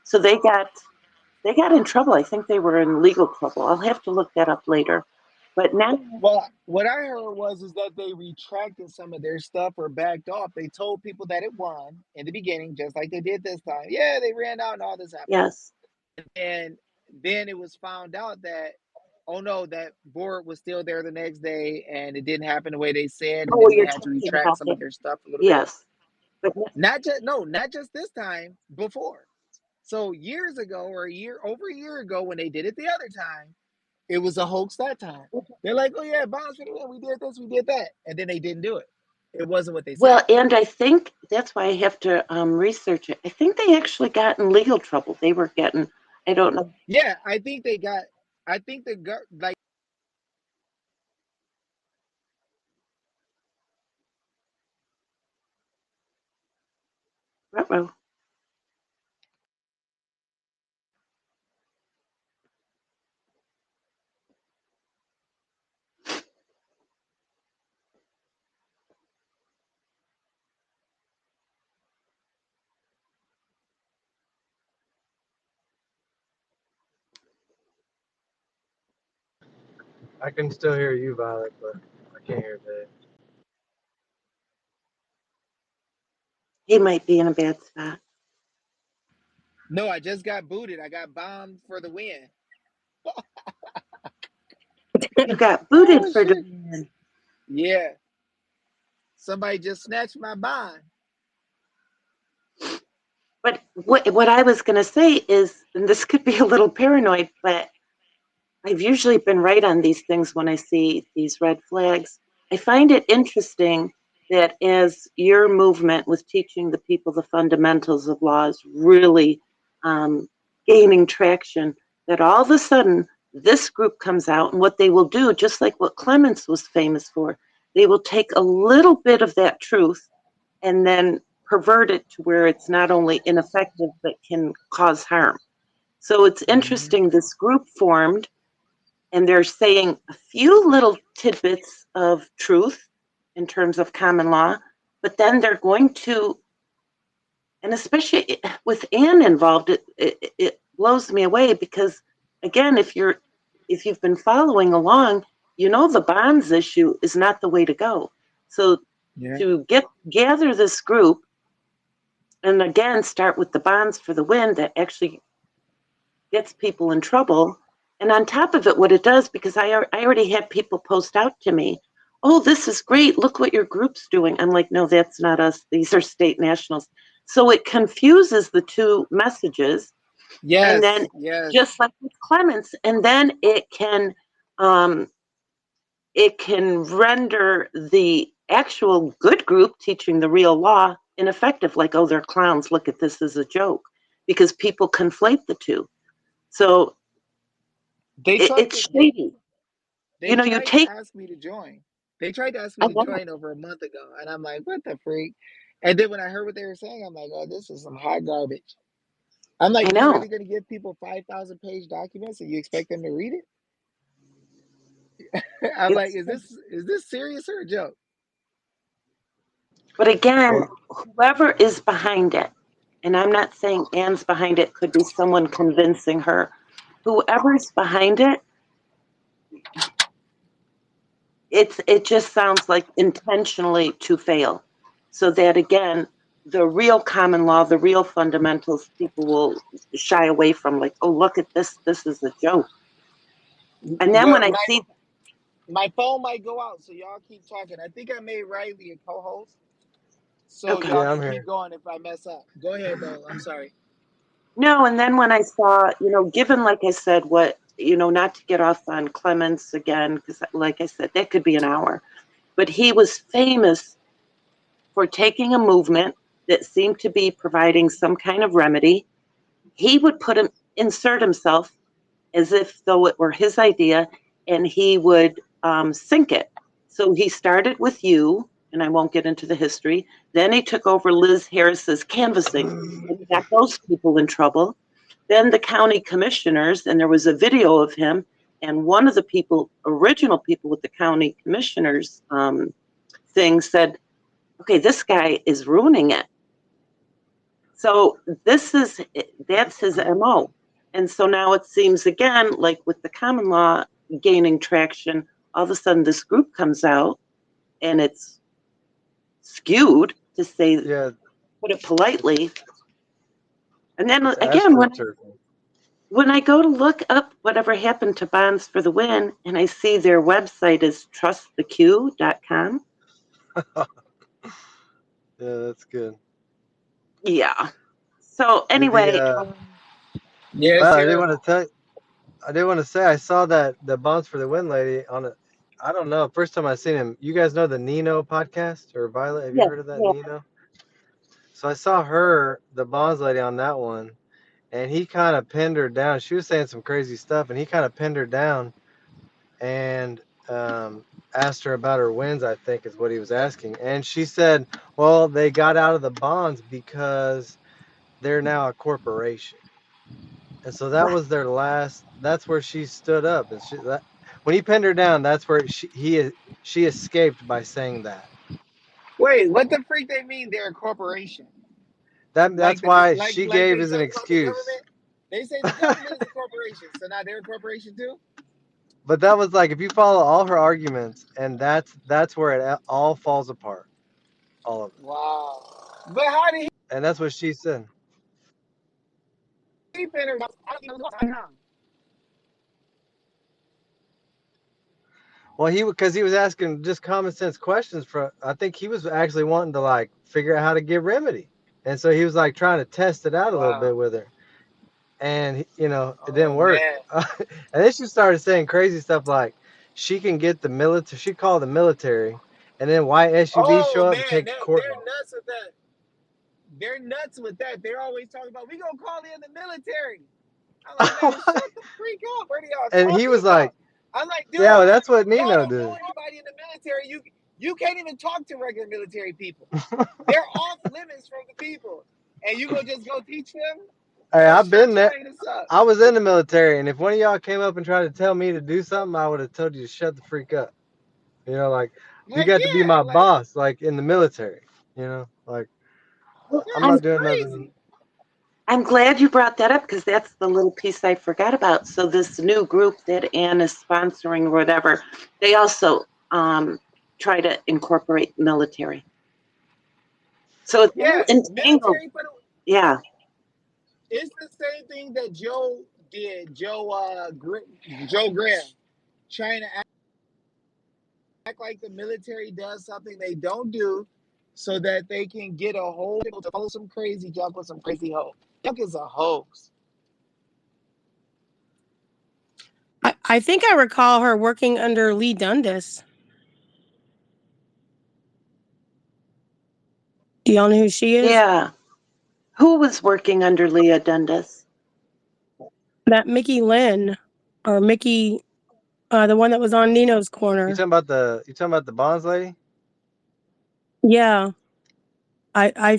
so they got in trouble. I think they were in legal trouble. I'll have to look that up later. But now, well, what I heard is that they retracted some of their stuff or backed off. They told people that it won in the beginning, just like they did this time. Yeah, they ran out and all this happened. Yes. And then it was found out that, oh no, that board was still there the next day, and it didn't happen the way they said, and then they had to retract some of their stuff a little bit. Yes. But not just this time, before. So years ago, or over a year ago, when they did it the other time, it was a hoax that time. They're like, oh yeah, Bonds for the Win, we did this, we did that, and then they didn't do it. It wasn't what they said. Well, and I think that's why I have to research it. I think they actually got in legal trouble. They were getting, I don't know. Yeah, I think they got I think like. Uh-oh. I can still hear you, Violet, but I can't hear Dave. He might be in a bad spot. No, I just got booted. I got bombed for the win. You got booted Oh for shit! doing that. Yeah, somebody just snatched my bond. But what I was going to say is, and this could be a little paranoid, but I've usually been right on these things when I see these red flags. I find it interesting that as your movement with teaching the people the fundamentals of law is really um, gaining traction, that all of a sudden this group comes out, and what they will do, just like what Clemens was famous for, they will take a little bit of that truth and then pervert it to where it's not only ineffective but can cause harm. So it's Hmm. interesting this group formed and they're saying a few little tidbits of truth in terms of common law, but then they're going to, and especially with Anne involved, it blows me away because again, if you've been following along, you know the bonds issue is not the way to go. So Yeah. to gather this group and again start with the Bondz4DaWin that actually gets people in trouble. And on top of it, what it does, because I already had people post out to me, oh, this is great. Look what your group's doing. I'm like, no, that's not us. These are StateNationals. So it confuses the two messages. And then Yes. Yes. just like with Clements, and then um, it can render the actual good group teaching the real law ineffective. Like, oh, they're clowns. Look at this as a joke, because people conflate the two. So They tried it's to. shady. You They know, you tried to take, ask me to join. They tried to ask me I to know, join over a month ago, and I'm like, what the freak? And then when I heard what they were saying, I'm like, oh, this is some hot garbage. I'm I like, you know. really gonna give people 5,000 page documents and you expect them to read it? I'm like, It's, is this serious or a joke? but again, Well, whoever is behind it, and I'm not saying Anne's behind it, could be someone convincing her. Whoever's behind it, it just sounds like intentionally to fail. So that again, the real common law, the real fundamentals, people will shy away from. Like, oh, look at this. This is a joke. And then Well, when I my see, my phone might go out, so y'all keep talking. I think I made Riley a co-host, so okay, y'all yeah, I'm can here. keep going if I mess up. Go ahead though. I'm sorry. no, and then when I saw, given, like I said, not to get off on Clements again, because, like I said, that could be an hour, but he was famous for taking a movement that seemed to be providing some kind of remedy. He would insert himself as if though it were his idea, and he would sink it. So he started with you, and I won't get into the history. Then he took over Liz Harris's canvassing, and he got those people in trouble. Then the county commissioners, and there was a video of him, and one of the original people with the county commissioners thing said, okay, this guy is ruining it. So that's his MO. And so now it seems again, like with the common law gaining traction, all of a sudden this group comes out and it's skewed to say, Yeah, put it politely. And then it's again, astroturfing. when I go to look up whatever happened to Bondz4DaWin and I see their website is trusttheq.com. Yeah, that's good. Yeah. So Did the anyway, Yeah, it's Well, I didn't want to terrible. tell. I did want to say I saw that the Bondz4DaWin lady on a. I don't know. First time I seen him. You guys know the Nino podcast or Violet? Have you yeah, heard of that yeah. Nino? So I saw her, the Bonds lady, on that one, and he kind of pinned her down. She was saying some crazy stuff, and he kind of pinned her down and asked her about her wins, I think is what he was asking. And she said, well, they got out of the bonds because they're now a corporation. And so that was their last, that's where she stood up. And when he pinned her down, that's where she escaped by saying that. Wait, what the freak they mean? They're a corporation. That's Like why she like gave they as an talk about the excuse. government. They say the government is a corporation, so now they're a corporation too. But that was like, if you follow all her arguments, and that's where it all falls apart, all of it. Wow. But how did And that's what she said. he pin her? I don't even know. Well, because he was asking just common sense questions for. I think he was actually wanting to like figure out how to get remedy, and so he was like trying to test it out a little bit Wow. with her, and it didn't Oh work. man. And then she started saying crazy stuff like she can get the military. She called the military, and then white SUVs Oh show up and man. take court. They're nuts with that. They're nuts with that. They're always talking about we gonna call in the military. I'm like, man, shut the freak up. Where do y'all And he talking was about? like, I'm like, dude, "Yeah, well, that's what y'all Nino don't know did." anybody in the military. You can't even talk to regular military people. They're off limits from the people. And you gonna just go teach them? Hey, Oh, I've been shut your there. anus up. I was in the military, and if one of y'all came up and tried to tell me to do something, I would have told you to shut the freak up. Like you Heck got to be yeah. my boss, like in the military. Like I'm I'm not that's doing nothing. crazy. I'm glad you brought that up because that's the little piece I forgot about. So this new group that Ann is sponsoring or whatever, they also try to incorporate military. So it's all Yeah, entangled. military, but Yeah. it's the same thing that Joe did. Joe Graham, trying to act like the military does something they don't do, so that they can get a hold to follow some crazy junk with some crazy hope. Junk is a hoax. I think I recall her working under Lee Dundas. Do y'all know who she is? Yeah. Who was working under Leah Dundas? That Mickey Lynn, or Mickey, the one that was on Nino's You Corner. talking about the Bonds lady? Yeah. And I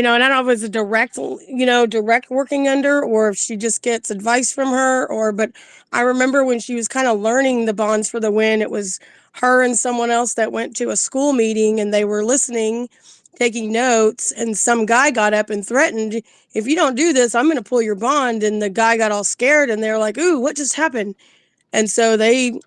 don't know if it's a direct working under, or if she just gets advice from her, but I remember when she was kind of learning the Bonds for the Win, it was her and someone else that went to a school meeting and they were listening, taking notes, and some guy got up and threatened, if you don't do this, I'm going to pull your bond. And the guy got all scared and they're like, ooh, what just happened? And so they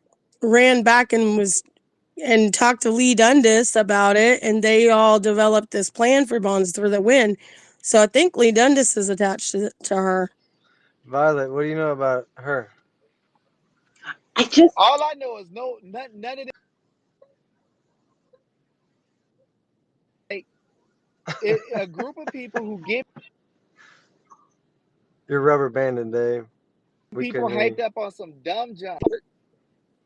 ran back and talked to Lee Dundas about it, and they all developed this plan for Bondz4DaWin. So I think Lee Dundas is attached to her. Violet, what do you know about her? I just All I know is none of this. Like, a group of people who get You're rubber banding, Dave. We people couldn't hear you. hyped up on some dumb junk.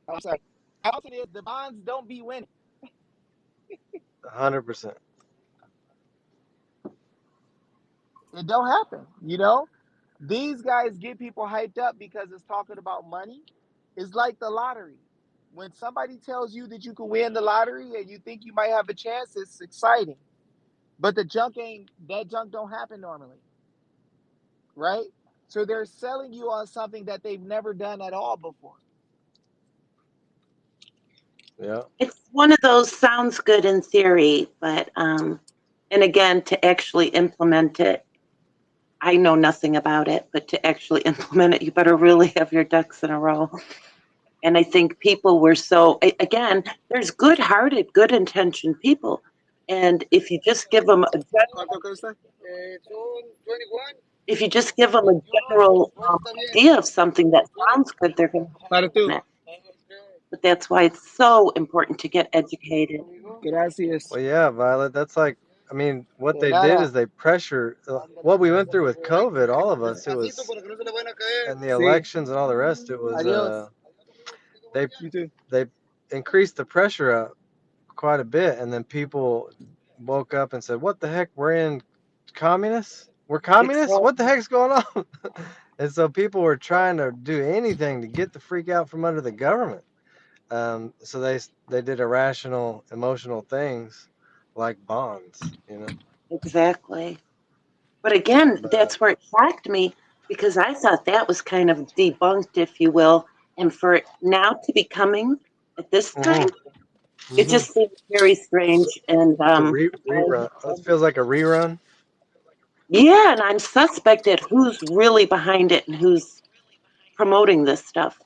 I'm sorry. Also, the bonds don't be winning. 100%. It don't happen. These guys get people hyped up because it's talking about money. It's like the lottery. When somebody tells you that you can win the lottery and you think you might have a chance, it's exciting. But that junk don't happen normally, right? So they're selling you on something that they've never done at all before. Yeah. it's one of those sounds good in theory, but and again to actually implement it, I know nothing about it, but to actually implement it, you better really have your ducks in a row. And I think people were again, there's good-hearted, good-intentioned people, and if you just give them a general idea of something that sounds good, they're going Para to tú. it. But that's why it's so important to get educated. Gracias. Well, yeah, Violet. That's like, I mean, what De they did nada. is they pressure what we went through with COVID. All of us, it was, and the Sí. elections and all the rest. It was Adiós. they You too. they increased the pressure up quite a bit, and then people woke up and said, "What the heck? We're in communists." We're communists? Exactly. What the heck's going on? And so people were trying to do anything to get the freak out from under the government. So they did irrational, emotional things like bonds, you know. Exactly. But again, But that's where it shocked me because I thought that was kind of debunked, if you will. And for it now to be coming at this time, mm-hmm, it mm-hmm. just seems very strange. And It's a I, rerun. It feels like a rerun. yeah, and I'm suspect at who's really behind it and who's promoting this stuff.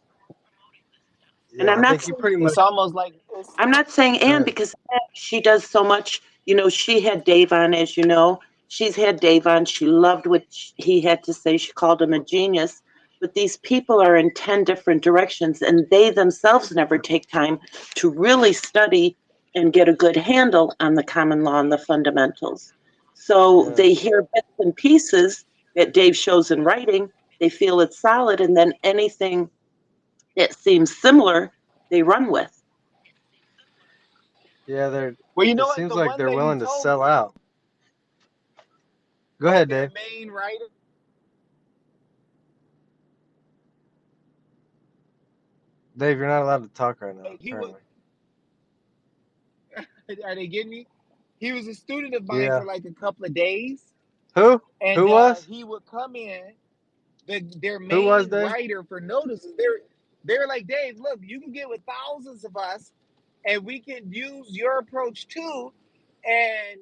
And Yeah, I think you pretty much. It's almost like it's. I'm not saying Go Anne ahead. because she does so much. You know, she had Dave on, as you know. She's had Dave on. She loved what he had to say. She called him a genius. But these people are in 10 different directions, and they themselves never take time to really study and get a good handle on the common law and the fundamentals. So Yeah. they hear bits and pieces that Dave shows in writing. They feel it's solid, and then anything that seems similar, they run with. Yeah, they're. Well, you know It what? seems The like one they're lady willing to told sell me, out. Go like ahead, their Dave. main writer, Dave, you're not allowed to talk right now, like he would. apparently. Are they getting me? He was a student of mine Yeah. for like a couple of days, Who? Who and was? he would come in. Their Who was main Dave? writer for notices. They're like, Dave, look, you can get with thousands of us, and we can use your approach too. And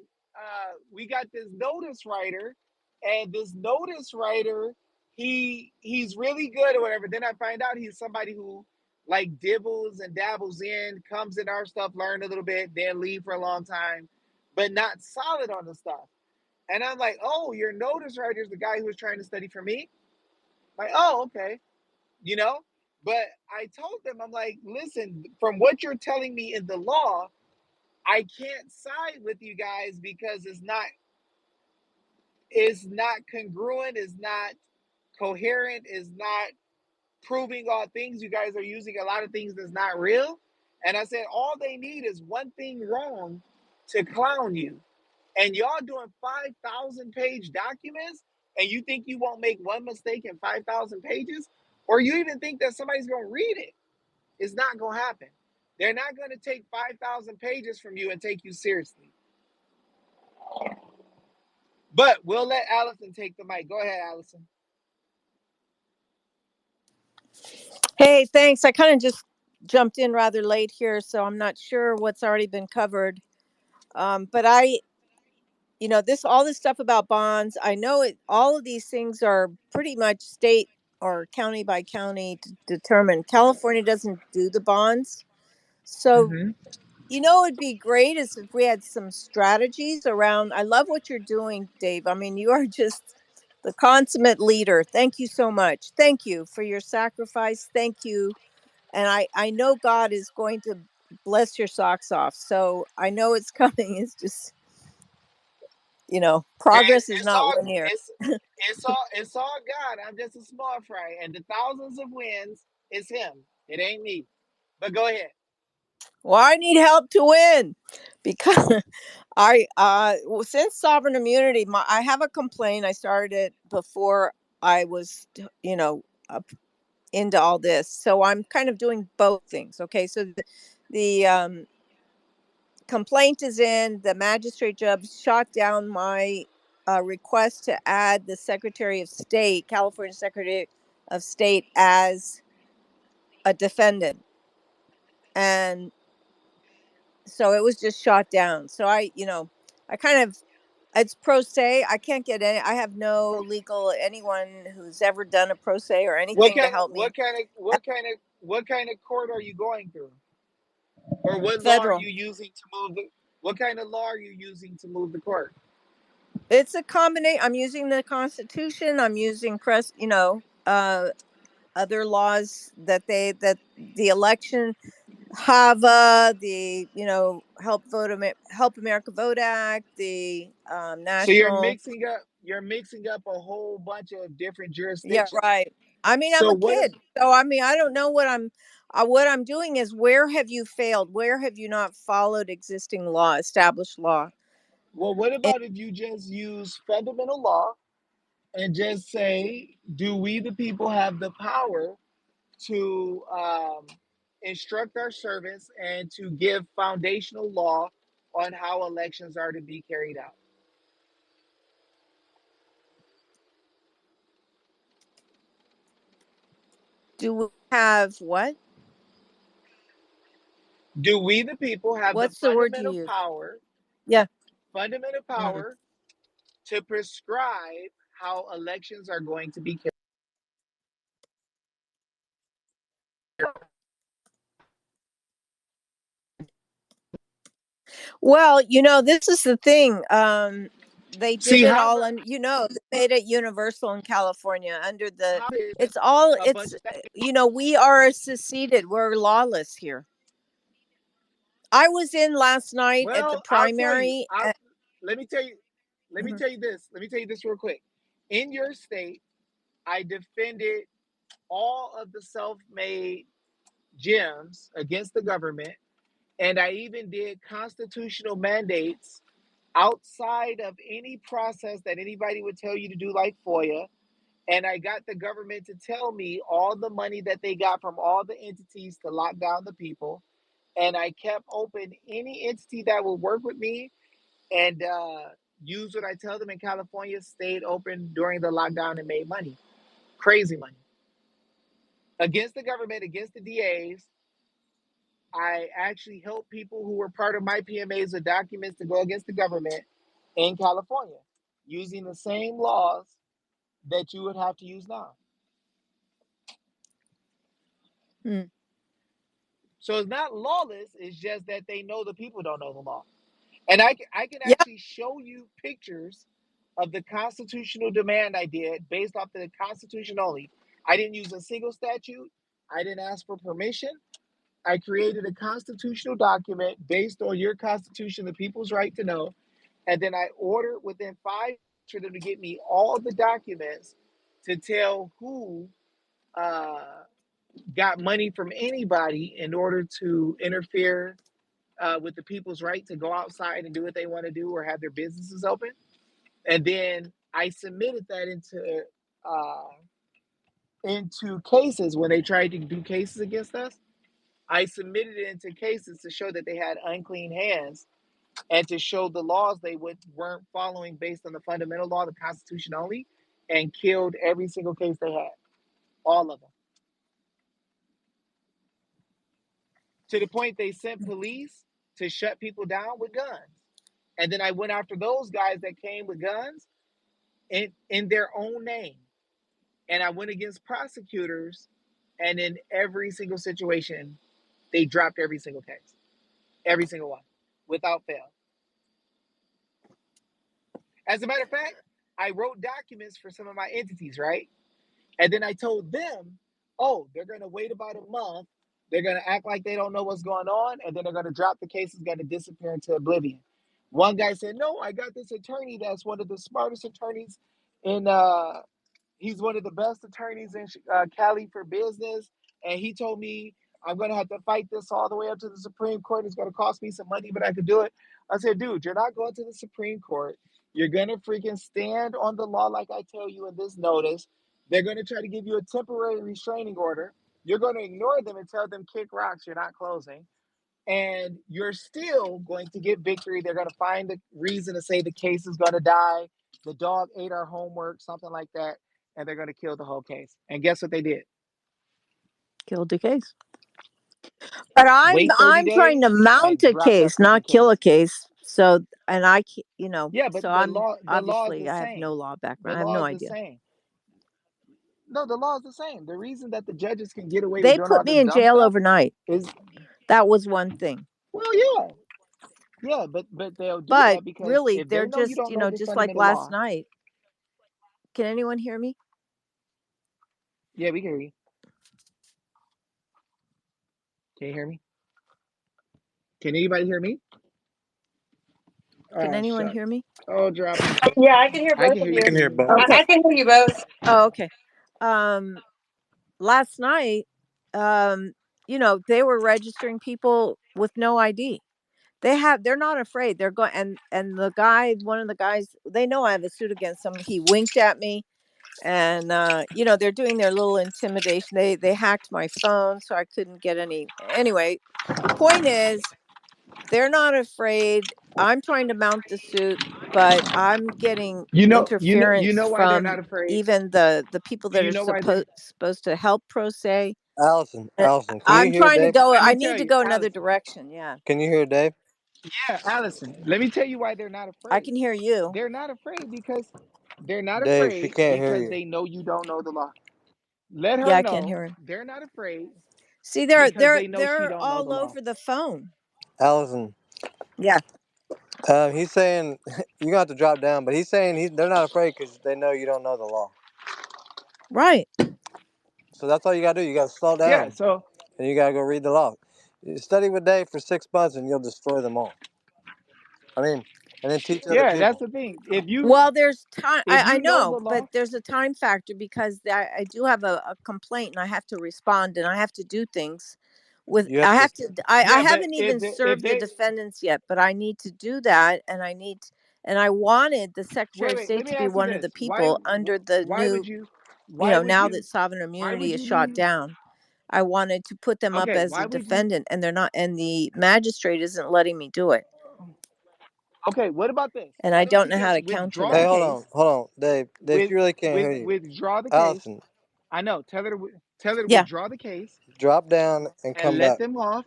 we got this notice writer, and this notice writer, he's really good or whatever. Then I find out he's somebody who like dibbles and dabbles in, comes in our stuff, learn a little bit, then leave for a long time, but not solid on the stuff. And I'm like, oh, your notice writer is the guy who was trying to study for me. Like, oh, okay, you know. But I told them, I'm like, listen, from what you're telling me in the law, I can't side with you guys because it's not congruent, it's not coherent, it's not proving all things. You guys are using a lot of things that's not real. And I said, all they need is one thing wrong to clown you. And y'all doing 5,000 page documents, and you think you won't make one mistake in 5,000 pages? Or you even think that somebody's going to read it? It's not going to happen. They're not going to take 5,000 pages from you and take you seriously. But we'll let Allison take the mic. Go ahead, Allison. Hey, thanks. I kind of just jumped in rather late here, so I'm not sure what's already been covered. But this all this stuff about bonds, I know it. All of these things are pretty much state or county by county determined. California doesn't do the bonds, so Mm-hmm. it'd be great is if we had some strategies around. I love what you're doing, Dave. I mean, you are just the consummate leader. Thank you so much. Thank you for your sacrifice. Thank you. And I know God is going to bless your socks off. So I know it's coming. It's just, progress is It's not all linear. it's all God. I'm just a small fry, and the thousands of wins is Him. It ain't me. But go ahead. Well, I need help to win because since sovereign immunity, I have a complaint. I started it before I was, into all this. So I'm kind of doing both things. Okay. So the complaint is in. The magistrate judge shot down my request to add the Secretary of State, California Secretary of State, as a defendant. And so it was just shot down. So I kind of, it's pro se. I can't get any, I have no legal, anyone who's ever done a pro se or What anything to kind of help me. what kind of court are you going through, or what law are Federal. you using to move the? What kind of law are you using to move the court? It's a combination. I'm using the Constitution. I'm using other laws that the election, HAVA, the Help America Vote Act, the So you're national. mixing up. You're mixing up a whole bunch of different Yeah, jurisdictions. right. I mean, I'm So a what? kid, so I mean, I don't know what I'm doing is, where have you failed? Where have you not followed existing law, established law? Well, what And about if you just use fundamental law? and just say, do we, the people, have the power to instruct our servants and to give foundational law on how elections are to be carried out? Do we have what? Do we, the people, have the What's the word you use? Yeah. fundamental Mm. power to prescribe how elections are going to be carried out? Well, this is the thing. They did See, it how all, and they made it universal in California under the. how is It's all. a bunch It's of states? we are seceded. We're lawless here. I was in last night at the Well, I'll tell you. primary. Let me tell you. Let me Mhm. tell you this. Let me tell you this real quick. In your state, I defended all of the self-made gyms against the government, and I even did constitutional mandates outside of any process that anybody would tell you to do, like FOIA. And I got the government to tell me all the money that they got from all the entities to lock down the people. And I kept open any entity that would work with me and use what I tell them in California, stayed open during the lockdown and made money. Crazy money. Against the government, against the DAs. I actually helped people who were part of my PMAs with documents to go against the government in California using the same laws that you would have to use now. Hmm. So it's not lawless, it's just that they know the people don't know the law. And I can Yeah. actually show you pictures of the constitutional demand I did based off the Constitution only. I didn't use a single statute. I didn't ask for permission. I created a constitutional document based on your Constitution, the people's right to know. And then I ordered within 5 for them to get me all the documents to tell who got money from anybody in order to interfere with the people's right to go outside and do what they want to do or have their businesses open. And then I submitted that into cases when they tried to do cases against us. I submitted it into cases to show that they had unclean hands and to show the laws they weren't following based on the fundamental law, the Constitution only, and killed every single case they had, all of them. To the point they sent police to shut people down with guns. And then I went after those guys that came with guns in their own name. And I went against prosecutors, and in every single situation, they dropped every single case, every single one, without fail. As a matter of fact, I wrote documents for some of my entities, right? And then I told them, oh, they're going to wait about a month. They're going to act like they don't know what's going on. And then they're going to drop the case. It's going to disappear into oblivion. One guy said, no, I got this attorney that's one of the smartest attorneys in he's one of the best attorneys in Cali for business. And he told me I'm going to have to fight this all the way up to the Supreme Court. It's going to cost me some money, but I could do it. I said, dude, you're not going to the Supreme Court. You're going to freaking stand on the law like I tell you in this notice. They're going to try to give you a temporary restraining order. You're going to ignore them and tell them kick rocks. You're not closing. And you're still going to get victory. They're going to find the reason to say the case is going to die. The dog ate our homework, something like that. And they're going to kill the whole case. And guess what they did? Killed the case. But Wait 30 I'm trying to days mount and a drop that case, freaking not kill a case. case. So, and Yeah, but so I'm the law is obviously the I have same. no law The background. I have law no is the idea. same. No, the law is the same. The reason that the judges can get away with They doing put all me this in dumb jail stuff overnight. is, That was one thing. well, yeah. Yeah, but they'll do But that because really, if they they're know you just, don't know this just like fundamental last law, night. Can anyone hear me? yeah, we can hear you. Can you hear me? Can anybody hear me? Can Oh, anyone shucks. hear me? Oh, drop me. Yeah, I can hear I both can of hear you. you. I I can can hear hear you. both. Okay. I can hear you both. Oh, okay. Last night, they were registering people with no ID. They're not afraid. They're going, and one of the guys, they know I have a suit against him. He winked at me. And they're doing their little intimidation. They hacked my phone, so I couldn't get any. Anyway, point is, they're not afraid. I'm trying to mount the suit, but I'm getting You interference know why they're from not afraid. even the people Do that you are know why they're? supposed to help pro se. Allison, Uh, Allison, can you I'm hear trying to Dave? go. Let I me need tell to you, go another Allison. direction. Yeah, Can you hear Dave? Yeah, Allison. Let me tell you why they're not I afraid. can hear you. They're not afraid because they're not Dave, she afraid can't hear because you. they know you don't know the law. Let Yeah, her I can't know hear him. they're not afraid See, they're because they're they know she they're don't know the all law. over the phone. Allison, Yeah, he's saying you got to drop down, but he's saying they're not afraid because they know you don't know the law. right. So that's all you gotta do. You gotta slow Yeah, down so and you gotta go read the law. You study with Dave for 6 months and you'll destroy them all. I mean, and then teach other yeah, that's people. the thing. If you Well, there's time. if I you know know, the but law, there's a time factor because I do have a complaint and I have to respond and I have to do things with. You have I to. have to. I yeah, but haven't if even if served the they defendants yet, but I need to do that, and I need. And I wanted the Secretary of wait, let State me to be ask you one of the this: why people under the why would new. you why would Now that you sovereign why immunity would is you shot need? down, I wanted to put them up Okay, as a why would you? defendant, and they're not. And the magistrate isn't letting me do it, Okay, what about this? and Why I don't don't you know how just to counter withdraw Hey, the that. case? hold on, Dave. Dave, she really can't hear you. Withdraw the case. Allison, I know. Tell her to Yeah. withdraw the case drop down and and come let back. them off.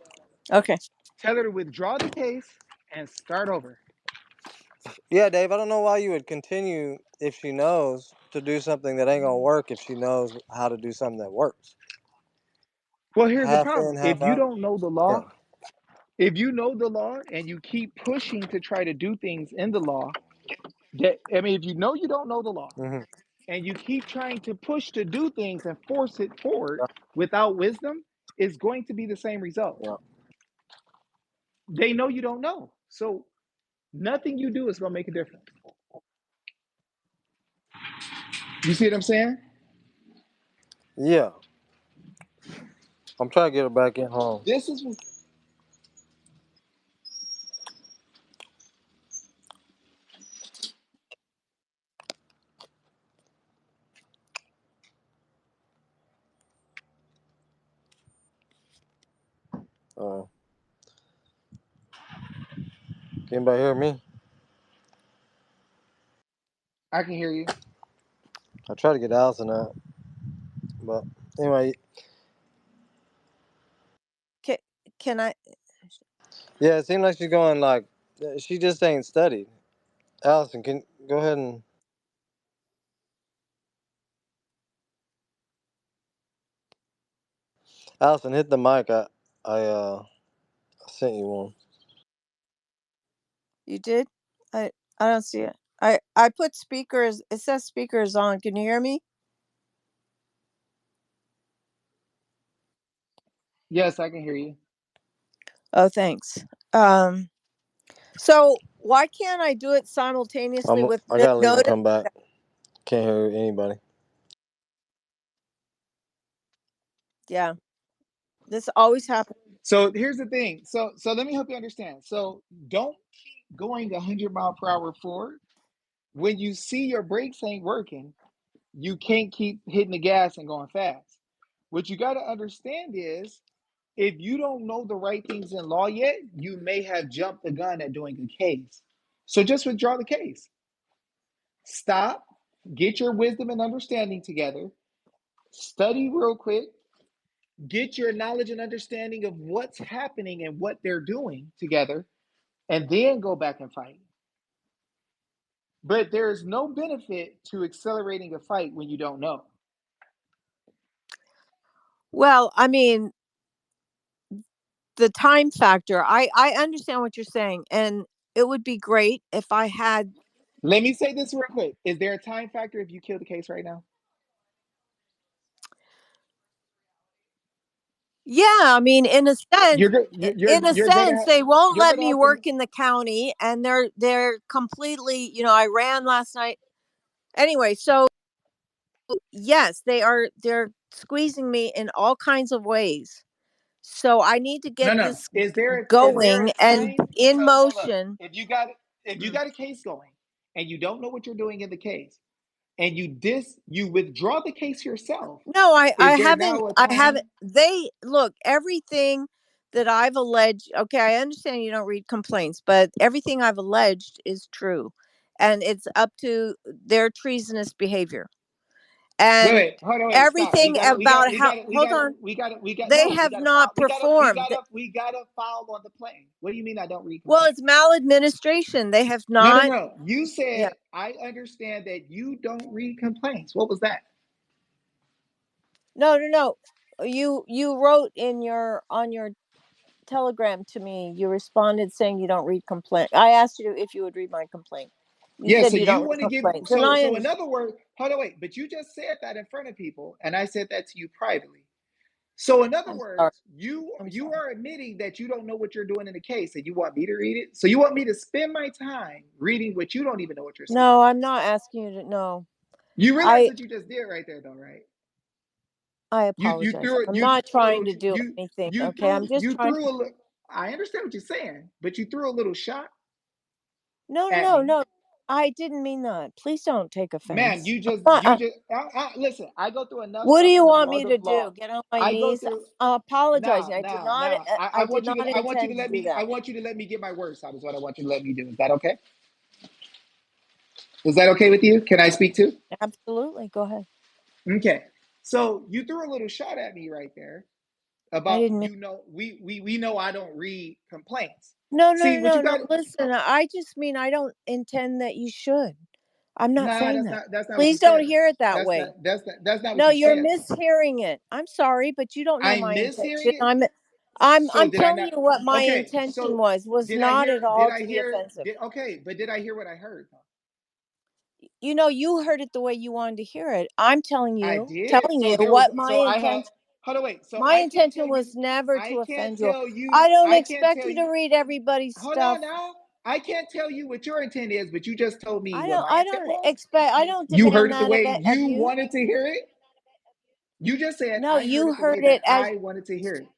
Okay. Tell her to withdraw the case and start over. Yeah, Dave, I don't know why you would continue if she knows to do something that ain't gonna work if she knows how to do something that works. Well, here's the Half problem. in, If half you out. don't know the Yeah. law, if you know the law and you keep pushing to try to do things in the law, if you know you don't know the law Hmm. and you keep trying to push to do things and force it forward without wisdom, it's going to be the same result. Yeah. They know you don't know. So nothing you do is going to make a difference. You see what I'm saying? Yeah. I'm trying to get her back in home. This is Can anybody hear me? I can hear you. I tried to get Allison out, but anyway, Can I? yeah, it seemed like she's going like she just ain't studied. Allison, can go ahead and Allison hit the mic. I sent you one. You did? I don't see it. I put speakers. It says speakers on. Can you hear me? Yes, I can hear you. Oh, thanks. Um. So why can't I do it simultaneously with I gotta leave and notice? come back. Can't hear anybody. Yeah, this always happens. So here's the thing. So let me help you understand. So don't keep going 100 mile per hour forward. When you see your brakes ain't working, you can't keep hitting the gas and going fast. What you got to understand is if you don't know the right things in law yet, you may have jumped the gun at doing a case. So just withdraw the case. Stop, get your wisdom and understanding together, study real quick, get your knowledge and understanding of what's happening and what they're doing together, and then go back and fight. But there is no benefit to accelerating a fight when you don't know. Well, I mean, the time factor. I understand what you're saying, and it would be great if I had. Let me say this real quick. Is there a time factor if you kill the case right now? Yeah, I mean, in a sense, You're you're gonna have they won't you're let gonna me have to. work in the county, and they're completely. I ran last night. Anyway, so yes, they're squeezing me in all kinds of ways. So I need to No, get no. this Is there a going and time? in So look, motion. if you got a case going and you don't know what you're doing in the case, and you withdraw the case yourself, No, I is there haven't. now a I haven't. time? They look everything that I've alleged. Okay, I understand you don't read complaints, but everything I've alleged is true, and it's up to their treasonous behavior and Wait, stop. everything about how. Hold on, they No, we have gotta file. not performed. We gotta file on the plane. What do you mean I don't read Well, it's complaints? maladministration. They have No, no, not. no. You Yeah. said I understand that you don't read complaints. What was that? No, no, no. You wrote in your on your telegram to me. You responded saying you don't read complaint. I asked you if you would read my complaint. You Yeah, said so you you don't read want to give complaints, and I so in understand. other words, hold on, wait, but you just said that in front of people, and I said that to you privately. So in other I'm sorry. words, you I'm you sorry. are admitting that you don't know what you're doing in the case, and you want me to read it. So you want me to spend my time reading what you don't even know what you're saying. No, I'm not asking you to. No, You realize I what you just did right there, though, right? I You apologize. threw it. I'm You not threw a trying little. to do You anything. you Okay, I'm threw just you trying threw to. a little. I understand what you're saying, but you threw a little shot No, at no, me. no. I didn't mean that. Please don't take Man, offense. I'm not, listen. I go through enough what do stuff you in the want world me of to law. do? Get on my I go knees? through I'm apologizing. now. I did not I want you to intend to let do me. I that. want you to let me get my words out. Is what I want you to let me do. Is that okay? Is that okay with you? Can I speak too? Absolutely. Go ahead. Okay. So you threw a little shot at me right there I about didn't mean. we know I don't read complaints. No, no, See no, what you no, no. got? Listen, I just mean I don't intend that you should. I'm not Nah, saying that. that's not what you Please don't said. hear it that That's not way. that's not what No, you you're said though. mishearing it. I'm sorry, but you don't know I'm my mishearing intention. it. So I'm did I telling not? you what my Okay, intention so was not at did all I to be hear offensive. did okay, but did I hear what I heard? You know, you heard it the way you wanted to hear it. I'm I did. telling you So there was what my so I had intention. hold on wait. So My I can't tell intention you was never to offend you. I can't Expect tell you to you read everybody's hold on stuff. now. I can't tell you what your intent is, but you just told me I what don't. my I intent don't was. expect. I don't You heard demand it the that way of you you. wanted to hear it. You just said No, I heard you it the way heard that it as I wanted to hear it.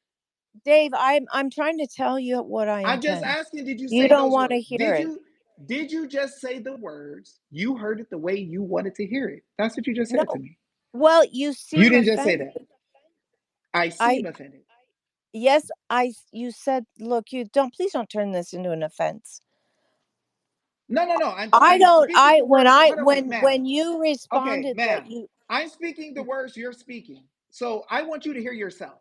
Dave. I'm trying to tell you what I I'm just intend. asking, did you You say don't those want to words? hear it. Did you just say the words? You heard it the way you wanted to hear it. That's what you just No. said to me. Well, you You seem didn't just say offended. that. I I seem offended. yes, you said, look, you don't, please don't turn this into an offense. No, no, no. I I'm don't, speaking the words. Hold on, wait, ma'am. when you Okay, responded that ma'am. you, I'm speaking the words you're speaking. So I want you to hear yourself.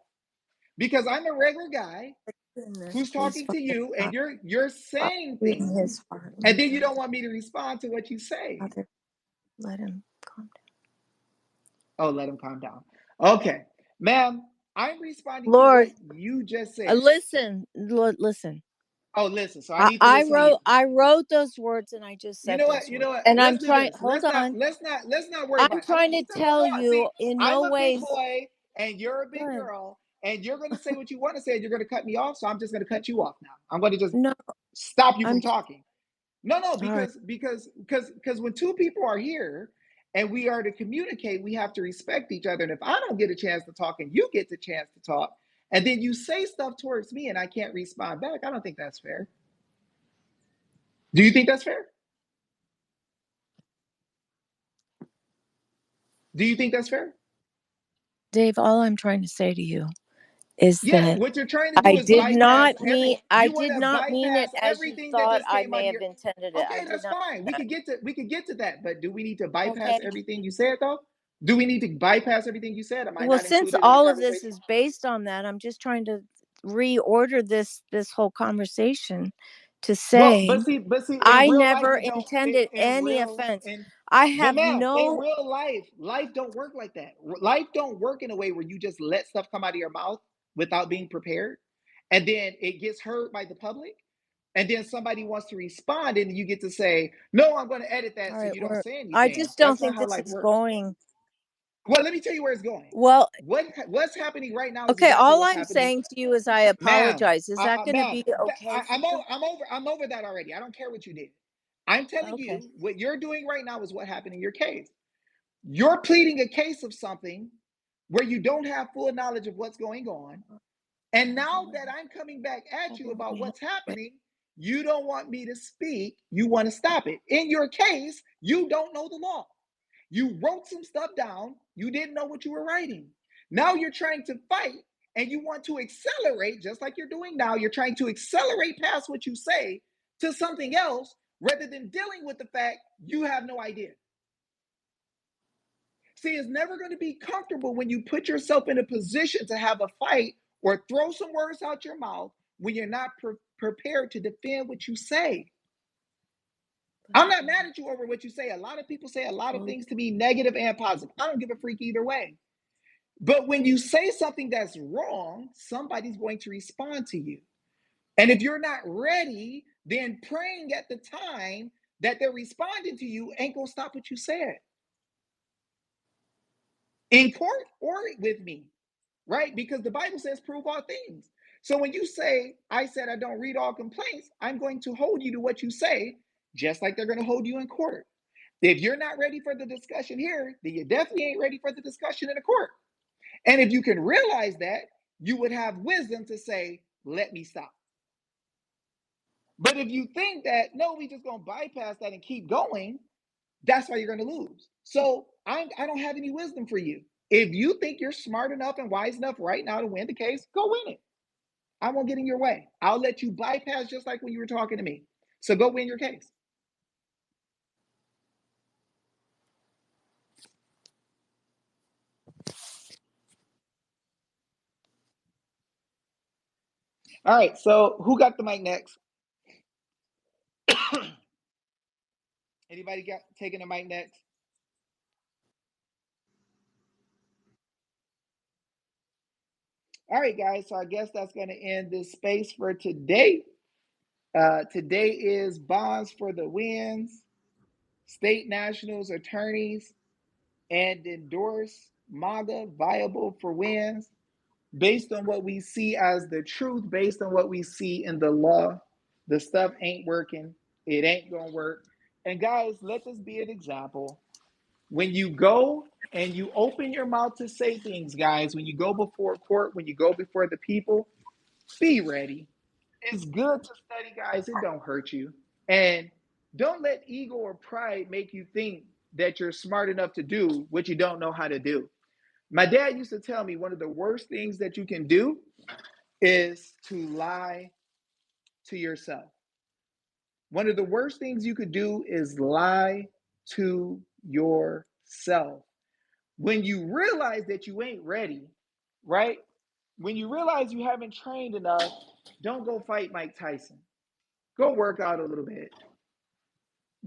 Because I'm a regular guy goodness, who's please, talking to Father you and God, you're saying in his things heart, and Lord then you God, don't want me to respond to what you say. Father, let him calm Oh, let him calm down. Okay. Ma'am, I'm down. responding to Lord, what you just said. listen, Lord, listen. Oh, listen. So I need to listen to you. I wrote those words and I just You said know what? those You words. know what? And I'm Let's do trying, this. hold on. Let's not worry I'm about it. trying to Hold tell on. See, you in I'm no a big ways. boy and you're a big Good. girl and you're going to say what you want to say and you're going to cut me off. So I'm just going to cut you off now. I'm going to just No, stop you from I'm, talking. No, all right. because when two people are here and we are to communicate, we have to respect each other. And if I don't get a chance to talk and you get the chance to talk, and then you say stuff towards me and I can't respond back, I don't think that's fair. Do you think that's fair? Do you think that's fair? Dave, all I'm trying to say to you is Yeah, that what you're trying to do is I you want did to not mean bypass it as you everything that thought just I came out may of have your. intended it. I Okay, did that's not fine. mean that. We could get to that, but do we need to bypass Okay. everything you said though? Do we need to bypass everything you said? Am I Well, not since included in the all of this conversation? is based on that, I'm just trying to reorder this whole conversation to Well, say but see, in I real life, never it don't. intended In any real, offense. in I but have ma'am, in no. real life, life don't work like that. Life don't work in a way where you just let stuff come out of your mouth without being prepared, and then it gets heard by the public, and then somebody wants to respond, and you get to say, "No, I'm going to edit All that so right, you don't say I anything." just don't That's not think how this life is works. going Well, let me tell you where it's going. well. What's happening right now is Okay, exactly all what's I'm happening, saying to you is I ma'am. apologize. Is that going to Ma'am, be okay for you? I'm over that already. I don't care what you did. I'm telling Okay. you what you're doing right now is what happened in your case. You're pleading a case of something where you don't have full knowledge of what's going on. And now that I'm coming back at you about what's happening, you don't want me to speak. You want to stop it. In your case, you don't know the law. You wrote some stuff down. You didn't know what you were writing. Now you're trying to fight and you want to accelerate, just like you're doing now. You're trying to accelerate past what you say to something else rather than dealing with the fact you have no idea. See, it's never going to be comfortable when you put yourself in a position to have a fight or throw some words out your mouth when you're not prepared to defend what you say. I'm not mad at you over what you say. A lot of people say a lot of things to me, negative and positive. I don't give a freak either way. But when you say something that's wrong, somebody's going to respond to you. And if you're not ready, then praying at the time that they're responding to you ain't going to stop what you said. In court or with me, right? Because the Bible says prove all things. So when you say, I said I don't read all complaints, I'm going to hold you to what you say, just like they're going to hold you in court. If you're not ready for the discussion here, then you definitely ain't ready for the discussion in the court. And if you can realize that, you would have wisdom to say, let me stop. But if you think that, no, we just going to bypass that and keep going, that's why you're going to lose. So I don't have any wisdom for you. If you think you're smart enough and wise enough right now to win the case, go win it. I won't get in your way. I'll let you bypass just like when you were talking to me. So go win your case. All right, so who got the mic next? Anybody got taking the mic next? All right, guys, so I guess that's going to end this space for today. Today is Bondz4DaWins, StateNationals attorneys, and Endorsed MAGa viable for wins based on what we see as the truth, based on what we see in the law. The stuff ain't working. It ain't going to work. And guys, let this be an example. When you go and you open your mouth to say things, guys, when you go before court, when you go before the people, be ready. It's good to study, guys. It don't hurt you. And don't let ego or pride make you think that you're smart enough to do what you don't know how to do. My dad used to tell me one of the worst things that you can do is to lie to yourself. One of the worst things you could do is lie to yourself. When you realize that you ain't ready, right? When you realize you haven't trained enough, don't go fight Mike Tyson. Go work out a little bit.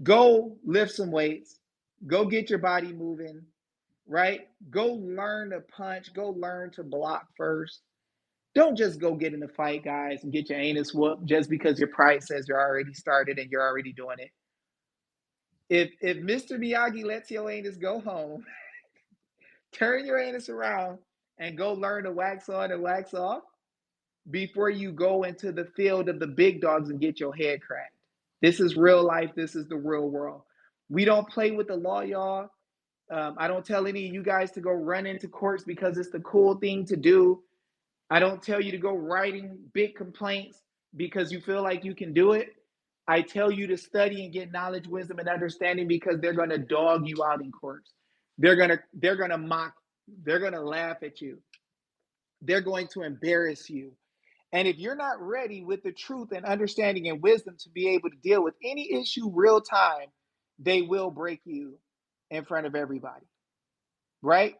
Go lift some weights. Go get your body moving, right? Go learn to punch. Go learn to block first. Don't just go get in the fight, guys, and get your anus whooped just because your pride says you're already started and you're already doing it. If Mr. Miyagi lets your anus go home, turn your anus around and go learn to wax on and wax off before you go into the field of the big dogs and get your head cracked. This is real life. This is the real world. We don't play with the law, y'all. I don't tell any of you guys to go run into courts because it's the cool thing to do. I don't tell you to go writing big complaints because you feel like you can do it. I tell you to study and get knowledge, wisdom, and understanding because they're going to dog you out in courts. They're going to mock. They're going to laugh at you. They're going to embarrass you. And if you're not ready with the truth and understanding and wisdom to be able to deal with any issue real time, they will break you in front of everybody, right?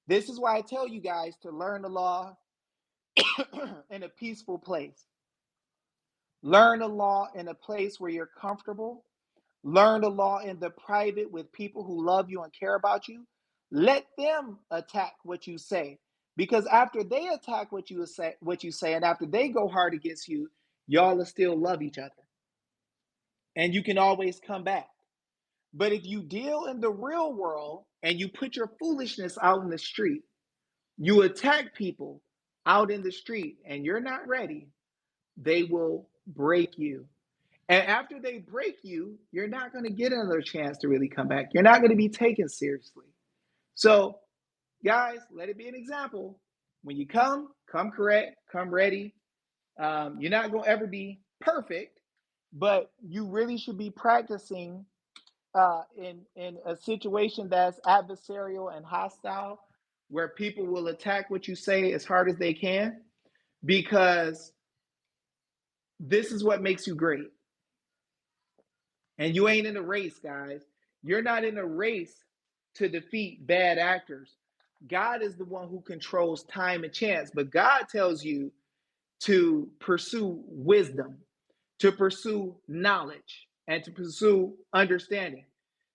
This is why I tell you guys to learn the law in a peaceful place. Learn the law in a place where you're comfortable. Learn the law in the private with people who love you and care about you. Let them attack what you say. Because after they attack what you say, and after they go hard against you, y'all will still love each other. And you can always come back. But if you deal in the real world and you put your foolishness out in the street, you attack people out in the street and you're not ready, they will break you. And after they break you, you're not going to get another chance to really come back. You're not going to be taken seriously. So, guys, let it be an example. When you come correct, come ready. You're not going to ever be perfect, but you really should be practicing in a situation that's adversarial and hostile, where people will attack what you say as hard as they can, because this is what makes you great. And you ain't in a race, guys. You're not in a race to defeat bad actors. God is the one who controls time and chance, but God tells you to pursue wisdom, to pursue knowledge, and to pursue understanding.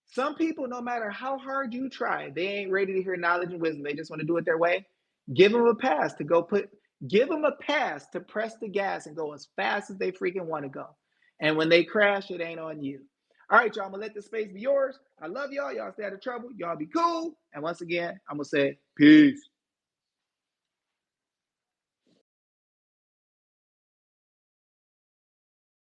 Some people, no matter how hard you try, they ain't ready to hear knowledge and wisdom. They just want to do it their way. Give them a pass to give them a pass to press the gas and go as fast as they freaking want to go. And when they crash, it ain't on you. All right, y'all, I'm going to let this space be yours. I love y'all. Y'all stay out of trouble. Y'all be cool. And once again, I'm going to say peace.